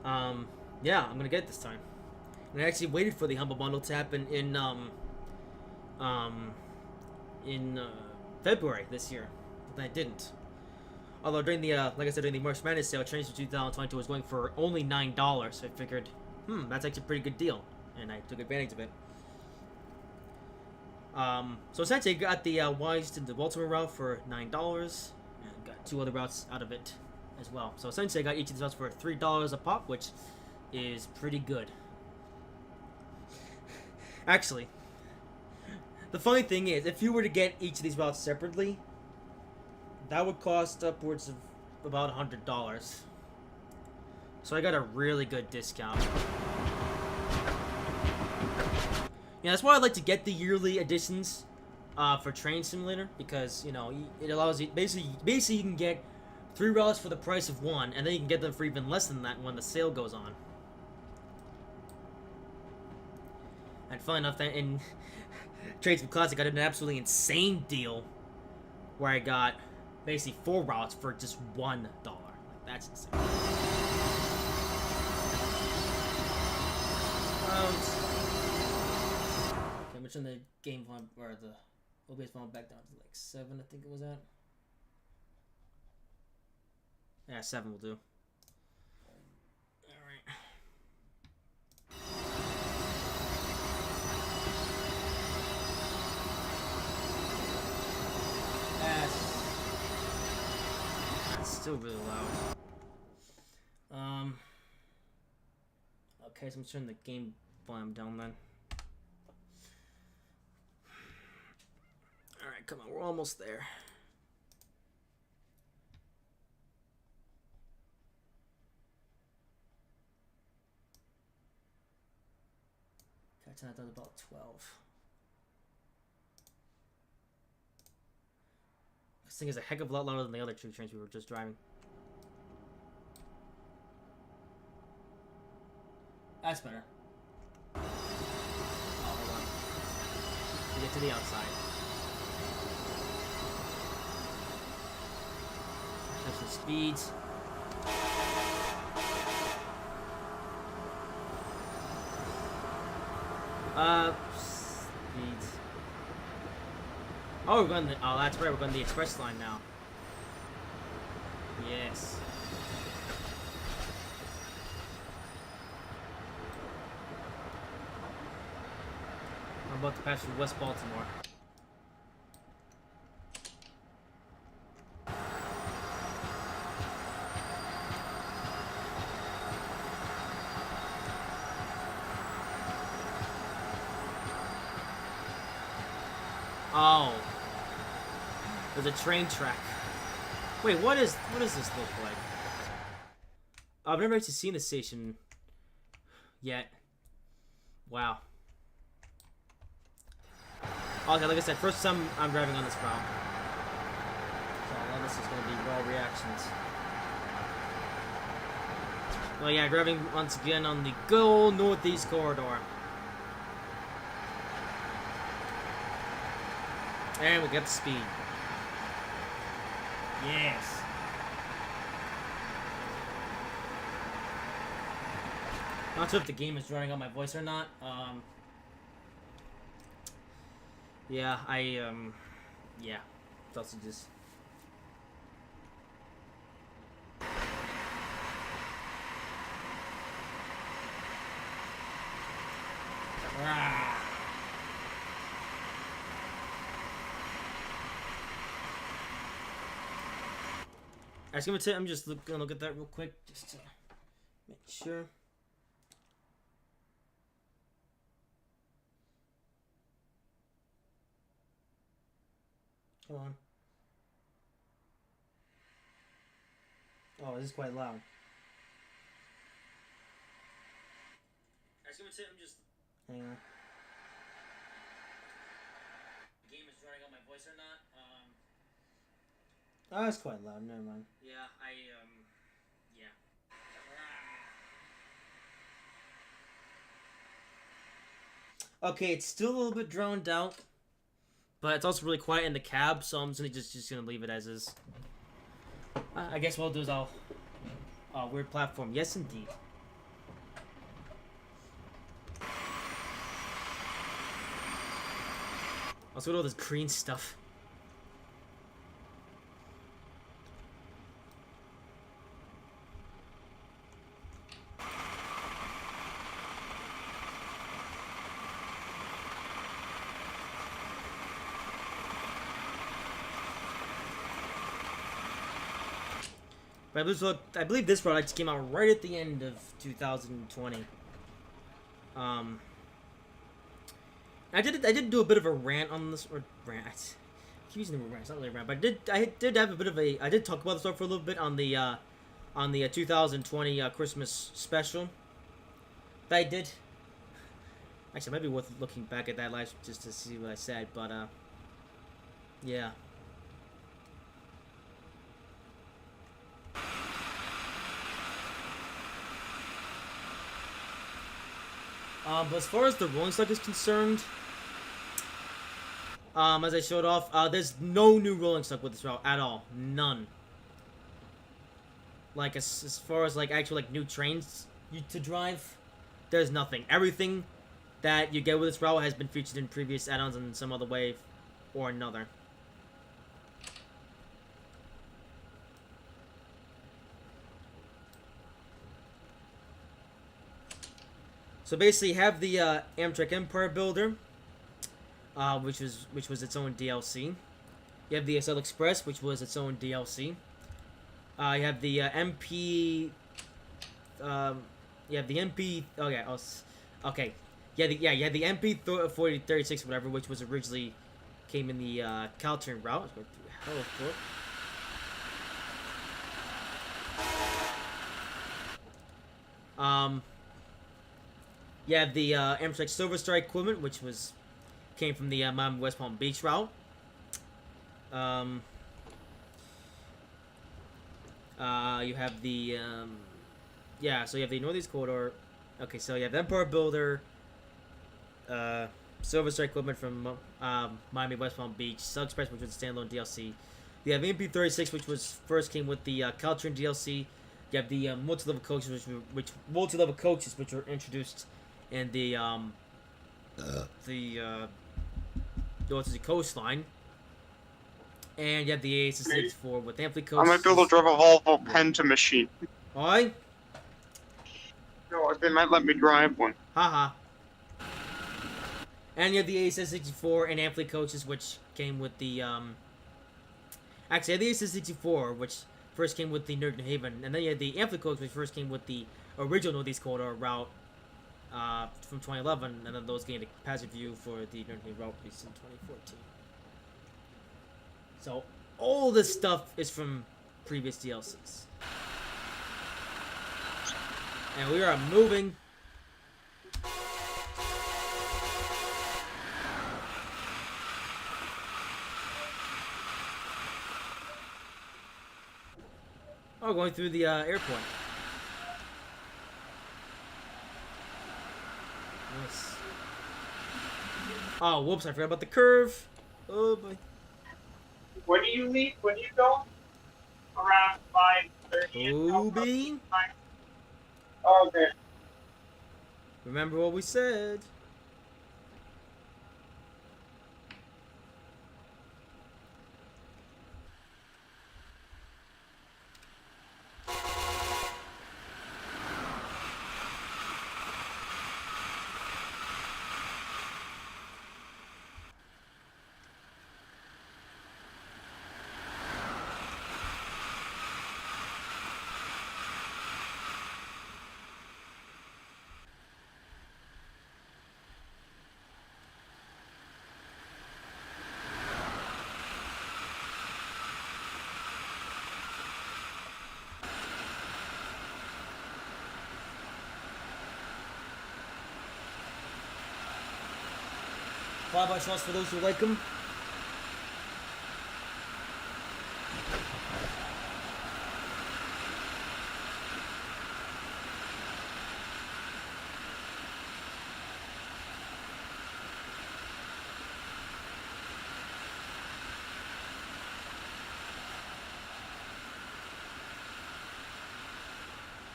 yeah, I'm gonna get it this time. And I actually waited for the Humble Bundle to happen in February this year, but I didn't. Although during the, like I said, during the March Madness sale, Trains for 2022 was going for only $9, so I figured, that's actually a pretty good deal, and I took advantage of it. So essentially I got the Washington to Baltimore route for $9, and got 2 other routes out of it as well. So essentially I got each of these routes for $3 a pop, which is pretty good. Actually, the funny thing is, if you were to get each of these routes separately, that would cost upwards of about $100. So I got a really good discount. Yeah, that's why I like to get the yearly editions for Train Simulator, because, you know, it allows you, basically you can get 3 routes for the price of 1, and then you can get them for even less than that when the sale goes on. And fun enough that in Trades Classic I did an absolutely insane deal where I got basically 4 routes for just $1. Like, that's insane. Okay, I'm gonna turn the game volume, or the OBS volume back down to like 7, I think it was at. Yeah, 7 will do. Alright. That's still really loud. Okay, so I'm turning the game volume down then. Alright, come on, we're almost there. Catching that down to about 12. This thing is a heck of a lot louder than the other 2 trains we were just driving. That's better. Oh, hold on. We get to the outside. There's some speeds. Speeds. Oh, we're going the, oh, that's right, we're going the express line now. Yes. I'm about to pass through West Baltimore. Oh. There's a train track. Wait, what does this look like? I've never actually seen the station yet. Wow. Okay, like I said, first time I'm driving on this route. So a lot of this is going to be raw reactions. Well, yeah, driving once again on the good old Northeast Corridor. And we got the speed. Yes. Not sure if the game is running on my voice or not. Yeah, yeah. Sausages. Rah. I'm just gonna look at that real quick, just to make sure. Come on. Oh, this is quite loud. I'm just. Hang on. The game is running on my voice or not? Oh, it's quite loud. Never mind. Yeah, yeah. Okay, it's still a little bit drowned out, but it's also really quiet in the cab, so I'm just gonna leave it as is. I guess what I'll do is I'll weird platform. Yes, indeed. Also, look at all this green stuff. But I believe this product came out right at the end of 2020. I did do a bit of a rant on this, or rant. I keep using the word rant. It's not really a rant, but I did have a bit of a. I did talk about the store for a little bit on the 2020 Christmas special. That I did. Actually, it might be worth looking back at that live just to see what I said, but yeah. But as far as the rolling stock is concerned, as I showed off, there's no new rolling stock with this route at all. None. Like, as far as, like, actual, like, new trains to drive, there's nothing. Everything that you get with this route has been featured in previous add-ons in some other way or another. So basically, you have the Amtrak Empire Builder, which was its own DLC. You have the SL Express, which was its own DLC. You have the MP. You have the MP. Okay, okay. Yeah, you had the MP 4036, whatever, which was originally came in the Caltrain route. Hell of foot. You have the Amtrak Silver Star equipment, which came from the Miami West Palm Beach route. You have the yeah, so you have the Northeast Corridor. Okay, so you have Empire Builder, Silver Star equipment from Miami West Palm Beach, Sun Express, which was a standalone DLC. You have MP36, which first came with the Caltrain DLC. You have the multi-level coaches, which were introduced in the North Sea coastline. And you have the AS64 with amply coaches. I might be able to drive a Volvo Penta machine. Why? No, they might let me drive one. Haha. And you have the AS64 and amply coaches, which came with the actually, the AS64, which first came with the New Haven, and then you had the amply coach, which first came with the original Northeast Corridor route from 2011, and then those gained a passive view for the New Haven route released in 2014. So all this stuff is from previous DLCs. And we are moving. Oh, going through the airport. Nice. Oh, whoops, I forgot about the curve. Oh boy. When do you leave? When do you go? Around 5:30. Obi, Oh, okay. remember what we said. Fly-by sauce for those who like them.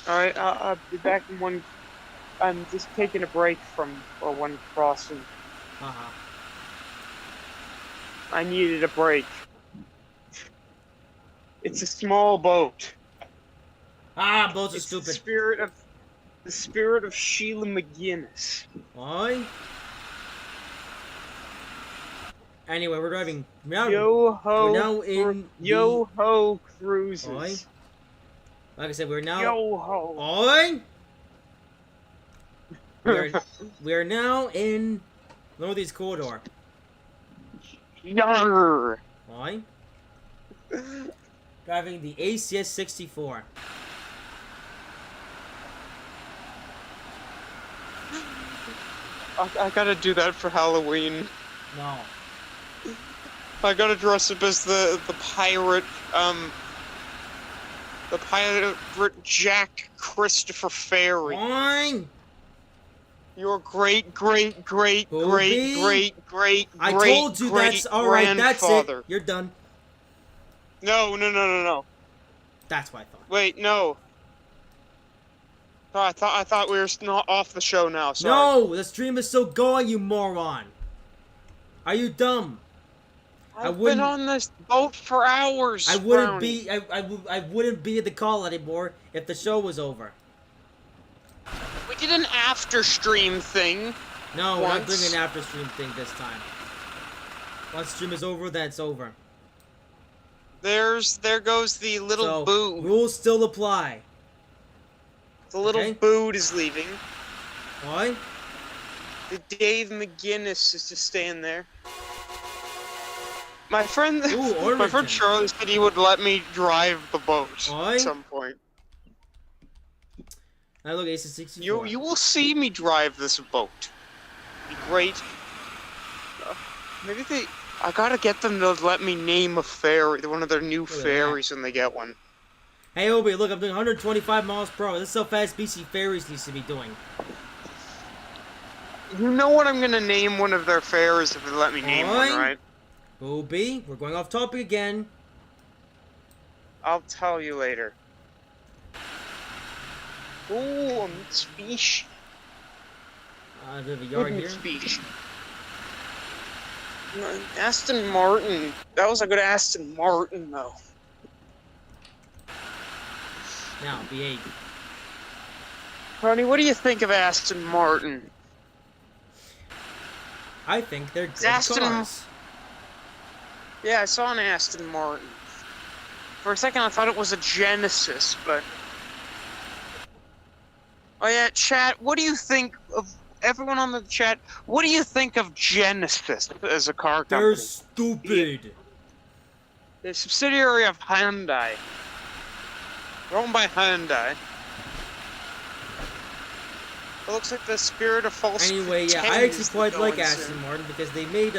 Alright, I'll be back in one. I'm just taking a break from one crossing. Uh-huh. I needed a break. It's a small boat. Ah, boats are It's stupid. the spirit of Sheila McGinnis. Why? Anyway, we're driving. Yo ho! we're now in Yo ho Oi. cruises. Like I said, we're now. Yo ho! Oi! We are now in Northeast Corridor. Yarr! Oi. Driving the ACS 64. I gotta do that for Halloween. No. I gotta dress up as the pirate, the pirate Jack Christopher Ferry. Oi! Your great Booby? I great told you that's alright, that's it. grandfather. You're done. No. That's what I thought. Wait, no. Oh, I thought we were not off the show now. Sorry. No! The stream is still going, you moron! Are you dumb? I've been on this boat for hours. I wouldn't Brownie. be I wouldn't be at the call anymore if the show was over. We did an after stream thing. No, we're not Once. doing an after stream thing this time. Once stream is over, then it's over. There goes the little So boo. rules still apply. The little Okay. boot is leaving. Oi? The Dave McGinnis is just staying there. My friend, Ooh, my Ormington. friend Charlie said he would let me drive the boat Oi? at some point. I look ACS 64. You will see me drive this boat. Be great. Maybe I gotta get them to let me name a ferry, one of their new at that. ferries when they get one. Hey Obi, look, I'm doing 125 miles per hour. This is how fast BC Ferries needs to be doing. You know what I'm gonna name one of their ferries if they let me name one, Oi? right? Obi, we're going off topic again. I'll tell you later. Ooh, a Mitsubishi. A bit of a yard Good here. Mitsubishi. Aston Martin. That was a good Aston Martin, though. Now, behave. Ronnie, what do you think of Aston Martin? I think they're good Aston- cars. Yeah, I saw an Aston Martin. For a second, I thought it was a Genesis, but... Oh yeah, chat, what do you think of... Everyone on the chat, what do you think of Genesis as a car company? They're stupid. They're a subsidiary of Hyundai. They're owned by Hyundai. It looks like the spirit of false Anyway, yeah, I pretense actually quite is like going Aston soon. Martin because they made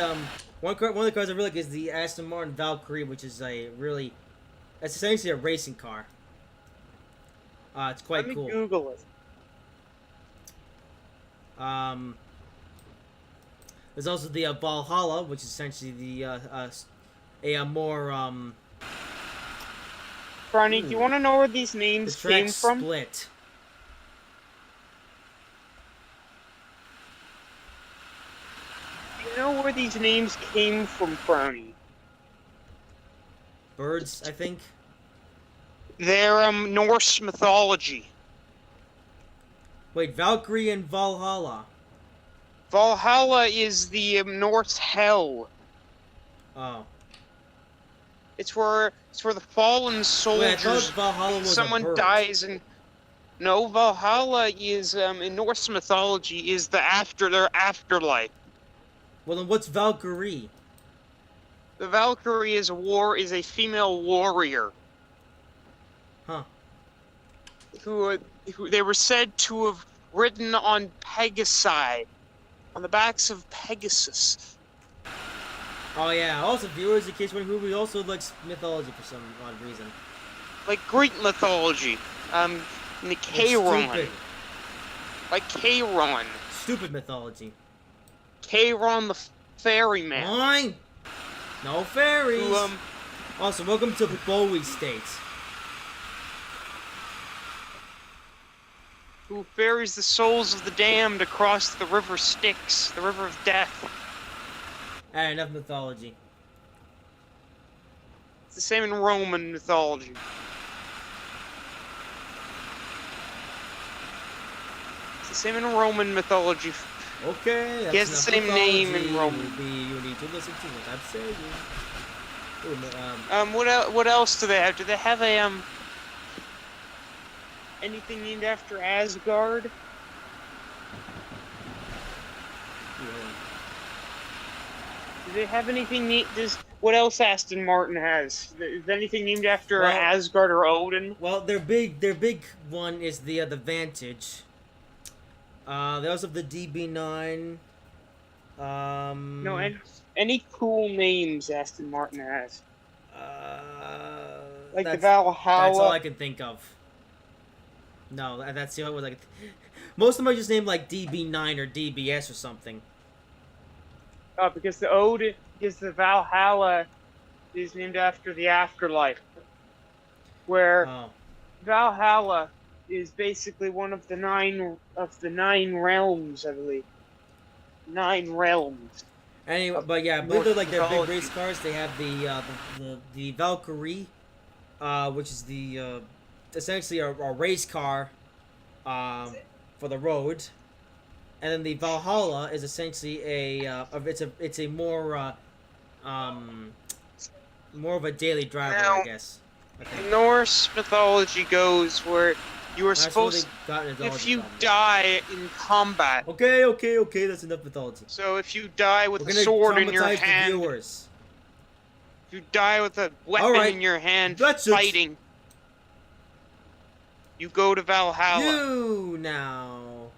one of the cars I really like is the Aston Martin Valkyrie, which is a really, it's essentially a racing car. It's quite Let me cool. Google it. There's also the Valhalla, which is essentially the a more Brownie, do you want to know where these the names track came from? split. Do you know where these names came from, Brownie? Birds, I think. They're Norse mythology. Wait, Valkyrie and Valhalla. Valhalla is the Norse hell. Oh. It's where the fallen Wait, I soldiers. thought Valhalla was a Someone bird. dies and. No, Valhalla is in Norse mythology is their afterlife. Well, then what's Valkyrie? The Valkyrie is a female warrior Huh. who they were said to have ridden on Pegasi, on the backs of Pegasus. Oh yeah. Also, viewers, in case wondering, who also likes mythology for some odd reason. Like Greek mythology, in the It's Chiron, stupid. like Chiron, Stupid mythology. Chiron the ferryman, Fine. No fairies. who Also, welcome to Bowie State. who ferries the souls of the damned across the river Styx, the river of death. Alright, enough mythology. It's the same in Roman mythology. It's the same in Roman mythology. Okay, that's He has the enough same name mythology. in Roman. You need to listen to what I'm saying. Ooh, What else do they have? Do they have a anything named after Asgard? Do they have anything neat? What else Aston Martin has? Is anything named after Well- Asgard or Odin? well, their big one is the Vantage. They also have the DB9. No, any cool names Aston Martin has? Like the that's Valhalla. all I can think of. No, that's the only one I can. Most of them are just named like DB9 or DBS or something. Because the Valhalla is named after the afterlife, where Oh. Valhalla is basically one of the nine realms, I believe. 9 realms. Anyway, but yeah, I believe they're like their big race cars. They have the Valkyrie, which is the essentially a race car, for the road, and then the Valhalla is essentially it's a more more of a daily driver, Now, I guess. I think. Norse mythology goes where you are That's what supposed, they got in if mythology you from. die in combat. Okay, that's enough mythology. So if you die with We're a gonna sword in your traumatize the hand, viewers. if you die with a weapon Alright, in your hand that's it. fighting, you go to Valhalla. You now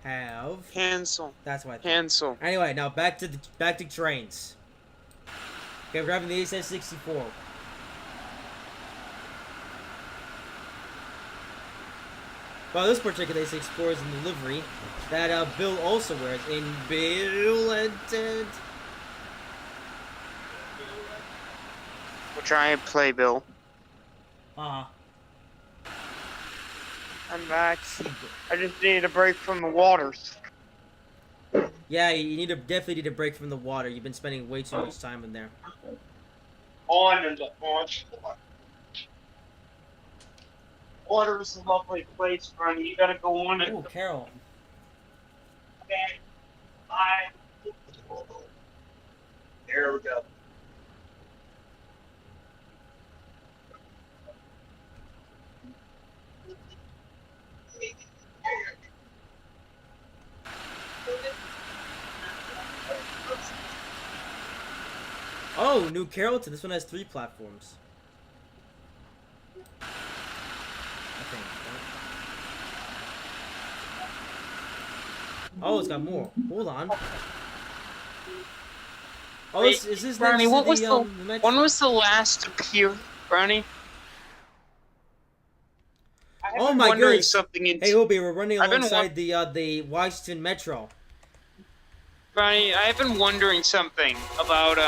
have. Cancel. That's why. Cancel. Anyway, now back to trains. Okay, we're grabbing the SS-64. Well, this particular SS-64 is in the livery that Bill also wears in Bill and Ted. We'll try and play, Bill. Uh-huh. I'm back. I just needed a break from the waters. Yeah, you definitely need a break from the water. You've been spending way too much time in there. On and on. Water is a lovely place, Ronnie. You gotta go on it. Oh, Carol. Okay. Bye. There we go. Oh, New Carrollton. This one has 3 platforms. I think. Oh, it's got more. Hold on. Oh, Wait, is this Brownie, next what to was the, the metro? when was the last appear, Brownie? I've Oh been my wondering goodness. something. Hey, Obi, we're running I've been alongside the Washington Metro. Brownie, I've been wondering something about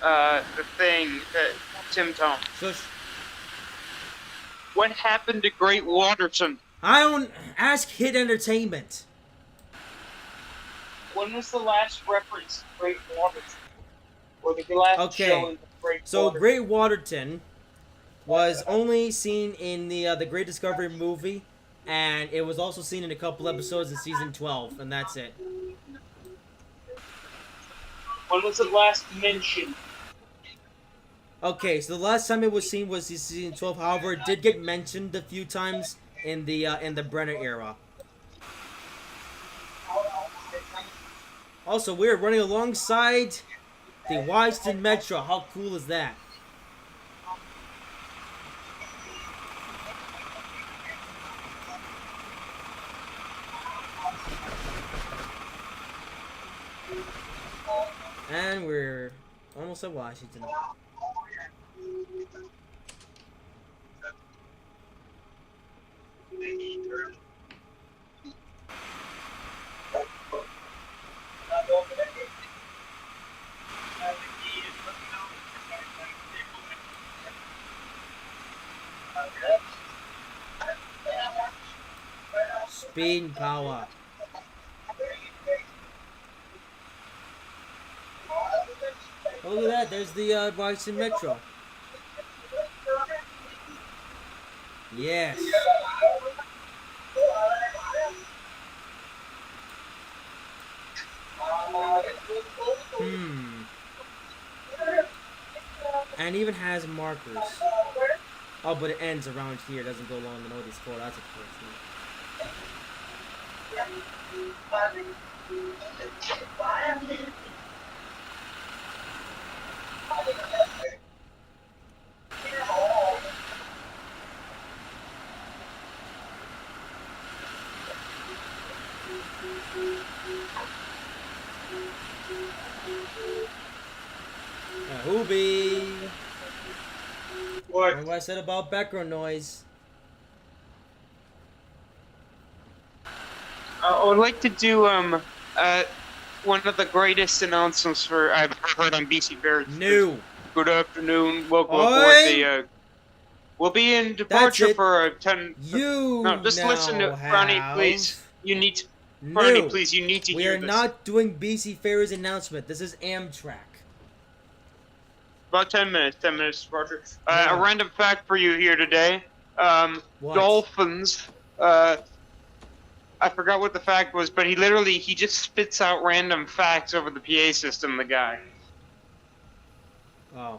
the thing that Tim Tom. Shush. What happened to Great Waterton? I don't ask Hit Entertainment. When was the last reference to Great Waterton? Or the last Okay, show in the Great So Waterton? Great Waterton was only seen in the Great Discovery movie, and it was also seen in a couple episodes in season 12, and that's it. When was it last mentioned? Okay, so the last time it was seen was in season 12. However, it did get mentioned a few times in the Brenner era. Also, we're running alongside the Washington Metro. How cool is that? And we're almost at Washington. Speed and power. Oh, look at that. There's the Washington Metro. Yes. And even has markers. Oh, but it ends around here. It doesn't go along the notice floor. That's unfortunate. Hoobie! What? Remember what I said about background noise? I would like to do one of the greatest announcements I've ever heard on BC Bears. No. Good afternoon. Welcome Oi! aboard the. We'll be in departure it. for 10. You No, just now listen to Ronnie, have... please. You need to. No. Ronnie, please. You need to We hear are this. not doing BC Ferries announcement. This is Amtrak. About 10 minutes. 10 minutes departure. Yeah. A random fact for you here today. What? Dolphins. I forgot what the fact was, but he just spits out random facts over the PA system. The guy. Oh.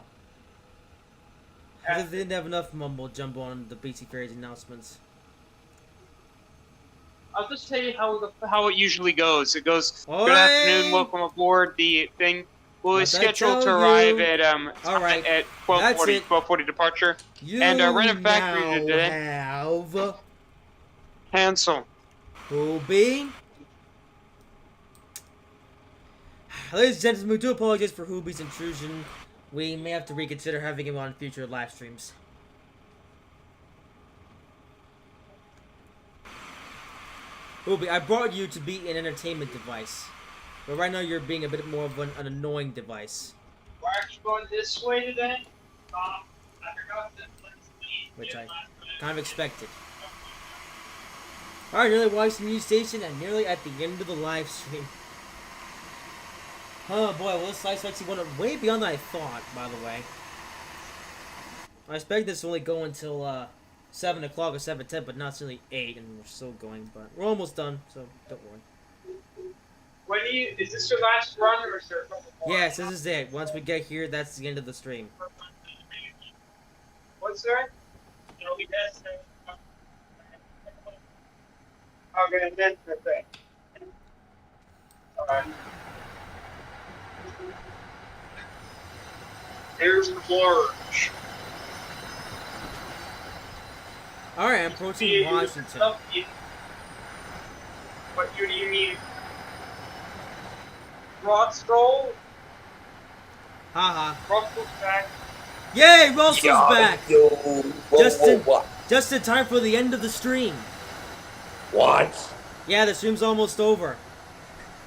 They didn't have enough mumbo jumbo on the BC Ferries announcements. I'll just tell you how it usually goes. It goes, Oi! good afternoon, welcome aboard. The thing will be What'd I scheduled to tell arrive you? at All right. at That's 12:40 it. 12:40 departure. You And random fact for you now today. have... Cancel. Hoobie. Ladies and gentlemen, we do apologize for Hoobie's intrusion. We may have to reconsider having him on future live streams. Hoobie, I brought you to be an entertainment device. But right now you're being a bit more of an annoying device. Why are you going this way today? I forgot that Which I kind of expected. Alright, nearly watched the news station and nearly at the end of the live stream. Oh boy, well this live stream went way beyond than I thought, by the way. I expect this to only go until 7 o'clock or 7:10, but not certainly 8, and we're still going, but we're almost done, so don't worry. When is this your last run or is there a couple more? Yes, this is it. Once we get here, that's the end of the stream. What's that? Okay, and then the thing. Alright. Here's the large. Alright, I'm approaching Washington. What year do you need? Rod Stroll? Haha. Russell's back. Yay, Russell's back! Yo, Just in time for the end of the stream. What? Yeah, the stream's almost over.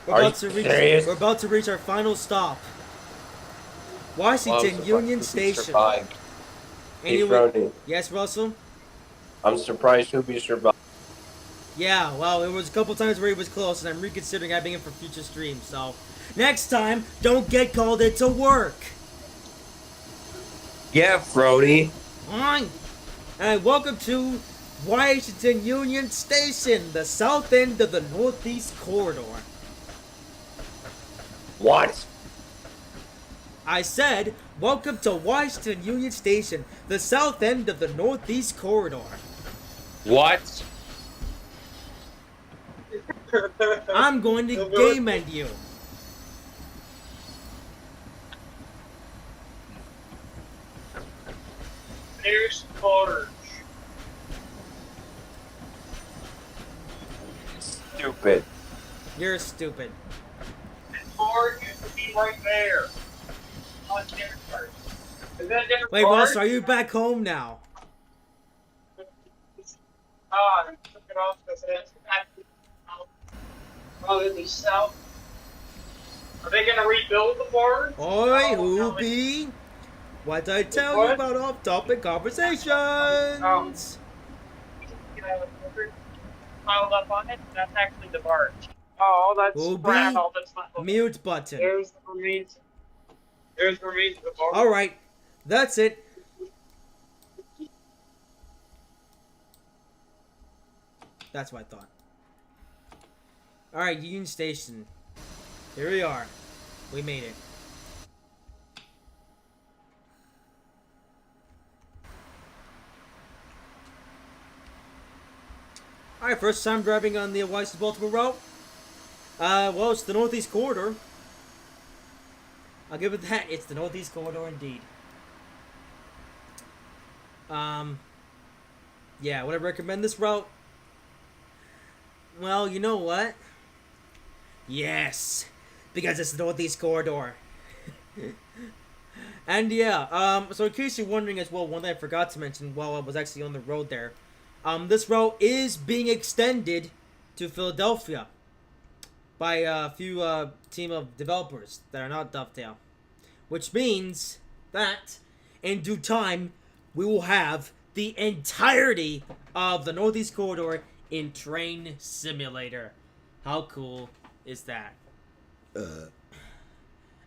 Are you serious? We're about to reach our final stop. Washington Union Ruby Station. survived. Hey, Anyway, Frody, yes, Russell? I'm surprised Ruby survived. Yeah, well, it was a couple times where he was close, and I'm reconsidering having him for future streams, so... Next time, don't get called into work! Yeah, Frody. Fine! And welcome to Washington Union Station, the south end of the Northeast Corridor. What? I said, welcome to Washington Union Station, the south end of the Northeast Corridor. What? I'm going to game end you. There's Forge. Stupid. You're stupid. Forge used to be right there. On different parts. Is that a different Wait, Forge? Ross, are you back home now? Oh, I took it off because it's actually south. Oh, it'll be south. Are they gonna rebuild the Forge? Oi, no, Hoopy! What I tell you What? about off-topic conversations? Piled up on it. That's actually the barge. Oh, that's Hoopy, gravel. That's not. mute button. There's the remains. There's the remains of the barge. Alright, that's it. That's what I thought. Alright, Union Station. Here we are. We made it. Alright, first time driving on the Washington Baltimore route. Well, it's the Northeast Corridor. I'll give it that. It's the Northeast Corridor indeed. Yeah, would I recommend this route? Well, you know what? Yes, because it's the Northeast Corridor. And yeah, so in case you're wondering as well, one thing I forgot to mention while I was actually on the road there, this route is being extended to Philadelphia by a few team of developers that are not Dovetail, which means that in due time we will have the entirety of the Northeast Corridor in Train Simulator. How cool is that?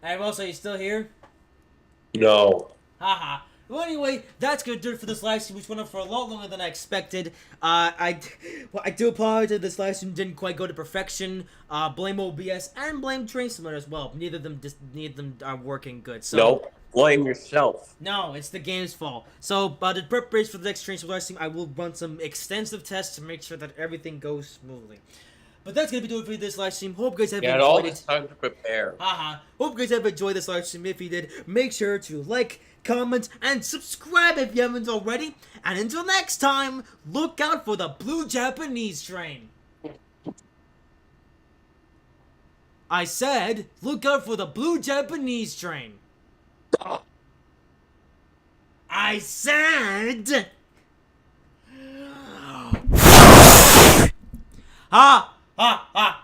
Hey, Russell, you still here? No. Haha. Well, anyway, that's gonna do it for this live stream, which went on for a lot longer than I expected. I do apologize that this live stream didn't quite go to perfection. Blame OBS and blame Train Simulator as well. Neither of them are working good. So Nope. Blame yourself. no, it's the game's fault. So, the preparation for the next Train Simulator stream, I will run some extensive tests to make sure that everything goes smoothly. But that's gonna be doing it for this live stream. Hope you guys have You had all enjoyed this it. time to prepare. Haha. Hope you guys have enjoyed this live stream. If you did, make sure to like, comment, and subscribe if you haven't already. And until next time, look out for the blue Japanese train. I said, look out for the blue Japanese train. I said... Ha! Ha! Ha!